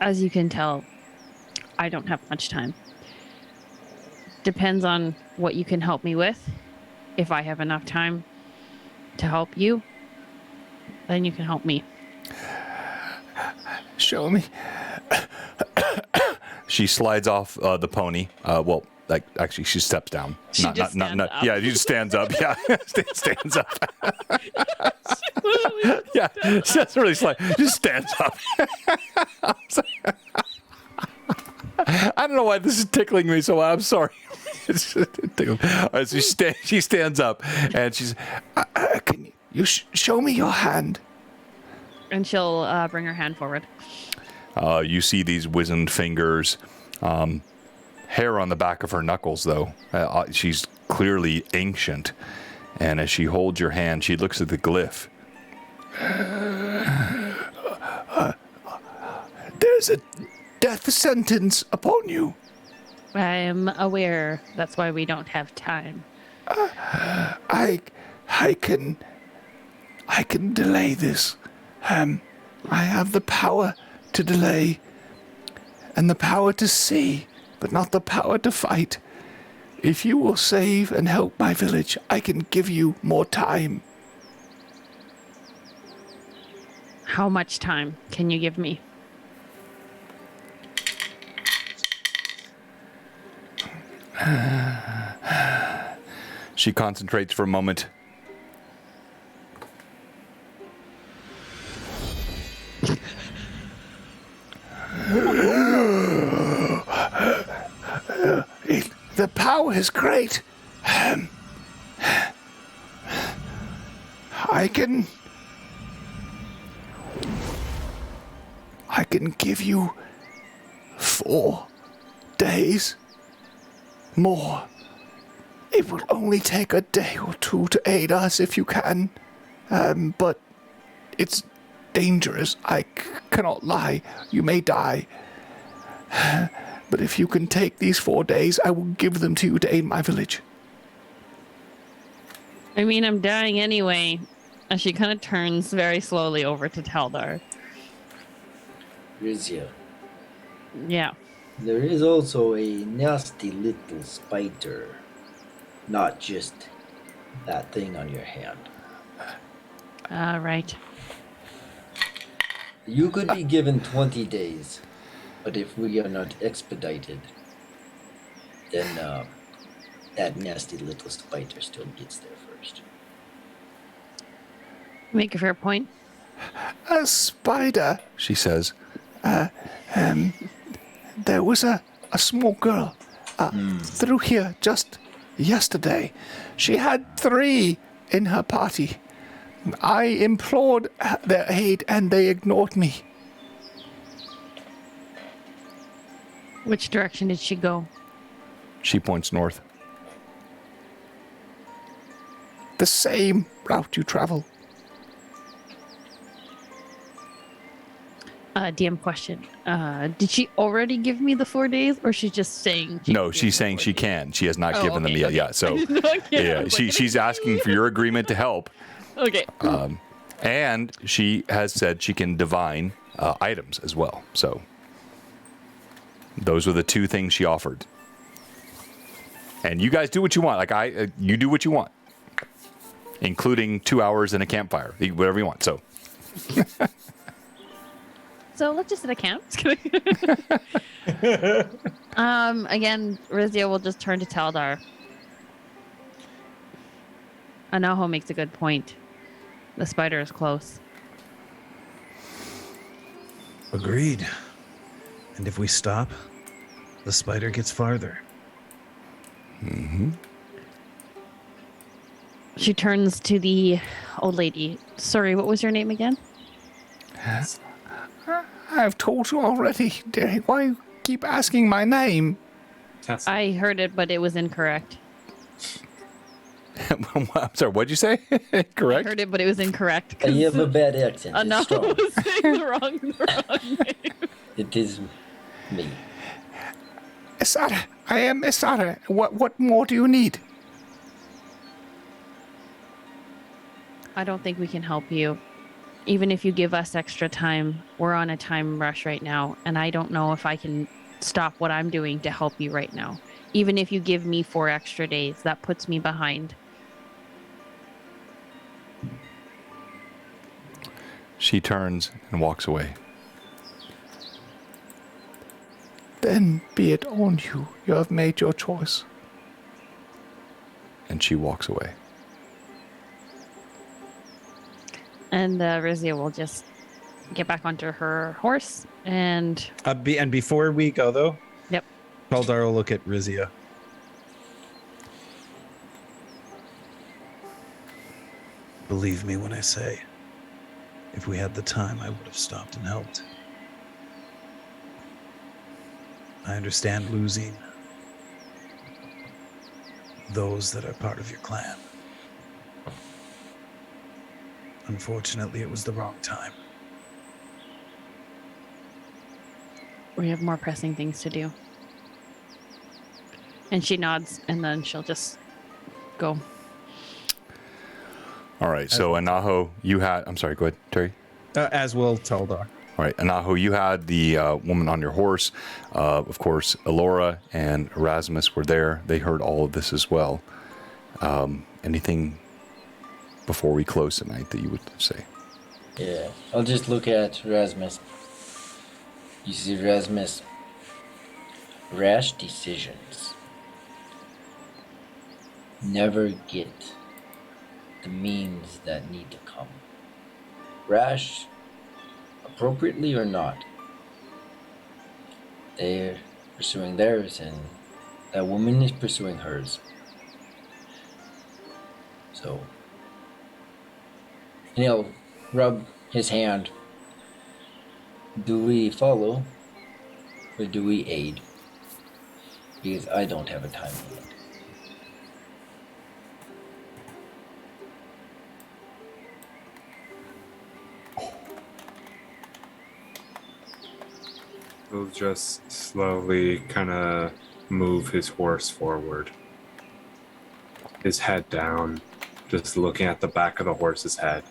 As you can tell, I don't have much time. Depends on what you can help me with. If I have enough time to help you, then you can help me. Show me. She slides off the pony. Actually, she steps down. She just stands up. Yeah, she just stands up. Yeah, stands up. Yeah, she doesn't really slide. Just stands up. I don't know why this is tickling me so I'm sorry. It's just tickling. All right, so she stands up and she's, can you show me your hand? And she'll bring her hand forward. You see these wizened fingers, hair on the back of her knuckles, though. She's clearly ancient. And as she holds your hand, she looks at the glyph. There's a death sentence upon you. I'm aware. That's why we don't have time. I can delay this. I have the power to delay and the power to see, but not the power to fight. If you will save and help my village, I can give you more time. How much time can you give me? She concentrates for a moment. The power is great. I can give you 4 days more. It will only take a day or 2 to aid us if you can. But it's dangerous. I cannot lie. You may die. But if you can take these 4 days, I will give them to you to aid my village. I mean, I'm dying anyway. And she kind of turns very slowly over to Taldar. Rizia, Yeah. there is also a nasty little spider. Not just that thing on your hand. Right. You could be given 20 days, but if we are not expedited, then that nasty little spider still gets there first. Make a fair point. A spider, she says. There was a small girl through here just yesterday. She had 3 in her party. I implored their aid and they ignored me. Which direction did she go? She points north. The same route you travel. DM question. Did she already give me the 4 days, or she's just saying? No, she's saying she can. She has not given them yet. Okay. Yeah, so yeah, she's asking for your agreement to help. Okay. And she has said she can divine items as well. So those were the 2 things she offered. And you guys do what you want. Like you do what you want, including 2 hours and a campfire, whatever you want. So. So let's just sit a camp. Again, Rizia will just turn to Taldar. Anaho makes a good point. The spider is close. Agreed. And if we stop, the spider gets farther. Mm-hmm. She turns to the old lady. Sorry, what was your name again? I've told you already, Derek. Why you keep asking my name? Tessa. I heard it, but it was incorrect. I'm sorry, what'd you say? I Correct? heard it, but it was incorrect. You have a bad accent. It's Anaho strong. was saying the wrong name. It is me. Isara, I am Isara. What more do you need? I don't think we can help you. Even if you give us extra time, we're on a time rush right now, and I don't know if I can stop what I'm doing to help you right now. Even if you give me 4 extra days, that puts me behind. She turns and walks away. Then be it on you. You have made your choice. And she walks away. And Rizia will just get back onto her horse and... And before we go, though, Yep. Taldar will look at Rizia. Believe me when I say, if we had the time, I would have stopped and helped. I understand losing those that are part of your clan. Unfortunately, it was the wrong time. We have more pressing things to do. And she nods, and then she'll just go. All right, so Anaho, you had... I'm sorry, go ahead, Terry. As will Taldar. All right, Anaho, you had the woman on your horse. Of course, Elora and Erasmus were there. They heard all of this as well. Anything before we close tonight that you would say? Yeah, I'll just look at Erasmus. You see, Erasmus, rash decisions never get the means that need to come. Rash, appropriately or not, they're pursuing theirs, and that woman is pursuing hers. So, and he'll rub his hand. Do we follow, or do we aid? Because I don't have a time limit. He'll just slowly kind of move his horse forward. His head down, just looking at the back of the horse's head.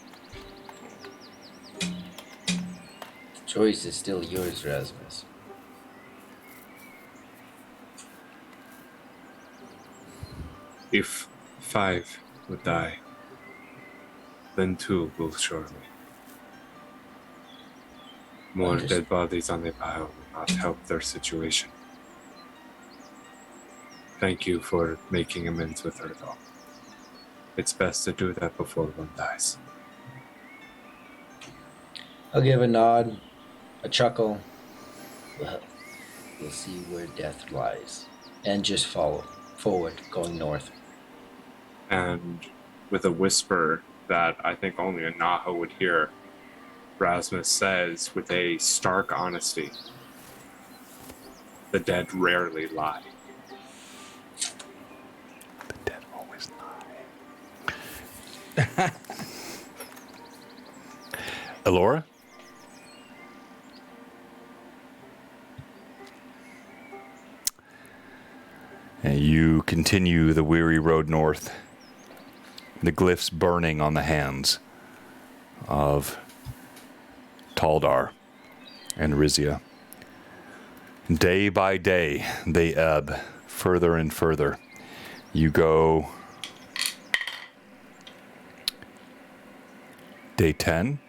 The choice is still yours, Erasmus. If 5 would die, then 2 will surely. More dead bodies on the pile will not help their situation. Thank you for making amends with her, though. It's best to do that before one dies. I'll give a nod, a chuckle. Well, we'll see where death lies. And just follow forward, going north. And with a whisper that I think only Anaho would hear, Rasmus says with a stark honesty, the dead rarely lie. The dead always lie. Elora? And you continue the weary road north, the glyphs burning on the hands of Taldar and Rizia. Day by day, they ebb further and further. You go day 10.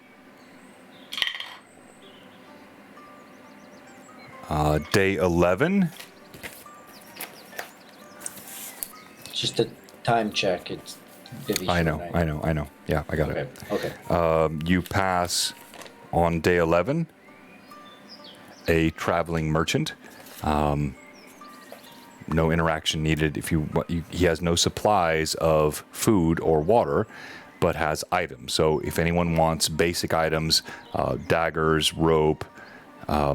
Day 11. Just a time check. It's I know. Yeah, I got it. Okay. You pass on day 11 a traveling merchant. No interaction needed. He has no supplies of food or water, but has items. So if anyone wants basic items, daggers, rope,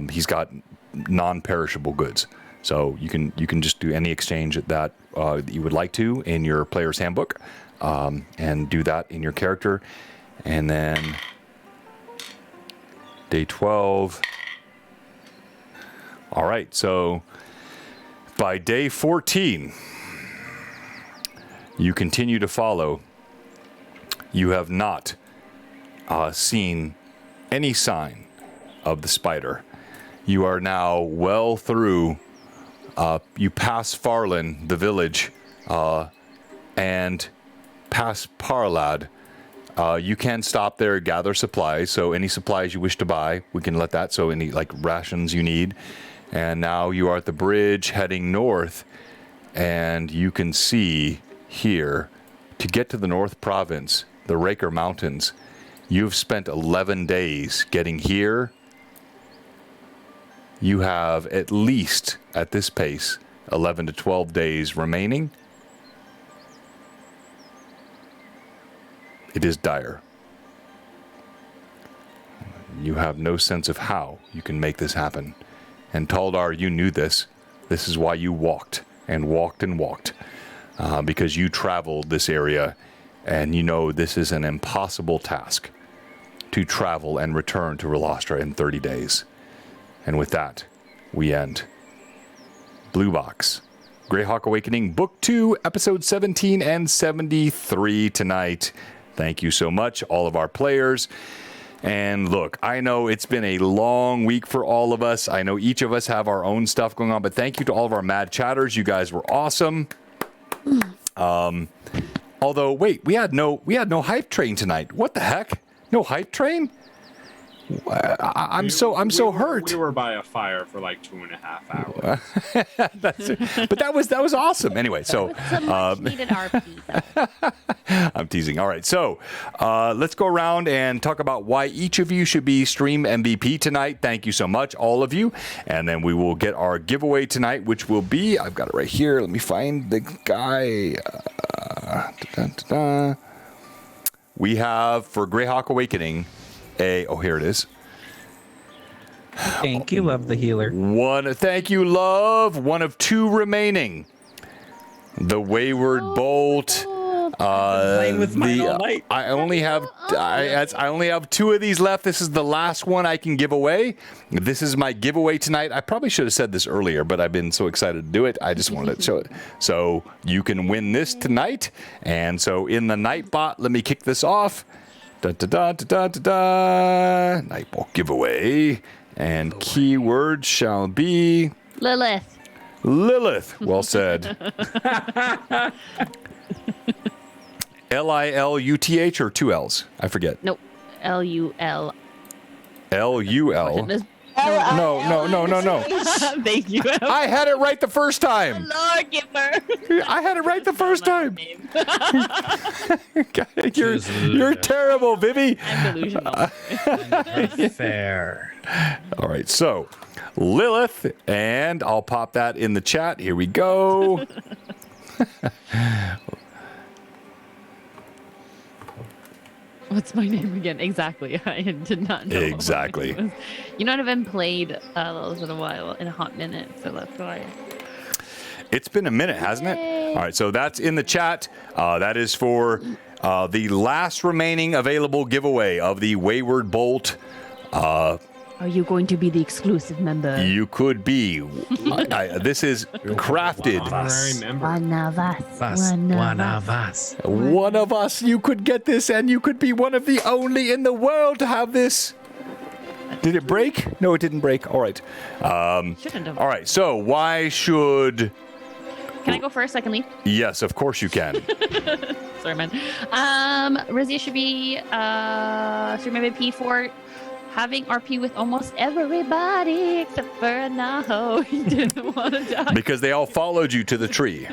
he's got non-perishable goods. So you can just do any exchange that you would like to in your player's handbook, and do that in your character. And then day 12. All right, so by day 14, you continue to follow. You have not seen any sign of the spider. You are now well through. You pass Farland, the village, and pass Parlad. You can stop there, gather supplies. So any supplies you wish to buy, we can let that. So any like rations you need. And now you are at the bridge heading north, and you can see here, to get to the North Province, the Raker Mountains, you've spent 11 days getting here. You have at least, at this pace, 11 to 12 days remaining. It is dire. You have no sense of how you can make this happen. And Taldar, you knew this. This is why you walked and walked and walked. Because you traveled this area, and you know this is an impossible task to travel and return to Relastra in 30 days. And with that, we end Blue Box, Greyhawk Awakening, Book 2, Episode 17 and 73 tonight. Thank you so much, all of our players. And look, I know it's been a long week for all of us. I know each of us have our own stuff going on, but thank you to all of our mad chatters. You guys were awesome. Although, wait, we had no hype train tonight. What the heck? No hype train? I'm so hurt. We were by a fire for like 2.5 hours. But that was awesome. Anyway, so Needed RP. I'm teasing. All right, so let's go around and talk about why each of you should be stream MVP tonight. Thank you so much, all of you. And then we will get our giveaway tonight, which will be, I've got it right here. Let me find the guy. We have for Greyhawk Awakening here it is. Thank you, Love the Healer. Thank you, Love. One of 2 remaining. The Wayward Bolt. Playing with mine all night. I only have 2 of these left. This is the last one I can give away. This is my giveaway tonight. I probably should have said this earlier, but I've been so excited to do it. I just wanted to show it. So you can win this tonight. And so in the Nightbot, let me kick this off. Nightbot giveaway. And keyword shall be Lilith. Lilith. Well said. Liluth or 2 L's? I forget. Nope. LUL. LUL. No. Thank you. I had it right the first time. Lord giver. I had it right the first time. You're terrible, Vivi. I'm delusional. Fair. All right, so Lilith, and I'll pop that in the chat. Here we go. What's my name again? Exactly. I did not know. Exactly. You know, I haven't played those in a while, in a hot minute, so that's why. It's been a minute, hasn't it? All right, so that's in the chat. That is for the last remaining available giveaway of the Wayward Bolt. Are you going to be the exclusive member? You could be. This is crafted. Honorary member. One of us. One of us. You could get this, and you could be one of the only in the world to have this. Did it break? No, it didn't break. All right. Shouldn't have. All right. So why should? Can I go first? I can leave. Yes, of course you can. Sorry, man. Rizia should be stream MVP for having RP with almost everybody except for Anaho. He didn't want to die. Because they all followed you to the tree.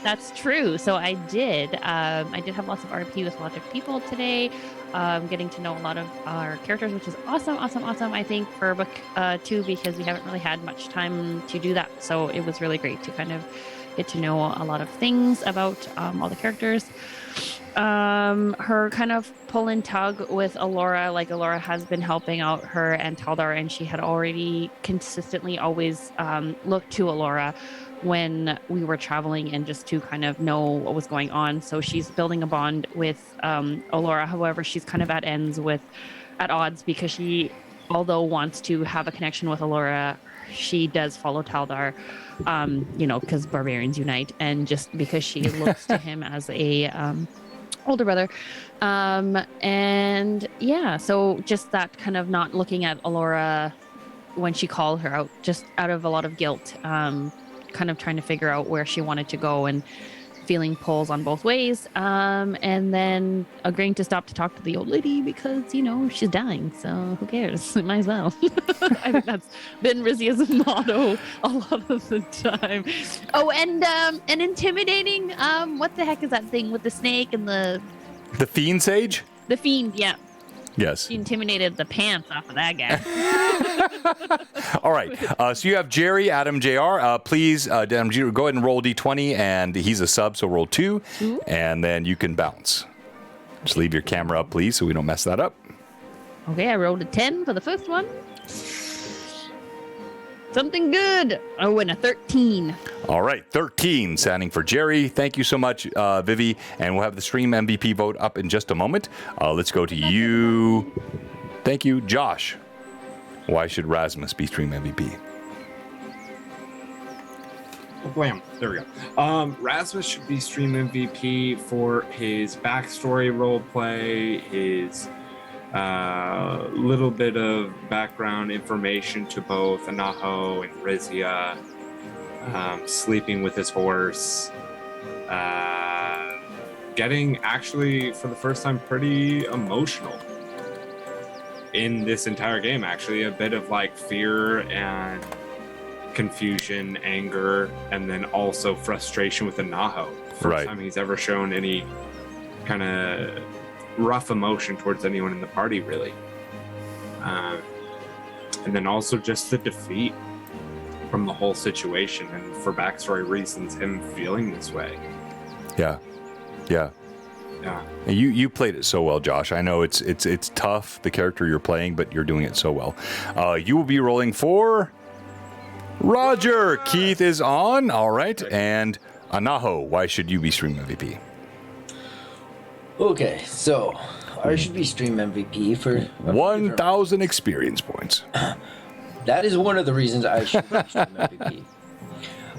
That's true. So I did. I did have lots of RP with lots of people today. Getting to know a lot of our characters, which is awesome. I think for book 2, because we haven't really had much time to do that. So it was really great to kind of get to know a lot of things about all the characters. her kind of pull and tug with Alora. Like Alora has been helping out her and Taldar, and she had already consistently always looked to Alora when we were traveling and just to kind of know what was going on. So she's building a bond with Alora. However, she's kind of at odds because she, although wants to have a connection with Alora, she does follow Taldar, because barbarians unite, and just because she looks to him as a older brother. And yeah, so just that kind of not looking at Alora when she called her out, just out of a lot of guilt, kind of trying to figure out where she wanted to go and feeling pulls on both ways, and then agreeing to stop to talk to the old lady because she's dying, so who cares, might as well. I think that's been Rizia's motto a lot of the time. Oh, and intimidating, what the heck is that thing with the snake and the Fiend Sage? The Fiend, yeah. Yes. She intimidated the pants off of that guy. All right. So you have Jerry, Adam, JR. Please, Adam, go ahead and roll D20, and he's a sub, so roll 2, and then you can bounce. Just leave your camera up, please, so we don't mess that up. Okay, I rolled a 10 for the first one. Something good. Oh, and a 13. All right, 13 standing for Jerry. Thank you so much, Vivi. And we'll have the stream MVP vote up in just a moment. Let's go to you. Thank you, Josh. Why should Erasmus be stream MVP? Oh, blam. There we go. Rasmus should be stream MVP for his backstory roleplay, his little bit of background information to both Anaho and Rizia, sleeping with his horse, getting actually for the first time pretty emotional in this entire game. Actually, a bit of like fear and confusion, anger, and then also frustration with Anaho. First time he's ever shown any kind of rough emotion towards anyone in the party, really. And then also just the defeat from the whole situation, and for backstory reasons, him feeling this way. Yeah. And you played it so well, Josh. I know it's tough, the character you're playing, but you're doing it so well. You will be rolling for Roger. Keith is on. All right. And Anaho, why should you be stream MVP? Okay, so I should be stream MVP for 1,000 experience points. That is one of the reasons I should be stream MVP.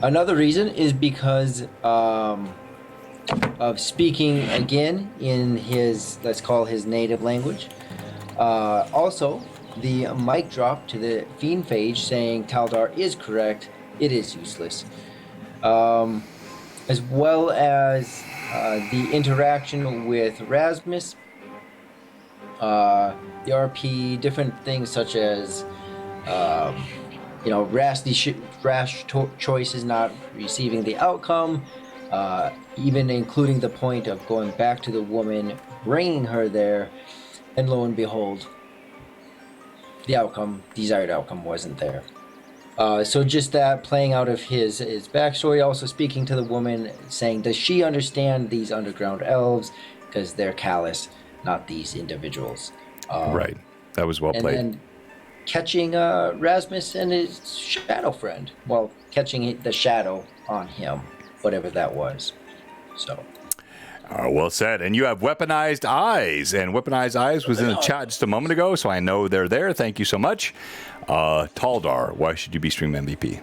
Another reason is because of speaking again in his, let's call his native language. Also, the mic drop to the Fiend Phage saying Taldar is correct, it is useless. As well as the interaction with Erasmus, the RP, different things such as, rash choices not receiving the outcome, even including the point of going back to the woman, bringing her there, and lo and behold, the desired outcome wasn't there. So just that playing out of his backstory, also speaking to the woman, saying, does she understand these underground elves? Because they're callous, not these individuals. Right. That was well played. And then catching Rasmus and his shadow friend. Well, catching the shadow on him, whatever that was. So. Well said. And you have Weaponized Eyes. And Weaponized Eyes was in the chat just a moment ago, so I know they're there. Thank you so much. Taldar, why should you be stream MVP?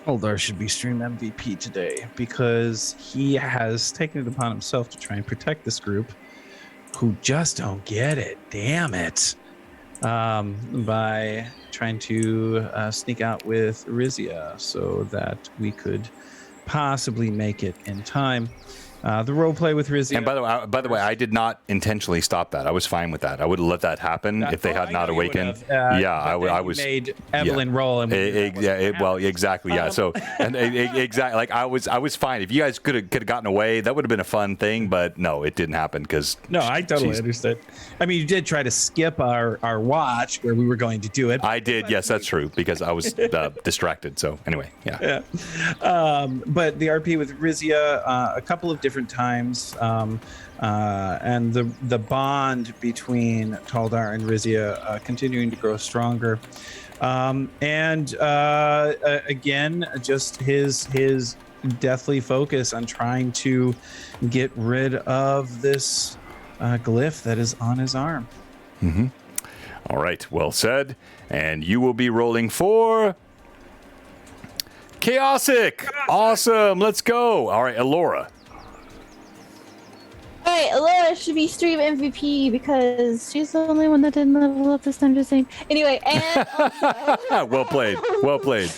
Taldar should be stream MVP today because he has taken it upon himself to try and protect this group who just don't get it. Damn it. By trying to sneak out with Rizia so that we could possibly make it in time. The role play with Rizia. And by the way, I did not intentionally stop that. I was fine with that. I would have let that happen if they had not awakened. I was. Made Evelyn roll. And exactly. Yeah. So and exactly. Like I was fine. If you guys could have gotten away, that would have been a fun thing. But no, it didn't happen because. No, I totally understood. I mean, you did try to skip our watch where we were going to do it. I did. Yes, that's true because I was distracted. So anyway, yeah. But the RP with Rizia, a couple of different different times, and the bond between Taldar and Rizia continuing to grow stronger. And again, just his deathly focus on trying to get rid of this glyph that is on his arm. Mm-hmm. All right, well said. And you will be rolling for Chaosic. Awesome, let's go. All right, Elora. Alright, Alora should be stream MVP because she's the only one that didn't level up this time, just saying. Anyway, and also, Well played. Well played.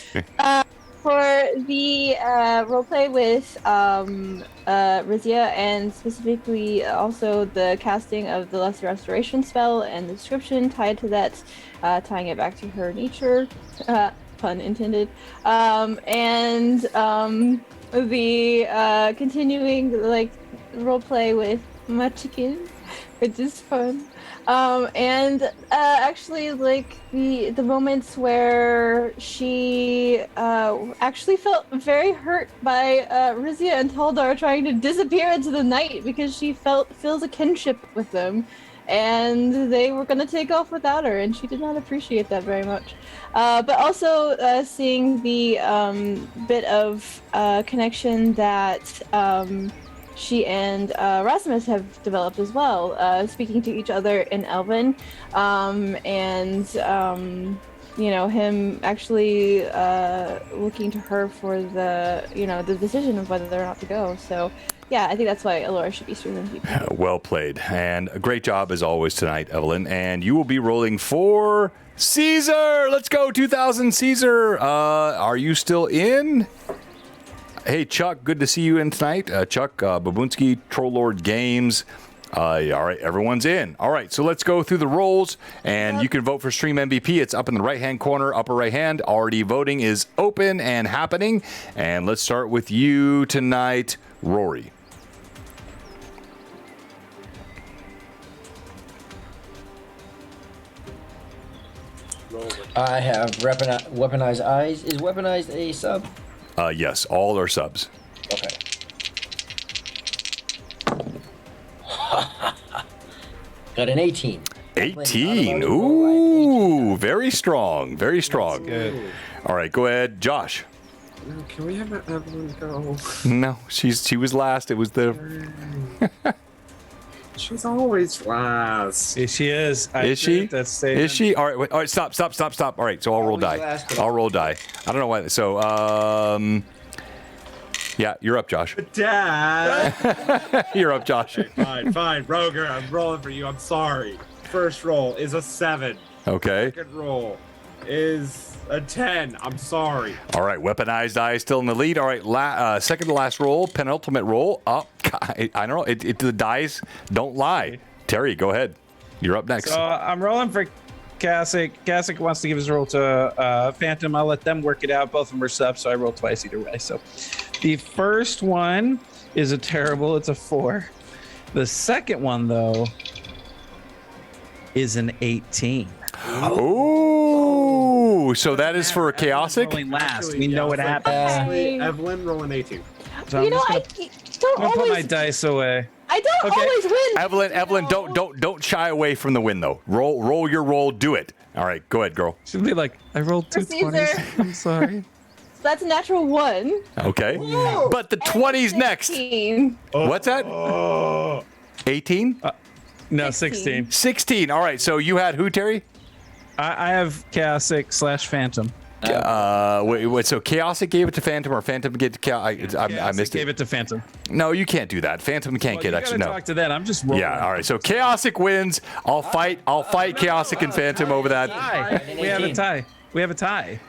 for the roleplay with Rizia, and specifically also the casting of the Lesser Restoration spell and the description tied to that, tying it back to her nature, pun intended, and the continuing like roleplay with my chicken, which is fun. And actually, like the moments where she actually felt very hurt by Rizia and Taldar trying to disappear into the night because she feels a kinship with them, and they were gonna take off without her, and she did not appreciate that very much. But also seeing the bit of connection that she and Erasmus have developed as well, speaking to each other in Elven, and you know, him actually looking to her for the decision of whether or not to go. So yeah, I think that's why Elora should be streaming MVP. Well played. And a great job as always tonight, Evelyn. And you will be rolling for Caesar. Let's go, 2000 Caesar. Are you still in? Hey, Chuck, good to see you in tonight. Chuck, Babunski, Troll Lord Games. All right, everyone's in. All right, so let's go through the rolls, and you can vote for Stream MVP. It's up in the right-hand corner, upper right hand. Already voting is open and happening. And let's start with you tonight, Rory. I have weaponized eyes. Is weaponized a sub? Yes, all are subs. Okay. Got an 18. 18. Ooh, very strong. Very strong. Good. All right, go ahead, Josh. Can we have Evelyn go? No, she was last. It was the. She's always last. She is. Is she? That's Is she? All right, wait, all right. Stop. All right, so I'll roll die. I'll roll die. I don't know why. So, yeah, you're up, Josh. Dad. You're up, Josh. Okay, fine. Roger, I'm rolling for you. I'm sorry. First roll is a 7. Okay. Second roll is a 10. I'm sorry. All right, weaponized eye still in the lead. All right, second to last roll, penultimate roll. Up. I don't know. The dice don't lie. Terry, go ahead. You're up next. So I'm rolling for Kasich. Kasich wants to give his roll to Phantom. I'll let them work it out. Both of them are subs, so I roll twice either way. So the first one is a terrible. It's a 4. The second one, though, is an 18. Ooh, so that is for Chaosic? Rolling last. Actually, We know yeah, what it's like, happens. actually, Evelyn rolling 18. So I'm You know, just I gonna, don't I'm gonna put my always. dice away. I don't Okay. always win. Evelyn, don't shy away from the win though. Roll your roll. Do it. All right, go ahead, girl. She'll be like, I rolled two Caesar. 20s. I'm sorry. That's a natural 1. Okay. But the 20's next. 16. What's that? 18? No, 16. 16. All right. So you had who, Terry? I have Kasich / Phantom. Wait. So Chaosic gave it to Phantom, or Phantom gave it to Chaosic? I Kasich missed gave it. it to Phantom. No, you can't do that. Phantom can't Well, get you extra. gotta No. talk to that. I'm just rolling. Yeah. All right. So Chaosic wins. I'll fight Chaosic and Phantom over that. We have a tie. We have a tie.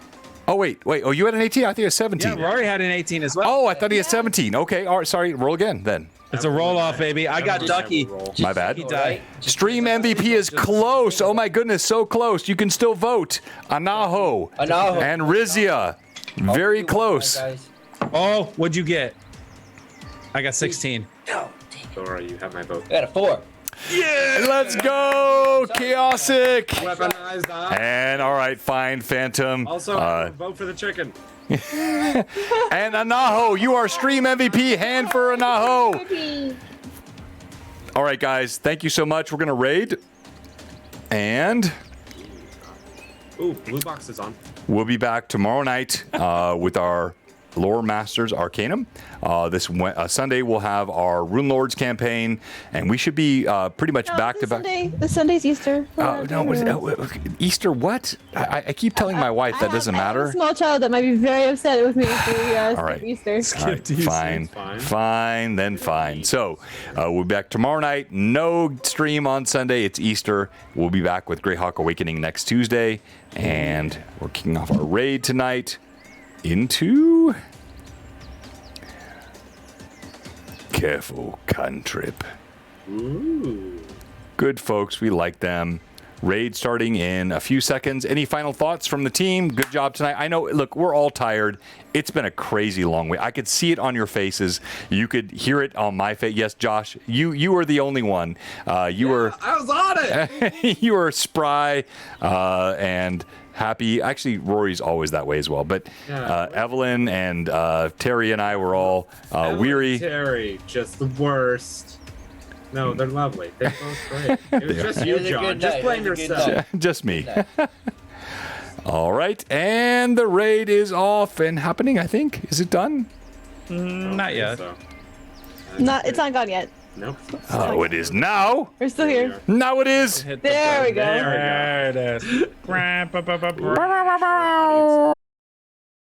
Oh wait. Oh, you had an 18. I think it's 17. Yeah, Rory had an 18 as well. Oh, I thought he had 17. Okay. All right. Sorry. Roll again then. It's a roll off, baby. I got Ducky. My bad. He died. Stream MVP is close. Oh my goodness, so close. You can still vote. Anaho. And Rizia. Very close. Oh, what'd you get? I got 16. Dora, you have my vote. I got a 4. Yeah! Let's go, Chaosic! Weaponized eye. And all right, fine, Phantom. Also, vote for the chicken. And Anaho, you are stream MVP. Hand for Anaho. All right, guys, thank you so much. We're gonna raid, and Ooh, blue box is on. we'll be back tomorrow night with our Lore Masters Arcanum. This Sunday we'll have our Rune Lords campaign, and we should be pretty much back to back. The Sunday's Easter. Easter what? I keep telling my wife that doesn't I have matter. a small child that might be very upset with me if we All right. Easter. All right, fine, fine. So we'll be back tomorrow night. No stream on Sunday. It's Easter. We'll be back with Greyhawk Awakening next Tuesday, and we're kicking off our raid tonight into Careful Cantrip. Ooh. Good folks, we like them. Raid starting in a few seconds. Any final thoughts from the team? Good job tonight. I know, look, we're all tired. It's been a crazy long way. I could see it on your faces. You could hear it on my face. Yes, Josh, you were the only one. You were. I was on it. You were spry and happy. Actually, Rory's always that way as well. But Evelyn and Terry and I were all weary. Terry, just the worst. No, they're lovely. They're both great. It was just you, John. Just blame yourself. Just me. All right, and the raid is off and happening, I think. Is it done? Not yet. So. It's not gone yet. Nope. Oh, it is now. We're still here. Now it is. There we go. There it is.